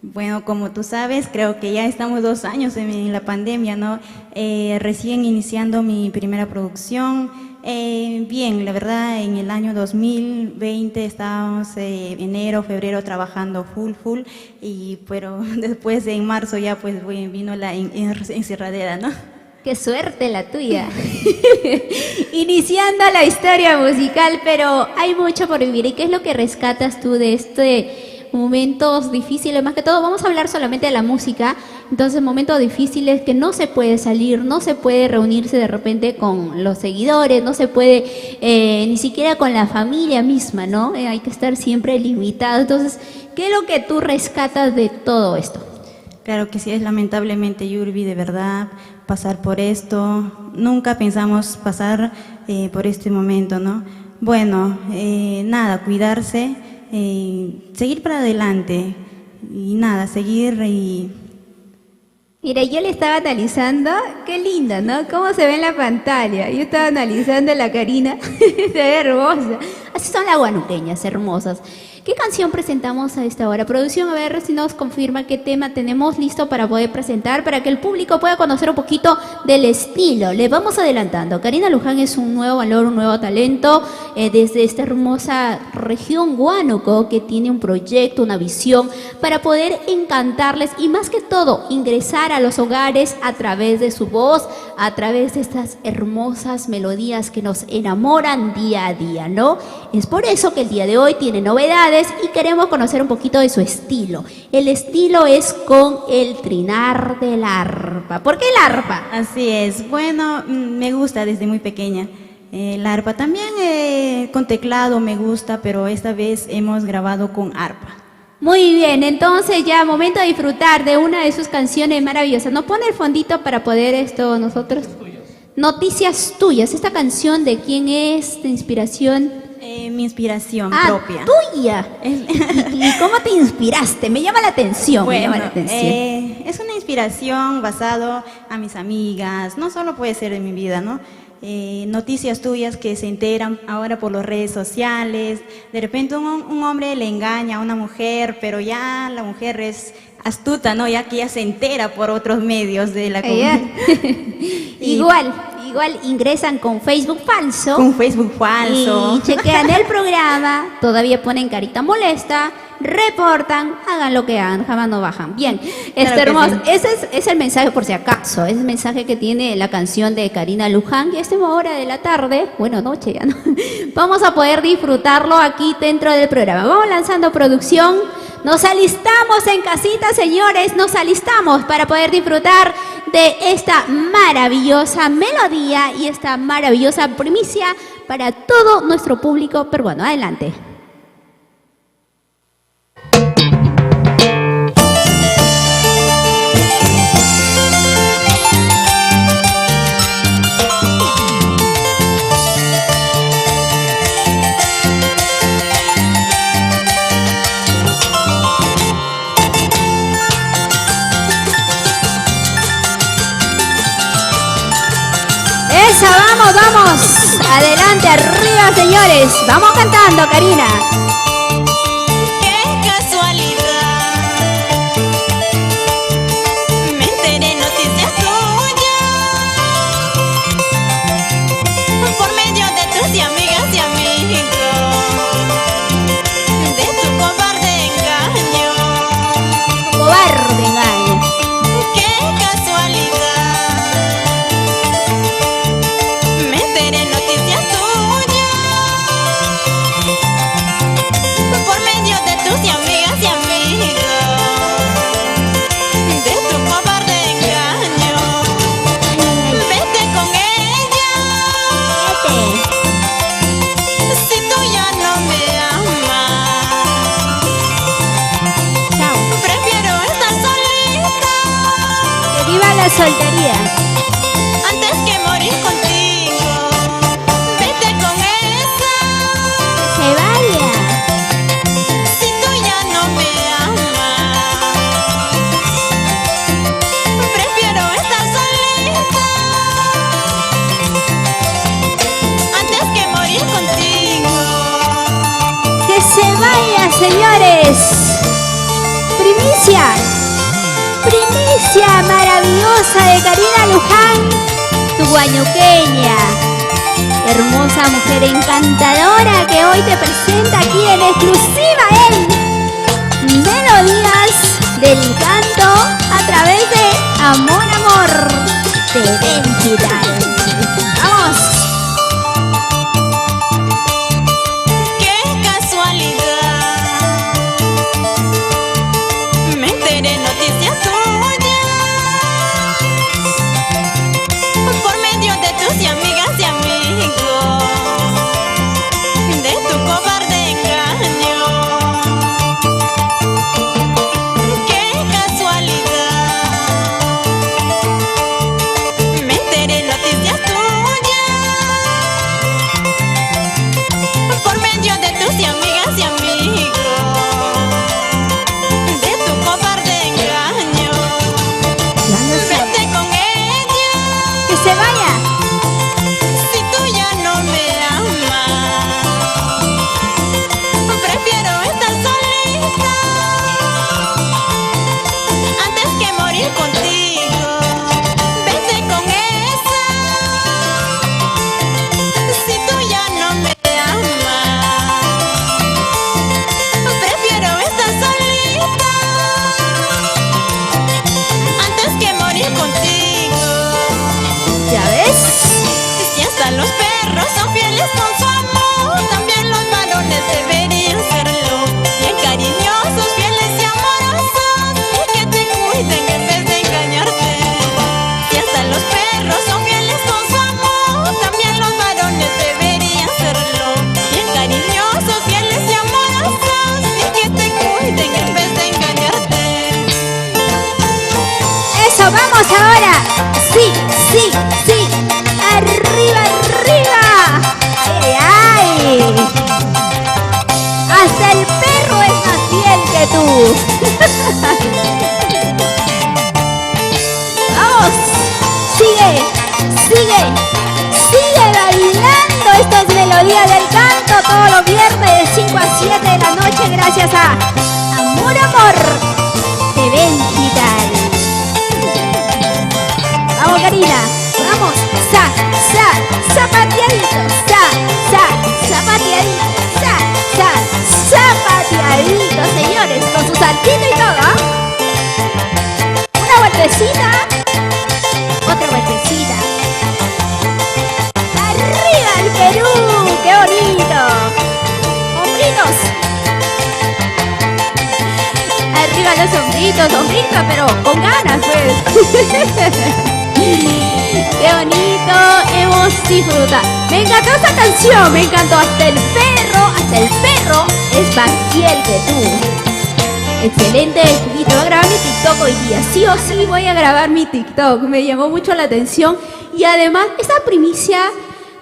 Bueno, como tú sabes, creo que ya estamos 2 años en la pandemia, ¿no? Recién iniciando mi primera producción. Bien, la verdad, en el año 2020 estábamos enero, febrero trabajando full, pero después en marzo ya pues vino la encerradera, ¿no? ¡Qué suerte la tuya! Iniciando la historia musical, pero hay mucho por vivir. ¿Y qué es lo que rescatas tú de momentos difíciles? Más que todo, vamos a hablar solamente de la música. Entonces, momentos difíciles que no se puede salir, no se puede reunirse de repente con los seguidores, no se puede ni siquiera con la familia misma, ¿no? Hay que estar siempre limitado. Entonces, ¿qué es lo que tú rescatas de todo esto? Claro que sí, es lamentablemente, Yurbi, de verdad, pasar por esto. Nunca pensamos pasar por este momento, ¿no? Bueno, nada, cuidarse, seguir para adelante y nada, seguir y... Mira, yo le estaba analizando, qué linda, ¿no? Cómo se ve en la pantalla. Yo estaba analizando la Karina, se ve hermosa. Así son las huanuqueñas, hermosas. ¿Qué canción presentamos a esta hora? Producción, a ver si nos confirma qué tema tenemos listo para poder presentar, para que el público pueda conocer un poquito del estilo. Le vamos adelantando. Karina Luján es un nuevo valor, un nuevo talento, desde esta hermosa región Huánuco, que tiene un proyecto, una visión, para poder encantarles y más que todo, ingresar a los hogares a través de su voz, a través de estas hermosas melodías que nos enamoran día a día, ¿no? Es por eso que el día de hoy tiene novedades y queremos conocer un poquito de su estilo. El estilo es con el trinar del arpa. ¿Por qué el arpa? Así es. Bueno, me gusta desde muy pequeña. El arpa también con teclado me gusta, pero esta vez hemos grabado con arpa. Muy bien, entonces ya momento de disfrutar de una de sus canciones maravillosas. ¿Nos pone el fondito para poder esto nosotros? Noticias tuyas. ¿Esta canción de quién es? ¿De inspiración? Mi inspiración propia. ¿Tuya? ¿Y cómo te inspiraste? Me llama la atención. Bueno, me llama la atención. Es una inspiración basado a mis amigas. No solo puede ser de mi vida, ¿no? Noticias tuyas que se enteran ahora por las redes sociales. De repente un hombre le engaña a una mujer, pero ya la mujer es astuta, ¿no? Ya que ya se entera por otros medios de la comunidad. Igual ingresan con Facebook falso. Con Facebook falso. Y chequean el programa, todavía ponen carita molesta, reportan, hagan lo que hagan, jamás no bajan. Bien, Claro hermoso. sí. Ese es el mensaje por si acaso, es el mensaje que tiene la canción de Karina Luján. Y a esta hora de la tarde, bueno, noche ya no, vamos a poder disfrutarlo aquí dentro del programa. Vamos lanzando producción. Nos alistamos en casita, señores, nos alistamos para poder disfrutar de esta maravillosa melodía y esta maravillosa primicia para todo nuestro público peruano. Adelante. Esa, vamos. Adelante, arriba, señores. Vamos cantando, Karina. Qué casualidad soltería. Antes que morir contigo, vete con esa. Se vaya. Si tú ya no me amas, prefiero estar solita. Antes que morir contigo. Que se vaya, señores. Primicia. Primicia maravillosa de Karina Luján, tu guañuqueña. Hermosa mujer encantadora que hoy te presenta aquí en exclusiva en Melodías del Canto a través de Amor Amor TV Digital. ¡Vamos! Qué casualidad, me enteré noticias tuyas por medio de tus amigas y amigos, de tu cobarde engaño. Qué casualidad, me enteré noticias tuyas por medio de tus amigas y amigos, de tu cobarde engaño. Vete con ella. ¡Que se vaya! Si tú ya no me amas, prefiero estar solita. Antes que morir contigo, vete con esa. Si tú ya no me amas, prefiero estar solita. Antes que morir contigo. ¿Ya ves? Si hasta los perros son fieles con su amor, también los varones deberían serlo. Bien cariñosos, fieles y amorosos, y que te cuiden en vez de engañarte. Si hasta los perros son fieles con su amor, también los varones deberían serlo. Bien cariñosos, fieles y amorosos, y que te cuiden en vez de engañarte. Eso, vamos ahora. Sí, sí, sí. Arriba, arriba. Ay, ay. Hasta el perro es más fiel que tú. Vamos. Sigue, sigue, sigue bailando estas melodías del canto todos los viernes de 5 a 7 de la noche gracias a Amor Amor TV Digital. Vamos, Karina, vamos, zapateadito, zapateadito, zapateadito, señores, con su saltito y todo, ¿ah? Una vueltecita, otra vueltecita. ¡Arriba el Perú! ¡Qué bonito! ¡Hombritos! Arriba los hombritos, pero con ganas, pues. ¡Qué bonito! Hemos disfrutado. Me encantó esta canción, me encantó. Hasta el perro es más fiel que tú. Excelente. Y te voy a grabar mi TikTok hoy día. Sí o sí voy a grabar mi TikTok. Me llamó mucho la atención. Y además, esta primicia,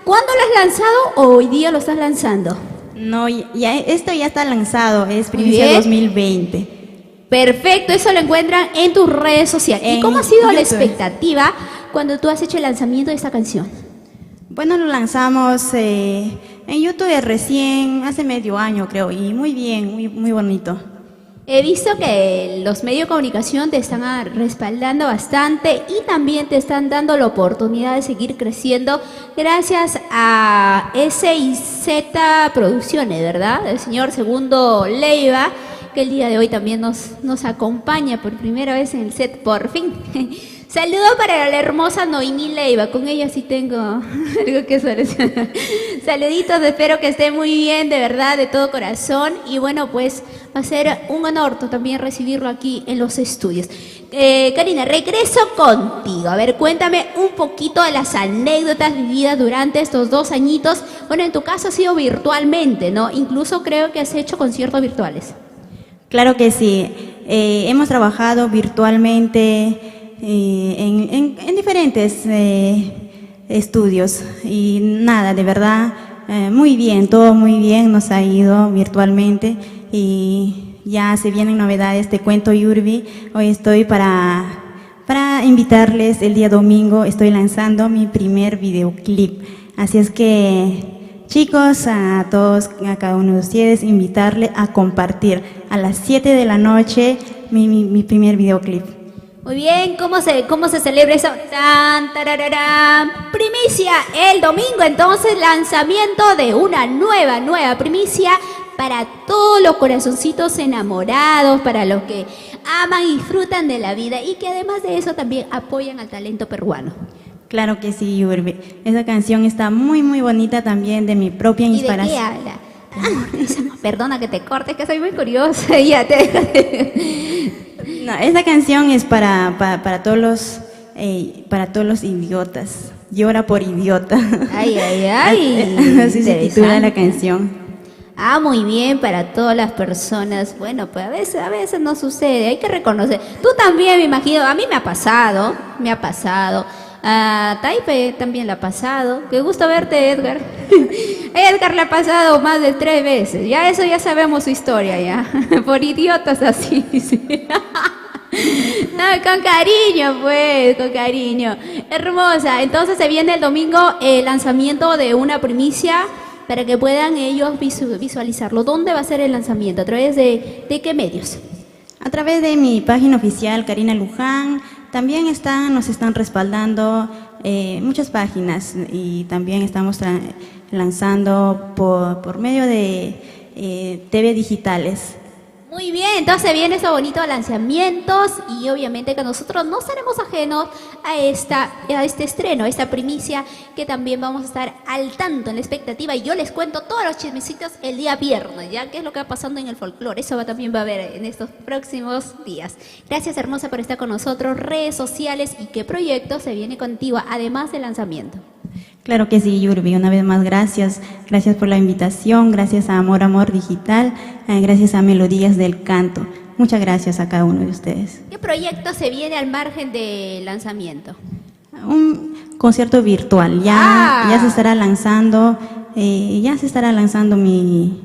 ¿cuándo la has lanzado o hoy día lo estás lanzando? No, esto ya está lanzado, es Muy primicia bien. 2020. Perfecto, eso lo encuentran en tus redes sociales. ¿Y En cómo ha sido la YouTube. expectativa cuando tú has hecho el lanzamiento de esta canción? Bueno, lo lanzamos en YouTube recién, hace medio año creo, y muy bien, muy bonito. He visto que los medios de comunicación te están respaldando bastante y también te están dando la oportunidad de seguir creciendo gracias a S&Z Producciones, ¿verdad? El señor Segundo Leiva, que el día de hoy también nos acompaña por primera vez en el set, por fin. Saludo para la hermosa Noemí Leiva, con ella sí tengo algo que solucionar. Saluditos, espero que esté muy bien, de verdad, de todo corazón. Y bueno, pues va a ser un honor también recibirlo aquí en los estudios. Karina, regreso contigo. A ver, cuéntame un poquito de las anécdotas vividas durante estos 2 añitos. Bueno, en tu caso ha sido virtualmente, ¿no? Incluso creo que has hecho conciertos virtuales. Claro que sí, hemos trabajado virtualmente en diferentes estudios. Y nada, de verdad, muy bien, todo muy bien, nos ha ido virtualmente y ya se vienen novedades, te cuento, Yurbi. Hoy estoy para invitarles, el día domingo estoy lanzando mi primer videoclip. Así es que, chicos, a todos, a cada uno de ustedes, invitarle a compartir a las 7 de la noche mi primer videoclip. Muy bien, ¿cómo se celebra eso? ¡Tan, tarararán! Primicia el domingo, entonces, lanzamiento de una nueva primicia para todos los corazoncitos enamorados, para los que aman y disfrutan de la vida y que además de eso también apoyan al talento peruano. Claro que sí, Yurbi. Esa canción está muy, muy bonita también, de mi propia inspiración. ¿Y de qué habla? Perdona que te cortes, que soy muy curiosa. Ya te... No, esa canción es para todos los idiotas. Llora por idiota. Ay, ay, ay. Así se titula la canción. Ah, muy bien, para todas las personas. Bueno, pues a veces no sucede, hay que reconocer. Tú también, me imagino, a mí me ha pasado. A Taipe también le ha pasado. Qué gusto verte, Edgar. A Edgar le ha pasado más de 3 veces. Ya eso ya sabemos su historia, ya. Por idiotas así. Sí. No, con cariño, pues, con cariño. Hermosa. Entonces se viene el domingo el lanzamiento de una primicia para que puedan ellos visualizarlo. ¿Dónde va a ser el lanzamiento? ¿A través de qué medios? A través de mi página oficial, Karina Luján. También nos están respaldando muchas páginas y también estamos lanzando por medio de TV digitales. Muy bien, entonces viene esos bonitos lanzamientos y obviamente que nosotros no seremos ajenos a este estreno, a esta primicia, que también vamos a estar al tanto, en la expectativa, y yo les cuento todos los chismecitos el día viernes, ya qué es lo que va pasando en el folclore. Eso también va a haber en estos próximos días. Gracias, hermosa, por estar con nosotros, redes sociales y qué proyecto se viene contigo, además del lanzamiento. Claro que sí, Yurbi, una vez más gracias por la invitación, gracias a Amor Digital, gracias a Melodías del Canto. Muchas gracias a cada uno de ustedes. ¿Qué proyecto se viene al margen del lanzamiento? Un concierto virtual, ya se estará lanzando, mi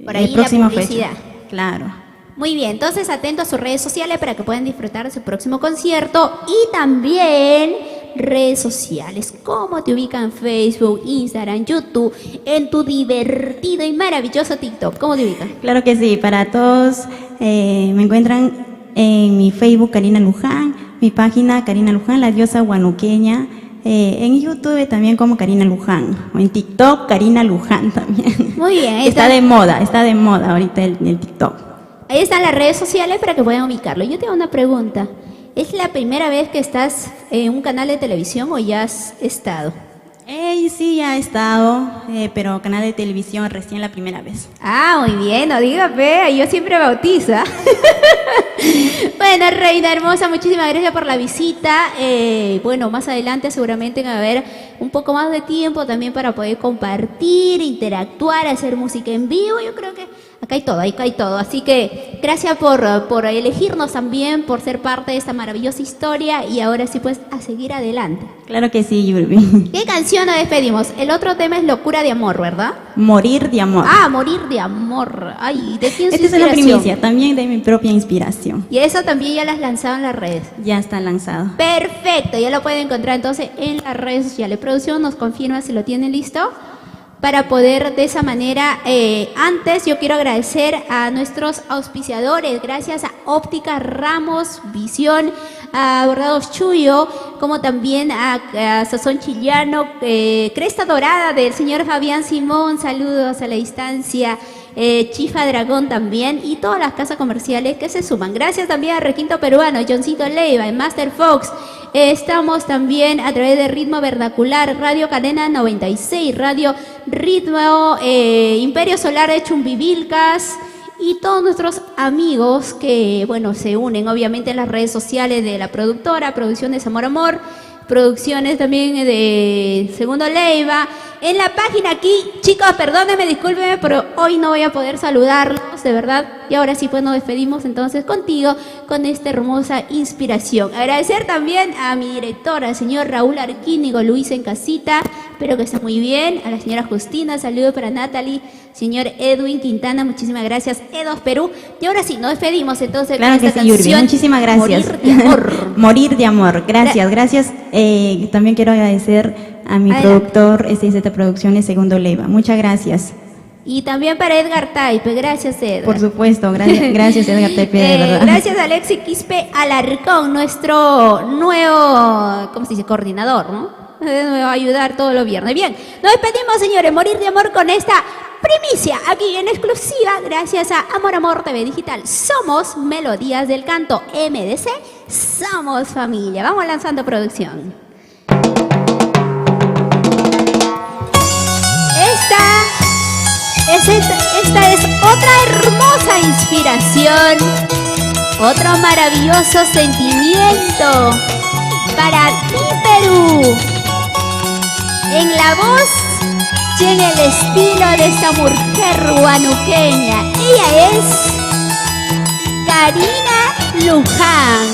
por ahí próxima la publicidad. fecha. Claro. Muy bien, entonces atentos a sus redes sociales para que puedan disfrutar de su próximo concierto y también redes sociales. ¿Cómo te ubican en Facebook, Instagram, YouTube, en tu divertido y maravilloso TikTok? ¿Cómo te ubican? Claro que sí, para todos me encuentran en mi Facebook Karina Luján, mi página Karina Luján, la diosa guanuqueña, en YouTube también como Karina Luján, o en TikTok Karina Luján también. Muy bien. Está de moda ahorita el TikTok. Ahí están las redes sociales para que puedan ubicarlo. Yo te hago una pregunta. ¿Es la primera vez que estás en un canal de televisión o ya has estado? Sí, ya he estado, pero canal de televisión recién la primera vez. Ah, muy bien, no diga fe, yo siempre bautiza. Bueno, reina hermosa, muchísimas gracias por la visita. Bueno, más adelante seguramente va a haber un poco más de tiempo también para poder compartir, interactuar, hacer música en vivo. Yo creo que acá hay todo. Así que gracias por elegirnos también, por ser parte de esta maravillosa historia y ahora sí pues a seguir adelante. Claro que sí, Yurbi. ¿Qué canción nos despedimos? El otro tema es Locura de Amor, ¿verdad? Morir de amor. Ah, Morir de Amor. Ay, ¿de quién es su Esta es una primicia, también de mi propia inspiración. Y eso también ya las lanzado en las redes. Ya está lanzado. Perfecto, ya lo pueden encontrar entonces en las redes sociales. Producción nos confirma si lo tienen listo para poder de esa manera. Antes yo quiero agradecer a nuestros auspiciadores, gracias a Óptica Ramos Visión, a Bordados Chuyo, como también a Sazón Chillano, Cresta Dorada del señor Fabián Simón, saludos a la distancia, Chifa Dragón también y todas las casas comerciales que se suman. Gracias también a Requinto Peruano, Johncito Leiva, Master Fox. Estamos también a través de Ritmo Vernacular, Radio Cadena 96, Radio Ritmo, Imperio Solar de Chumbivilcas y todos nuestros amigos que, bueno, se unen obviamente en las redes sociales de la productora, Producciones Amor, producciones también de Segundo Leiva. En la página aquí, chicos, perdónenme, discúlpenme, pero hoy no voy a poder saludarlos. de verdad. Y ahora sí, pues nos despedimos entonces contigo con esta hermosa inspiración. Agradecer también a mi directora, al señor Raúl Arquínigo, Luis en casita, espero que esté muy bien. A la señora Justina, saludos para Natalie, señor Edwin Quintana, muchísimas gracias, Edos Perú. Y ahora sí, nos despedimos entonces Claro con que esta sí, Yurbi, canción, muchísimas gracias. Morir de amor. Morir de amor, gracias, gracias. También quiero agradecer a mi productor, SIZ Producciones, Segundo Leiva. Muchas gracias. Y también para Edgar Taipe, gracias Edgar. Por supuesto, gracias Edgar Taipe, de verdad. Gracias a Alexi Quispe Alarcón, nuestro nuevo, ¿cómo se dice? Coordinador, ¿no? Me va a ayudar todos los viernes. Bien, nos despedimos, señores. Morir de amor con esta primicia aquí en exclusiva, gracias a Amor Amor TV Digital. Somos Melodías del Canto MDC, somos familia. Vamos lanzando producción. Esta es otra hermosa inspiración, otro maravilloso sentimiento para ti, Perú. En la voz y en el estilo de esta mujer huanuqueña. Ella es Karina Luján.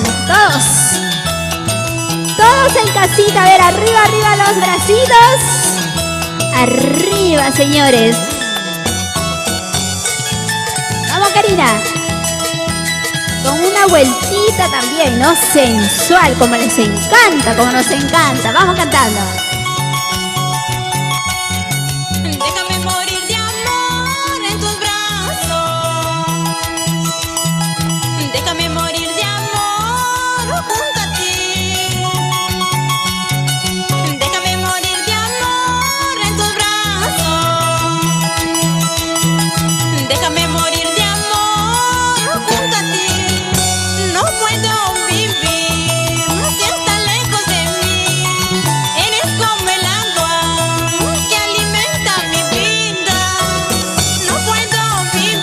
Todos en casita, a ver, arriba, arriba los bracitos. Arriba, señores. Vamos, Karina. Con una vueltita también, ¿no? Sensual, como les encanta, como nos encanta. Vamos cantando. Déjame morir de amor en tus brazos. Déjame morir de amor junto a ti. Déjame morir de amor en tus brazos. Déjame morir de amor junto a ti. No puedo vivir si estás lejos de mí. Eres como el agua que alimenta mi vida. No puedo vivir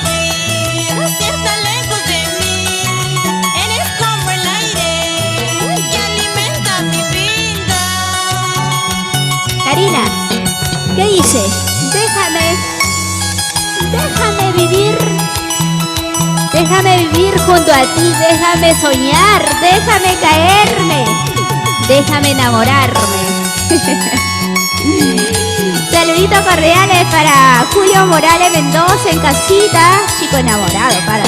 si estás lejos de mí. Eres como el aire que alimenta mi vida. Karina, ¿qué dice? Déjame vivir junto a ti, déjame soñar, déjame caerme, déjame enamorarme. Saluditos cordiales para Julio Morales Mendoza en casita, chico enamorado, para.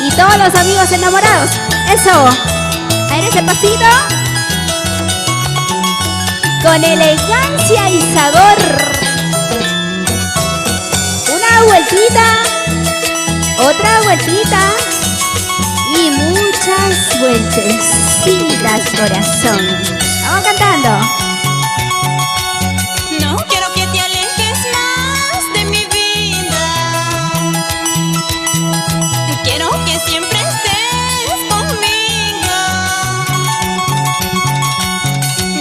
Y todos los amigos enamorados, eso. A ver ese pasito. Con elegancia y sabor. Una vueltita, otra vueltita y muchas vueltecitas, corazón. Vamos cantando. No quiero que te alejes más de mi vida. Quiero que siempre estés conmigo.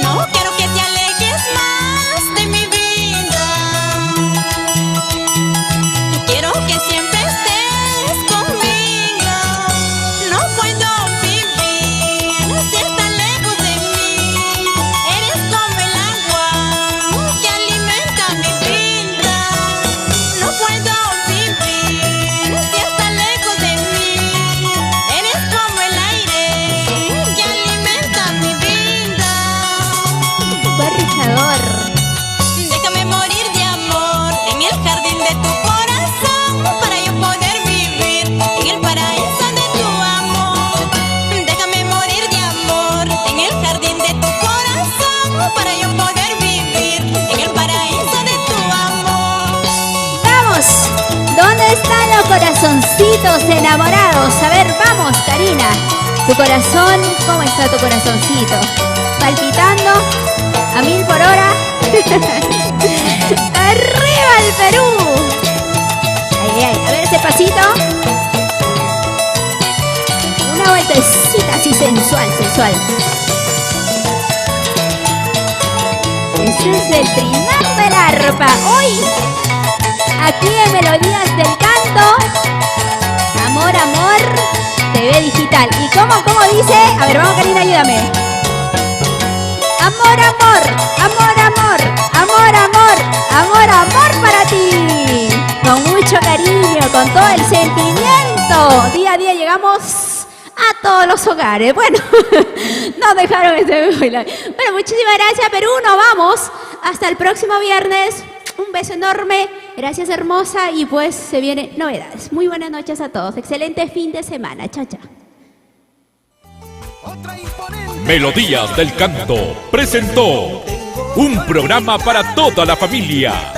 No quiero que te alejes más de mi vida. Quiero que siempre estés conmigo. No puedo vivir si estás lejos de mí. Eres como el agua que alimenta mi vida. No puedo vivir si estás lejos de mí. Eres como el aire que alimenta mi vida. Barrizador. Déjame morir de amor en el jardín de tu corazón para yo poder vivir en el paraíso de tu amor. Déjame morir de amor en el jardín de tu corazón para yo poder vivir en el paraíso de tu amor. Vamos, ¿dónde están los corazoncitos enamorados? A ver, vamos, Karina. Tu corazón, ¿cómo está tu corazoncito? Palpitando a 1000 por hora. ¡Arriba el Perú! Ay, ay, a ver ese pasito. Una vueltecita así sensual, sensual. Ese es el trinar del arpa. Hoy, aquí en Melodías del Canto, Amor, Amor, TV Digital. ¿Y cómo dice? A ver, vamos, Karina, ayúdame. Amor, amor, amor, amor, amor, amor, amor, amor para ti. Con mucho mucho cariño, con todo el sentimiento. Día a día llegamos a todos los hogares. Bueno, nos dejaron bailar. Bueno, muchísimas gracias, Perú. Nos vamos. Hasta el próximo viernes. Un beso enorme. Gracias, hermosa. Y pues se vienen novedades. Muy buenas noches a todos. Excelente fin de semana. Chao, chao. Melodías del Canto presentó un programa para toda la familia.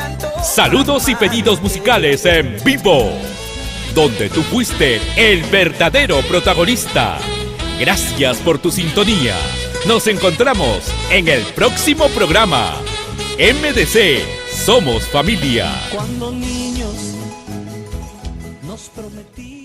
Saludos y pedidos musicales en vivo, donde tú fuiste el verdadero protagonista. Gracias por tu sintonía. Nos encontramos en el próximo programa. MDC, somos familia. Cuando niños nos prometimos.